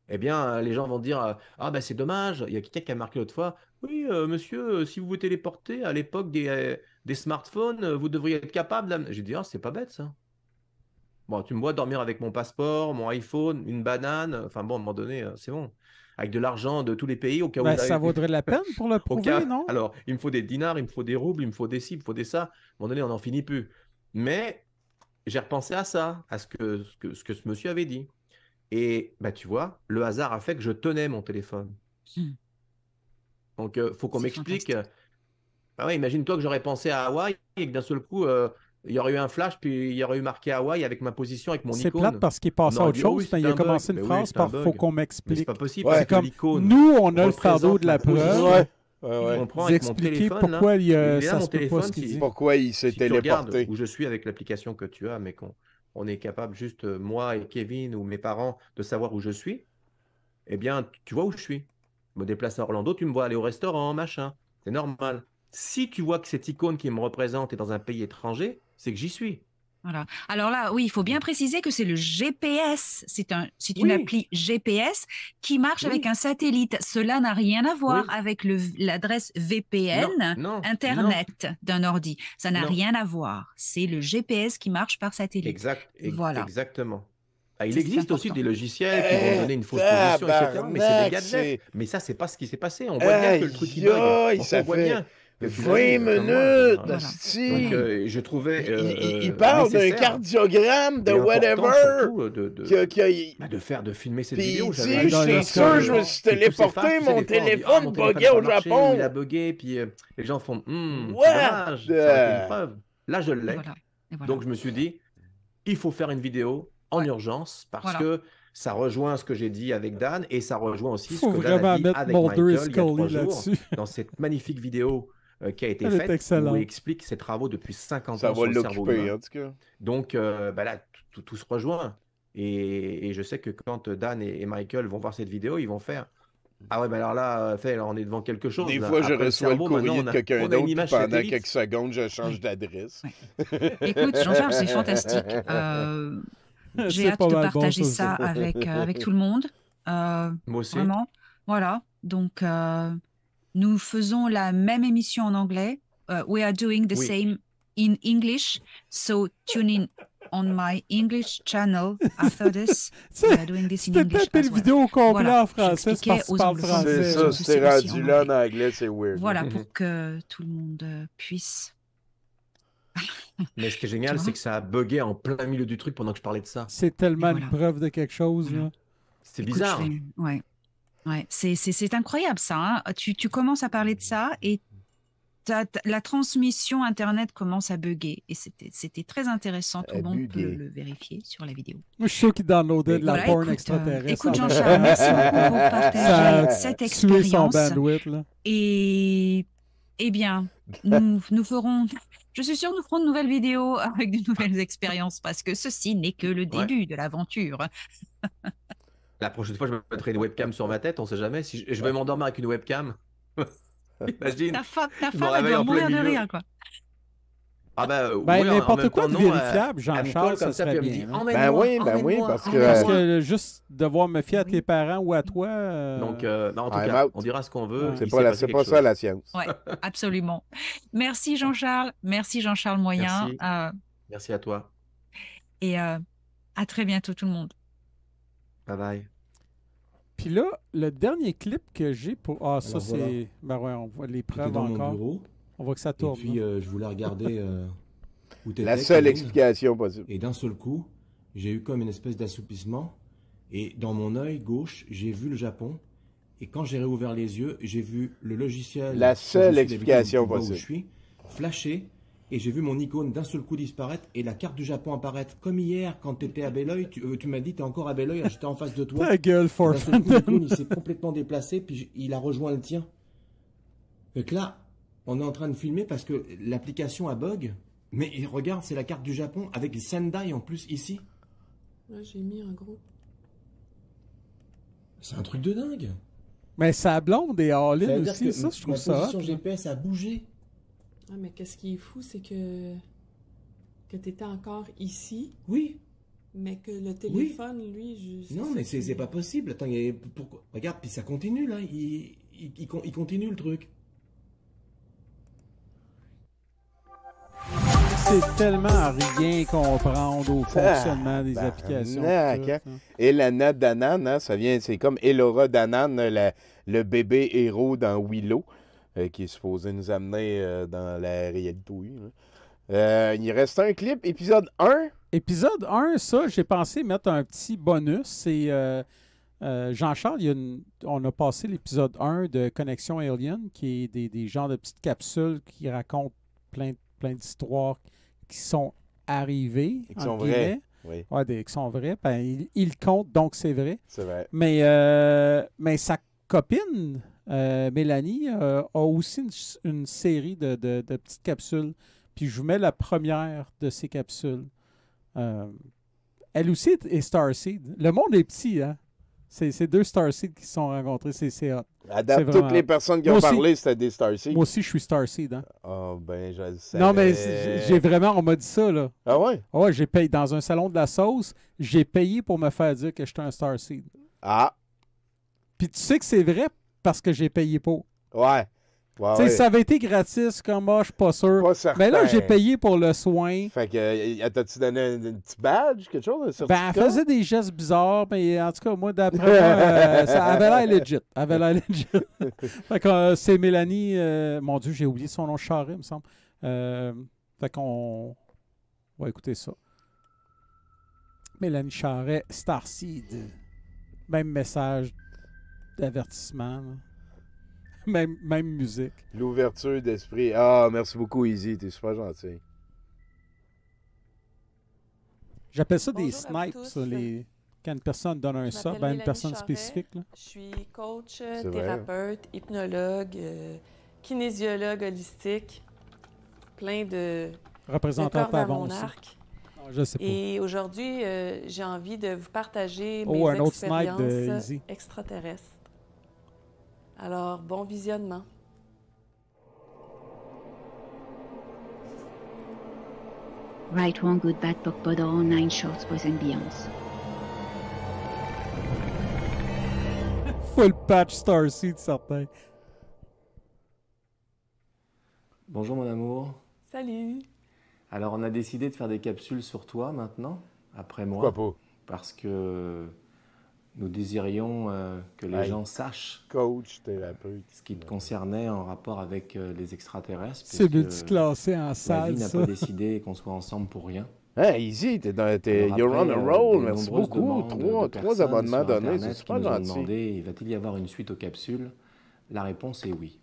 eh bien, les gens vont dire ah ben c'est dommage. Il y a quelqu'un qui a marqué l'autre fois oui, monsieur, si vous vous téléportez à l'époque des smartphones, vous devriez être capable. J'ai dit ah, c'est pas bête ça. Bon, tu me vois dormir avec mon passeport, mon iPhone, une banane. Enfin bon, à un moment donné, c'est bon. Avec de l'argent de tous les pays au cas où. Ben, ça vaudrait la peine pour le prouver, non? Alors, il me faut des dinars, il me faut des roubles, il me faut des ci, il me faut des ça. À un moment donné, on n'en finit plus. Mais j'ai repensé à ça, à ce que ce monsieur avait dit. Et bah, tu vois, le hasard a fait que je tenais mon téléphone. Donc, il faut qu'on m'explique. Bah ouais, imagine-toi que j'aurais pensé à Hawaï et que d'un seul coup, il y aurait eu un flash, puis il y aurait eu marqué Hawaï avec ma position, avec mon icône. C'est plate parce qu'il est passé à autre chose. Il a commencé une phrase par « faut qu'on m'explique ». C'est pas possible. C'est parce que comme, l'icône nous, on a le fardeau représente de la ma position. preuve. Je comprends Vous avec mon expliquez téléphone, pourquoi là, ça là, mon se peut pas téléphone, ce qu'il dit. Pourquoi il s'est si tu regardes téléporté. où je suis avec l'application que tu as, mais on est capable juste, moi et Kevin ou mes parents, de savoir où je suis, eh bien, tu vois où je suis. Je me déplace à Orlando, tu me vois aller au restaurant, machin. C'est normal. Si tu vois que cette icône qui me représente est dans un pays étranger, c'est que j'y suis. Voilà. Alors là, oui, il faut bien préciser que c'est le GPS. C'est une appli GPS qui marche avec un satellite. Cela n'a rien à voir avec l'adresse VPN Internet d'un ordi. Ça n'a rien à voir. C'est le GPS qui marche par satellite. Voilà. Exactement. Ah, il C'est existe important. aussi des logiciels qui vont donner une fausse position, etc. Mais c'est des gadgets. Mais ça, c'est pas ce qui s'est passé. On voit bien que le truc il bug. Ça On voit fait bien. 20 minutes, asti. Donc, je trouvais. Il parle d'un cardiogramme de whatever. De filmer cette Puis vidéo. il dit, je suis sûr, je me suis téléporté, mon téléphone buguait au Japon. Il a bugué, puis les gens font What dommage, ça aurait été une preuve. Là, je l'ai. Et voilà. Donc, je me suis dit, il faut faire une vidéo en urgence parce que ça rejoint ce que j'ai dit avec Dan et ça rejoint aussi ce que Dan a dit avec Michael il y a 3 jours dans cette magnifique vidéo qui a été faite où il explique ses travaux depuis 50 ans sur le cerveau humain. En tout cas. Donc là, tout se rejoint. Et je sais que quand Dan et Michael vont voir cette vidéo, ils vont faire ah ouais, mais alors là, on est devant quelque chose. Des là. fois, je Après reçois le courrier de quelqu'un d'autre, puis pendant satellite. quelques secondes, je change d'adresse. Écoute, Jean-Charles, c'est fantastique. J'ai hâte de partager ça avec tout le monde. Moi aussi. Vraiment. Voilà. Donc, nous faisons la même émission en anglais. We are doing the same in English. So tune in on my English channel after this. We are doing this in English as well. Vidéo au complet en français, j'expliquais aux C'est français. ça, c'est rendu là en anglais, c'est weird. Voilà, pour que tout le monde puisse... Mais ce qui est génial, c'est que ça a bugué en plein milieu du truc pendant que je parlais de ça. C'est tellement une preuve de quelque chose. Là. C'est bizarre. Ouais. C'est incroyable ça. Hein. Tu commences à parler de ça et la transmission Internet commence à bugger. Et c'était très intéressant. Tout le monde peut le vérifier sur la vidéo. Moi, je suis sûr qu'il downloadait de la porn extraterrestre. Écoute, Jean-Charles, merci beaucoup pour partager cette expérience. Son bandwidth, là. Et bien, nous ferons... Je suis sûre que nous ferons de nouvelles vidéos avec de nouvelles expériences parce que ceci n'est que le début de l'aventure. La prochaine fois, je mettrai une webcam sur ma tête, on sait jamais. Si je vais m'endormir avec une webcam. Imagine. Ta femme elle doit mourir de rire, quoi. Ah n'importe quoi de vérifiable, Jean-Charles, ça serait bien. Oui, parce que juste devoir me fier à tes parents ou à toi... Donc, en tout cas, on dira ce qu'on veut. C'est pas ça la science. Oui, absolument. Merci Jean-Charles. Merci Jean-Charles Moyen. Merci à toi. Et à très bientôt tout le monde. Bye bye. Puis là, le dernier clip que j'ai pour... Ah, ça alors, c'est... Ben ouais, on voit les preuves dans encore. Mon bureau. On voit que ça tourne. Et puis, je voulais regarder où t'étais. La seule explication possible. Et d'un seul coup, j'ai eu comme une espèce d'assoupissement. Et dans mon œil gauche, j'ai vu le Japon. Et quand j'ai réouvert les yeux, j'ai vu le logiciel... La seule explication possible. Où je suis, flasher. Et j'ai vu mon icône d'un seul coup disparaître et la carte du Japon apparaître. Comme hier, quand tu étais à Belleuil, tu m'as dit, tu es encore à Belleuil, j'étais en face de toi. Ta gueule, d'un seul coup, l'icône, il s'est complètement déplacé, puis il a rejoint le tien. Donc là, on est en train de filmer parce que l'application a bug. Mais regarde, c'est la carte du Japon avec Sendai en plus ici. Là, j'ai mis un gros. C'est un truc de dingue. Mais sa blonde est all-in aussi, ça, je trouve ça. La position GPS a bougé. Ah, mais qu'est-ce qui est fou, c'est que tu étais encore ici. Oui. Mais que le téléphone, lui... Non, mais c'est pas possible. Attends, pourquoi... Regarde, puis ça continue, là. Il continue, le truc. C'est tellement à rien comprendre au fonctionnement des applications. Et Elana Danan, ça vient... C'est comme Elora Danan, le bébé héros dans Willow. Qui est supposé nous amener dans la réalité. Il reste un clip, épisode 1. Épisode 1, ça, j'ai pensé mettre un petit bonus. C'est Jean-Charles, on a passé l'épisode 1 de Connexion Alien, qui est des genres de petites capsules qui racontent plein d'histoires qui sont arrivées. Et qui sont vraies. Oui. Ouais, qui sont vraies. Ben, il compte, donc c'est vrai. C'est vrai. Mais sa copine... Mélanie a aussi une série de petites capsules. Puis je vous mets la première de ces capsules. Elle aussi est Starseed. Le monde est petit, hein? C'est 2 Starseed qui se sont rencontrés. C'est hot. À date, C'est toutes vraiment les hot. personnes qui Moi ont aussi- parlé, c'était des Starseed. Moi aussi, je suis Starseed. Hein? Ah, ben, je le sais. Non, mais j'ai vraiment, on m'a dit ça, là. Ah ouais? Ah ouais, j'ai payé dans un salon de la sauce, j'ai payé pour me faire dire que j'étais un Starseed. Ah. Puis tu sais que c'est vrai parce que j'ai payé pour. Ouais. Ouais, Tu sais, ouais. ça avait été gratis, comme moi, je suis pas sûr. Pas certain. Mais là, j'ai payé pour le soin. Fait que, t'as-tu donné un petit badge, quelque chose, un Ben, certificat? elle faisait des gestes bizarres, mais en tout cas, moi, d'après moi, ça avait l'air legit. Avait l'air legit. Fait que c'est Mélanie, mon Dieu, j'ai oublié son nom, Charest, il me semble. Fait qu'on va écouter ça. Mélanie Charest, Starseed. Même message d'avertissement. là. Même musique. L'ouverture d'esprit. Ah, merci beaucoup, Easy. T'es super gentil. J'appelle ça des Bonjour à snipes, tous. ça, quand une personne donne un Je sub m'appelle à une Mélanie personne Charest. spécifique. Là. Je suis coach, C'est vrai. thérapeute, hypnologue, kinésiologue holistique, plein de Représentant de cordes à Pavon mon aussi. arc. Non, je sais pas. Et aujourd'hui, j'ai envie de vous partager Oh, mes un autre snipe expériences de Easy. extraterrestres. Alors, bon visionnement. Right, wrong, good, bad, POC, POD, 9 shorts, boys and beyonds. Full patch Starseed, certain. Bonjour mon amour. Salut! Alors on a décidé de faire des capsules sur toi maintenant, après moi. Pourquoi pas? Parce que nous désirions que les Hey. gens sachent Coach, thérapeute. ce qui te concernait en rapport avec les extraterrestres. C'est puisque multiclassé en La salle, vie n'a ça. pas décidé qu'on soit ensemble pour rien. Hein, Easy, Alors you're on après, a roll. des Merci nombreuses beaucoup. demandes de Trois personnes abonnements sur donnés, Internet c'est super qui nous ont gentil. demandé, va-t-il y avoir une suite aux capsules? La réponse est oui.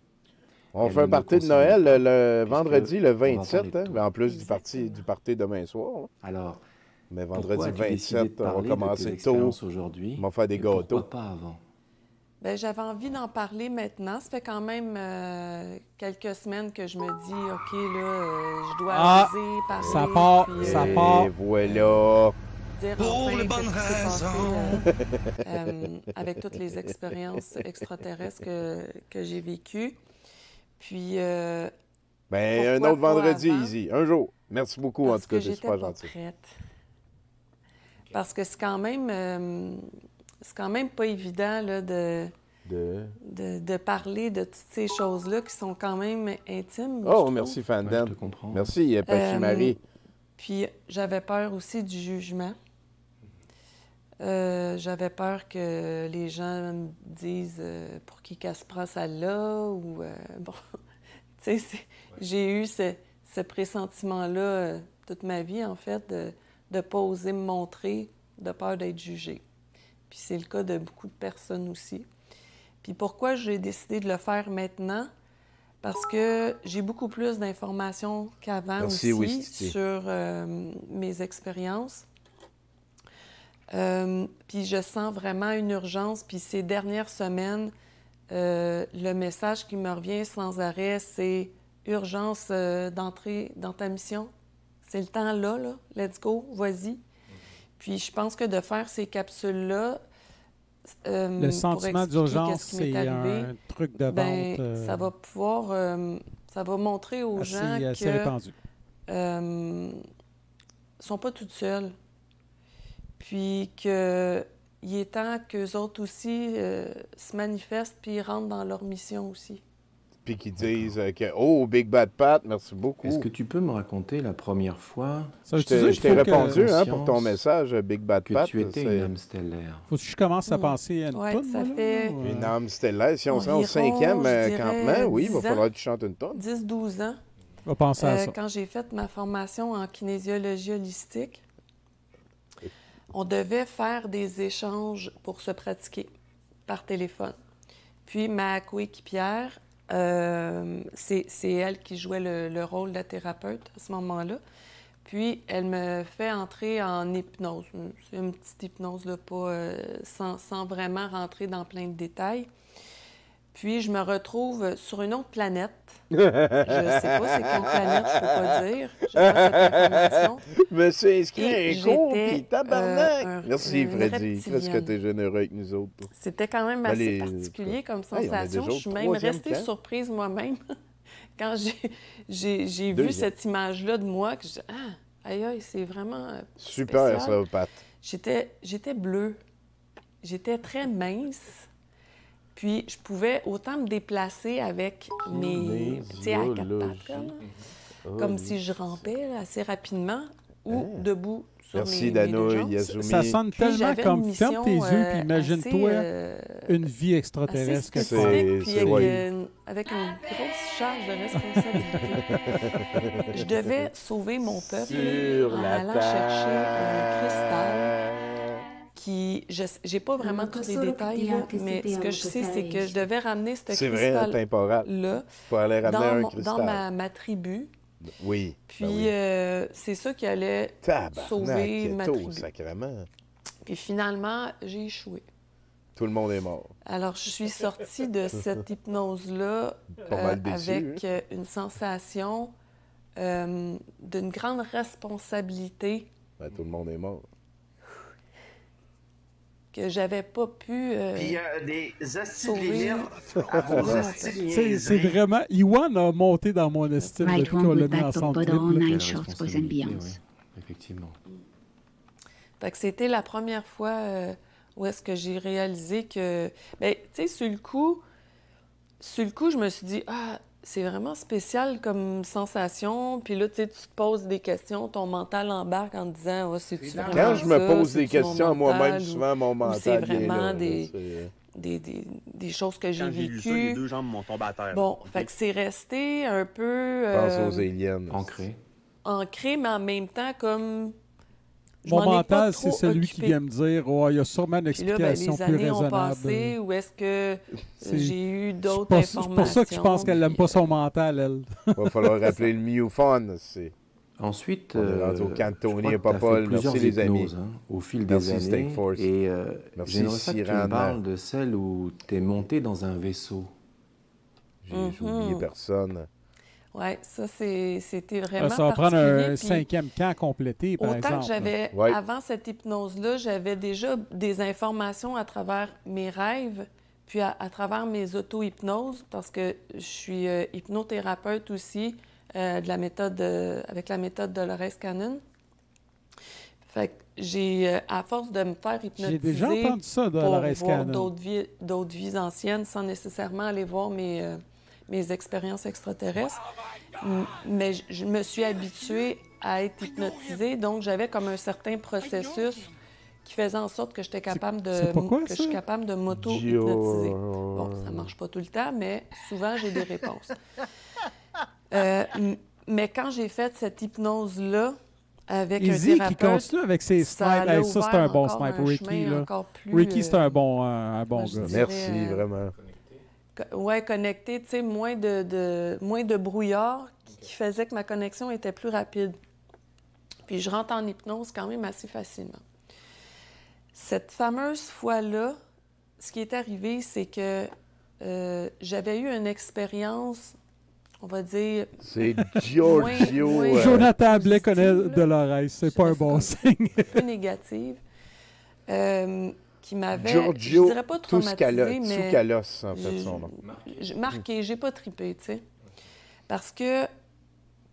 On Elle fait un ne me party de concerne Noël pas, le puisque vendredi, le on va parler 27, de hein, tout. mais en plus du party demain soir. là. Alors, Mais pourquoi vendredi as-tu décidé de 27, on va parler de tes commencer tôt. expériences aujourd'hui On va faire des et gâteaux. pourquoi pas avant? Ben, j'avais envie d'en parler maintenant. Ça fait quand même quelques semaines que je me dis, OK, là, je dois oser parler. ça part, puis, ça part. Et voilà. dire enfin qu'est-ce qui s'est passé, avec toutes les expériences extraterrestres que j'ai vécues. Puis, Ben, un pourquoi autre pas vendredi, avant? Easy. Un jour. Merci beaucoup, en Parce tout cas, que t'es j'étais super pas gentil. prête. Parce que c'est quand même pas évident là, de parler de toutes ces choses-là qui sont quand même intimes. je Oh, trouve. merci, Fandem. je te comprends. Merci, Pachimari. Puis j'avais peur aussi du jugement. J'avais peur que les gens me disent pour qui qu'elle se prend celle-là ou bon, tu sais, j'ai eu ce pressentiment-là toute ma vie en fait de ne pas oser me montrer de peur d'être jugée. Puis c'est le cas de beaucoup de personnes aussi. Puis pourquoi j'ai décidé de le faire maintenant? Parce que j'ai beaucoup plus d'informations qu'avant Merci, aussi Wistiti. sur mes expériences. Puis je sens vraiment une urgence. Puis ces dernières semaines, le message qui me revient sans arrêt, c'est urgence d'entrer dans ta mission. C'est le temps là, let's go, vas-y. Puis je pense que de faire ces capsules-là, Le sentiment d'urgence, c'est un truc de vente. ça va pouvoir, ça va montrer aux assez- gens assez que répandu. sont pas toutes seules. Puis qu'il est temps qu'eux autres aussi se manifestent puis rentrent dans leur mission aussi. Puis qu'ils disent que, oh, Big Bad Pat, merci beaucoup. Est-ce que tu peux me raconter la première fois Je t'ai répondu pour ton message, Big Bad que Pat. tu étais c'est- une âme stellaire? Faut que je commence à penser à une Ouais, toune, ça moi, là, fait ou, Une âme stellaire. Si on serait au environ, 5e je dirais, campement, oui, il va 10 ans. falloir que tu chantes une tonne. 10-12 ans. On va penser à ça. Quand j'ai fait ma formation en kinésiologie holistique, on devait faire des échanges pour se pratiquer par téléphone. Puis ma coéquipière, c'est elle qui jouait le rôle de la thérapeute à ce moment-là. Puis elle me fait entrer en hypnose. C'est une petite hypnose, là, pas, sans vraiment rentrer dans plein de détails. Puis, je me retrouve sur une autre planète. Je ne sais pas c'est quelle planète, je ne peux pas dire. Je n'ai pas cette information. Je me suis inscrit à Et un cours, j'étais, puis tabarnak! une Merci, Freddy. reptilienne. Qu'est-ce que t'es généreux avec nous autres. toi. C'était quand même Ben, assez particulier comme sensation. Je suis même restée surprise moi-même quand j'ai vu Deuxième. cette image-là de moi. Que je dis, ah, aïe, aïe, c'est vraiment Super, spécial. ça, Pat. J'étais bleue. J'étais très mince. Puis, je pouvais autant me déplacer avec mes... Tu sais, à quatre pattes, comme si je rampais là, assez rapidement ou debout sur Merci, mes Dano, deux jambes. Yazumi. Ça sonne Puis, tellement j'avais comme une ferme tes mission, yeux, puis imagine-toi une vie assez extraterrestre. quelque spécifique, puis part. avec une grosse charge de responsabilité. Je devais sauver mon peuple Sur en la allant chercher un cristal qui... Je n'ai pas vraiment tous les détails, là, mais ce que je sais, c'est que je devais ramener ce C'est vrai, temporal. cristal-là Faut aller ramener un cristal. dans ma tribu. Oui. Puis ben oui. c'est ça qui allait Tabarnak, sauver ma tôt, tribu. sacrément. Puis finalement, j'ai échoué. Tout le monde est mort. Alors, je suis sortie de cette hypnose-là Pas mal déçu, avec une sensation d'une grande responsabilité Ben, tout le monde est mort. que j'avais pas pu Puis il y a des sauver. à vos C'est vraiment... Iwan a monté dans mon estime Right depuis one qu'on l'a good mis bad ensemble. Bob clip, là. 9 shorts boys and beyonds. Effectivement. Fait que c'était la première fois où est-ce que j'ai réalisé que... Bien, tu sais, sur le coup, je me suis dit, ah, c'est vraiment spécial comme sensation. Puis là, tu sais, tu te poses des questions, ton mental embarque en te disant, oh, c'est-tu vraiment Quand je me ça? pose des C'est-tu mon questions à moi-même, mental? souvent, mon Ou mental c'est vient vraiment là, des choses que j'ai Quand j'ai lu ça, les vécues. deux jambes m'ont tombé à terre. Bon, fait que c'est resté un peu... Pense aux aliens. ancré, mais en même temps, comme... je Mon m'en ai pas mental, c'est trop celui qui occupé. vient me dire oh, il y a sûrement une Puis là, ben, explication les plus années ont raisonnable. passé, où est-ce que C'est- j'ai eu d'autres C'est informations. pour ça que je pense qu'elle n'aime pas son mental, elle. Va falloir rappeler le MUFON. Ensuite, on est rendu au Cantoni je et crois que t'as Popol. fait plusieurs Merci, les amis. hypnoses, hein, au fil Merci, des années. Steak Force. Et Merci, j'aimerais ça que tu Cyrano. me parles de celle où tu es monté dans un vaisseau. J'ai oublié personne. Oui, ça, c'était vraiment Ça va prendre particulier. un Puis, 5e camp complété, par autant exemple. que j'avais, Ouais. avant cette hypnose-là, j'avais déjà des informations à travers mes rêves, puis à travers mes auto-hypnoses, parce que je suis hypnothérapeute aussi de la méthode, avec la méthode Dolores Cannon. Fait que j'ai, à force de me faire hypnotiser J'ai déjà entendu ça, Dolores pour voir Cannon. d'autres vies anciennes, sans nécessairement aller voir mes expériences extraterrestres. Mais je me suis habituée à être hypnotisée, donc j'avais comme un certain processus qui faisait en sorte que j'étais capable de c'est pas quoi, que je ça? suis capable de m'auto-hypnotiser. Bon, ça marche pas tout le temps, mais souvent j'ai des réponses. Mais quand j'ai fait cette hypnose-là avec Izzy un qui thérapeute, continue avec ses snipes. a Hey, ça, c'est ouvert un bon encore sniper, un Ricky. chemin Là. encore plus, Ricky, c'est un bon gars. Merci, vraiment. Ouais, connecté, tu sais, moins de brouillard qui faisait que ma connexion était plus rapide. Puis je rentre en hypnose quand même assez facilement. Cette fameuse fois-là, ce qui est arrivé, c'est que j'avais eu une expérience, on va dire... C'est Giorgio. Jonathan Blais connaît Dolores. C'est pas un bon signe. Peu négative. Qui m'avait, Giorgio je dirais pas traumatisée, mais... Tsoukalos, en fait, son nom. Marqué, j'ai pas trippé, tu sais. Parce que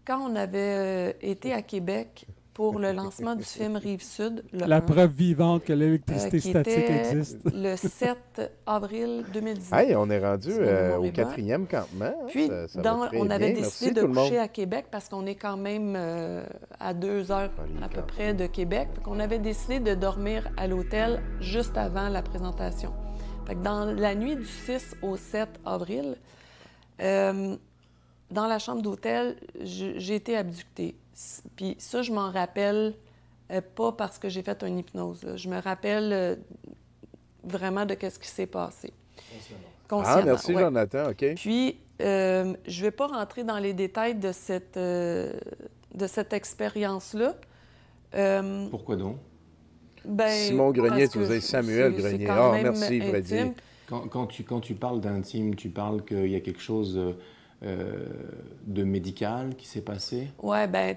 quand on avait été à Québec pour le lancement du film Rive-Sud, La preuve vivante que l'électricité qui statique était existe. le 7 avril 2019. Hey, on est rendu Si ma mémoire au est bonne. 4e campement. Puis, Ça va très on avait bien. décidé Merci, de tout le monde. coucher à Québec parce qu'on est quand même à 2 heures à peu près de Québec. Fait qu'on avait décidé de dormir à l'hôtel juste avant la présentation. Fait que dans la nuit du 6 au 7 avril, dans la chambre d'hôtel, j'ai été abductée. Puis ça, je m'en rappelle pas parce que j'ai fait une hypnose. Là. Je me rappelle vraiment de ce qui s'est passé. Consciemment. Ah, merci, ouais. Jonathan. OK. Puis, je ne vais pas rentrer dans les détails de cette expérience-là. Pourquoi donc? Ben, Simon Grenier, parce tu que faisais Samuel c'est Grenier. quand Ah, même merci, Freddy. intime. Quand tu parles d'intime, tu parles qu'il y a quelque chose de médical qui s'est passé? Oui, ben,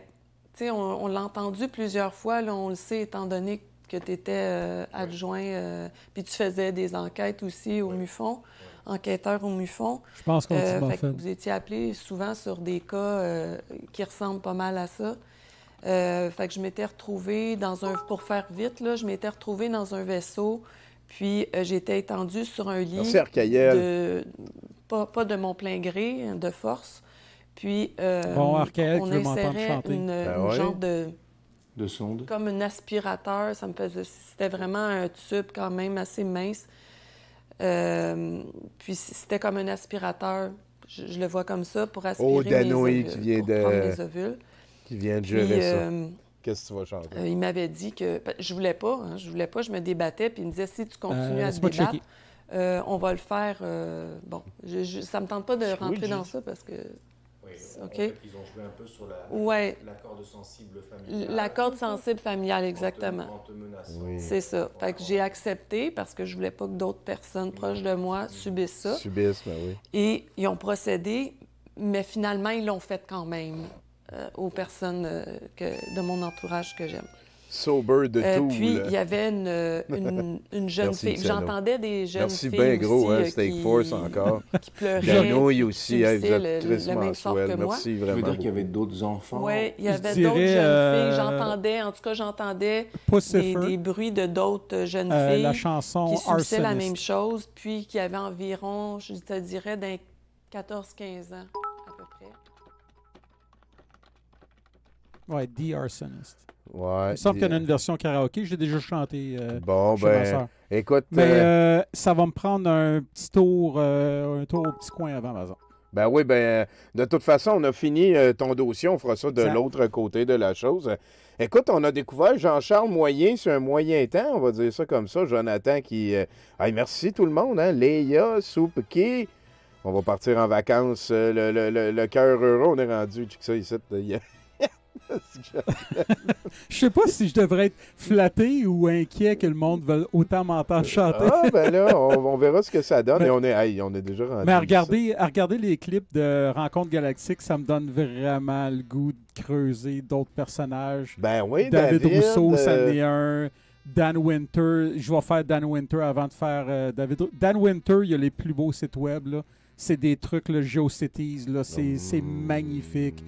tu sais, on l'a entendu plusieurs fois, là, on le sait, étant donné que tu étais adjoint, puis tu faisais des enquêtes aussi au MUFON, enquêteur au MUFON. Je pense qu'on dit fait. Vous étiez appelé souvent sur des cas qui ressemblent pas mal à ça. Fait que je m'étais retrouvée pour faire vite, là, je m'étais retrouvée dans un vaisseau, puis j'étais étendue sur un lit. Merci, Arcaïel. Pas de mon plein gré, de force. Puis bon, Arcaïel, on insérait une genre de sonde. Comme un aspirateur, ça me faisait. C'était vraiment un tube quand même assez mince. Puis c'était comme un aspirateur, je le vois comme ça, pour aspirer mes ovules, prendre mes ovules. Qui vient de gérer ça. Qu'est-ce que tu vas chanter? Il m'avait dit que... Je voulais pas, je me débattais, puis il me disait, si tu continues à te débattre, on va le faire... bon, ça me tente pas de rentrer dans ça, parce que... Oui, OK. En fait, ils ont joué un peu sur la corde sensible familiale. La corde sensible familiale, exactement. En te menaçant. Oui. C'est ça. Fait que j'ai accepté parce que je voulais pas que d'autres personnes proches de moi subissent ça. Ben oui. Et ils ont procédé, mais finalement, ils l'ont fait quand même aux personnes de mon entourage que j'aime. Sober de tout. Puis, il y avait une jeune fille. J'entendais des jeunes filles bien gros, aussi, hein, Steak Force encore. Qui pleuraient. Janouille aussi, vous êtes le même sort que moi. Merci vraiment. Ça veut dire qu'il y avait d'autres enfants? Oui, il y avait d'autres jeunes filles. J'entendais des bruits de d'autres jeunes filles la chanson qui subissaient la même Arsonist. chose, puis qui avaient environ, je te dirais, d'un 14-15 ans, à peu près. Ouais, The Arsonist. Ouais. Il me semble qu'il y en a une version karaoké. J'ai déjà chanté. Bon, ben, écoute... Mais ça va me prendre un tour au petit coin avant, par exemple. Ben oui, ben, de toute façon, on a fini ton dossier. On fera ça de l'autre côté de la chose. Écoute, on a découvert Jean-Charles Moyen sur un moyen temps, on va dire ça comme ça. Jonathan qui... Hey, merci tout le monde, hein? Léa, Soupki. On va partir en vacances. Le cœur heureux, on est rendu. Tu sais ça ici. Je sais pas si je devrais être flatté ou inquiet que le monde veuille autant m'entendre chanter. Ah, ben là, on verra ce que ça donne. Et on est déjà rendu. Mais à regarder les clips de Rencontre Galactique, ça me donne vraiment le goût de creuser d'autres personnages. Ben oui, David Rousseau, ça en est un. Dan Winter, je vais faire Dan Winter avant de faire David. Dan Winter, il y a les plus beaux sites web, là. C'est des trucs, le GeoCities, là. C'est magnifique.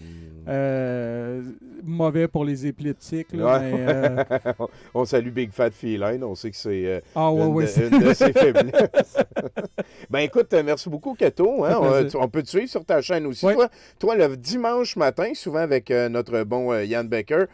Mauvais pour les épileptiques. Là, ouais. Mais, on salue Big Fat Feline. On sait que c'est une de ses faiblesses. Ben écoute, merci beaucoup, Kato. Hein? On peut te suivre sur ta chaîne aussi. Ouais. Toi, le dimanche matin, souvent avec notre bon Yann Becker,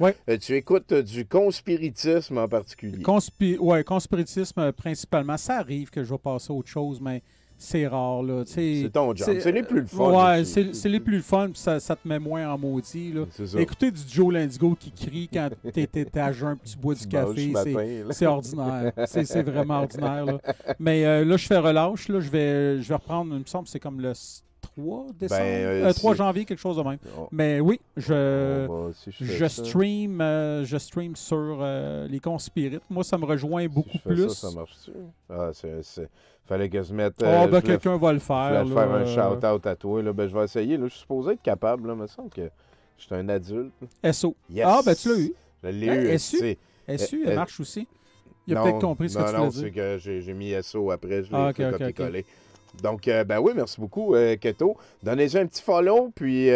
tu écoutes du conspiritisme en particulier. Conspiritisme principalement. Ça arrive que je vais passer à autre chose, mais c'est rare, là. C'est ton job. C'est les plus le fun. Ouais, c'est les plus le fun, puis ça te met moins en maudit, là. Écouter du Joe Lindigo qui crie quand t'es à jeun, puis tu bois du café, c'est ordinaire. C'est vraiment ordinaire, là. Mais là, je fais relâche, là. Je vais reprendre, il me semble, c'est comme le 3 décembre, 3 janvier, quelque chose de même. Mais oui, je stream sur les conspirites. Moi, ça me rejoint beaucoup plus. Ça marche-tu? Ah, fallait que je mette... quelqu'un va le faire. Je vais faire un shout-out à toi. Là. Ben, je vais essayer. Là. Je suis supposé être capable. Là. Il me semble que je suis un adulte. SO. Yes. Ah, ben tu l'as eu. Je l'ai eu. SU, elle marche aussi. Il a peut-être compris ce que tu voulais dire. Non, c'est que j'ai mis SO après. Je l'ai copié-collé. Okay. Donc, ben oui, merci beaucoup, Keto. Donnez-y un petit follow, puis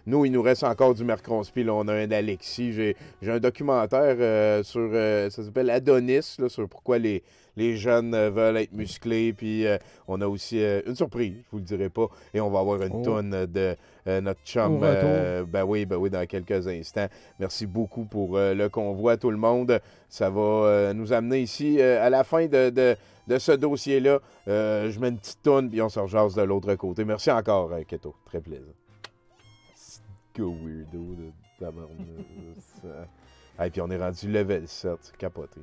nous, il nous reste encore du Mercronspi. Là, on a un Alexis. J'ai un documentaire sur, ça s'appelle Adonis, là, sur pourquoi les jeunes veulent être musclés. Puis on a aussi une surprise, je vous le dirai pas. Et on va avoir une tonne de notre chum. Ben oui, dans quelques instants. Merci beaucoup pour le convoi, tout le monde. Ça va nous amener ici à la fin de ce dossier-là. Je mets une petite tonne, puis on se rejase de l'autre côté. Merci encore, Keto. Très plaisir. Go weirdo de tabarnak. Et puis on est rendu level 7. Capoté.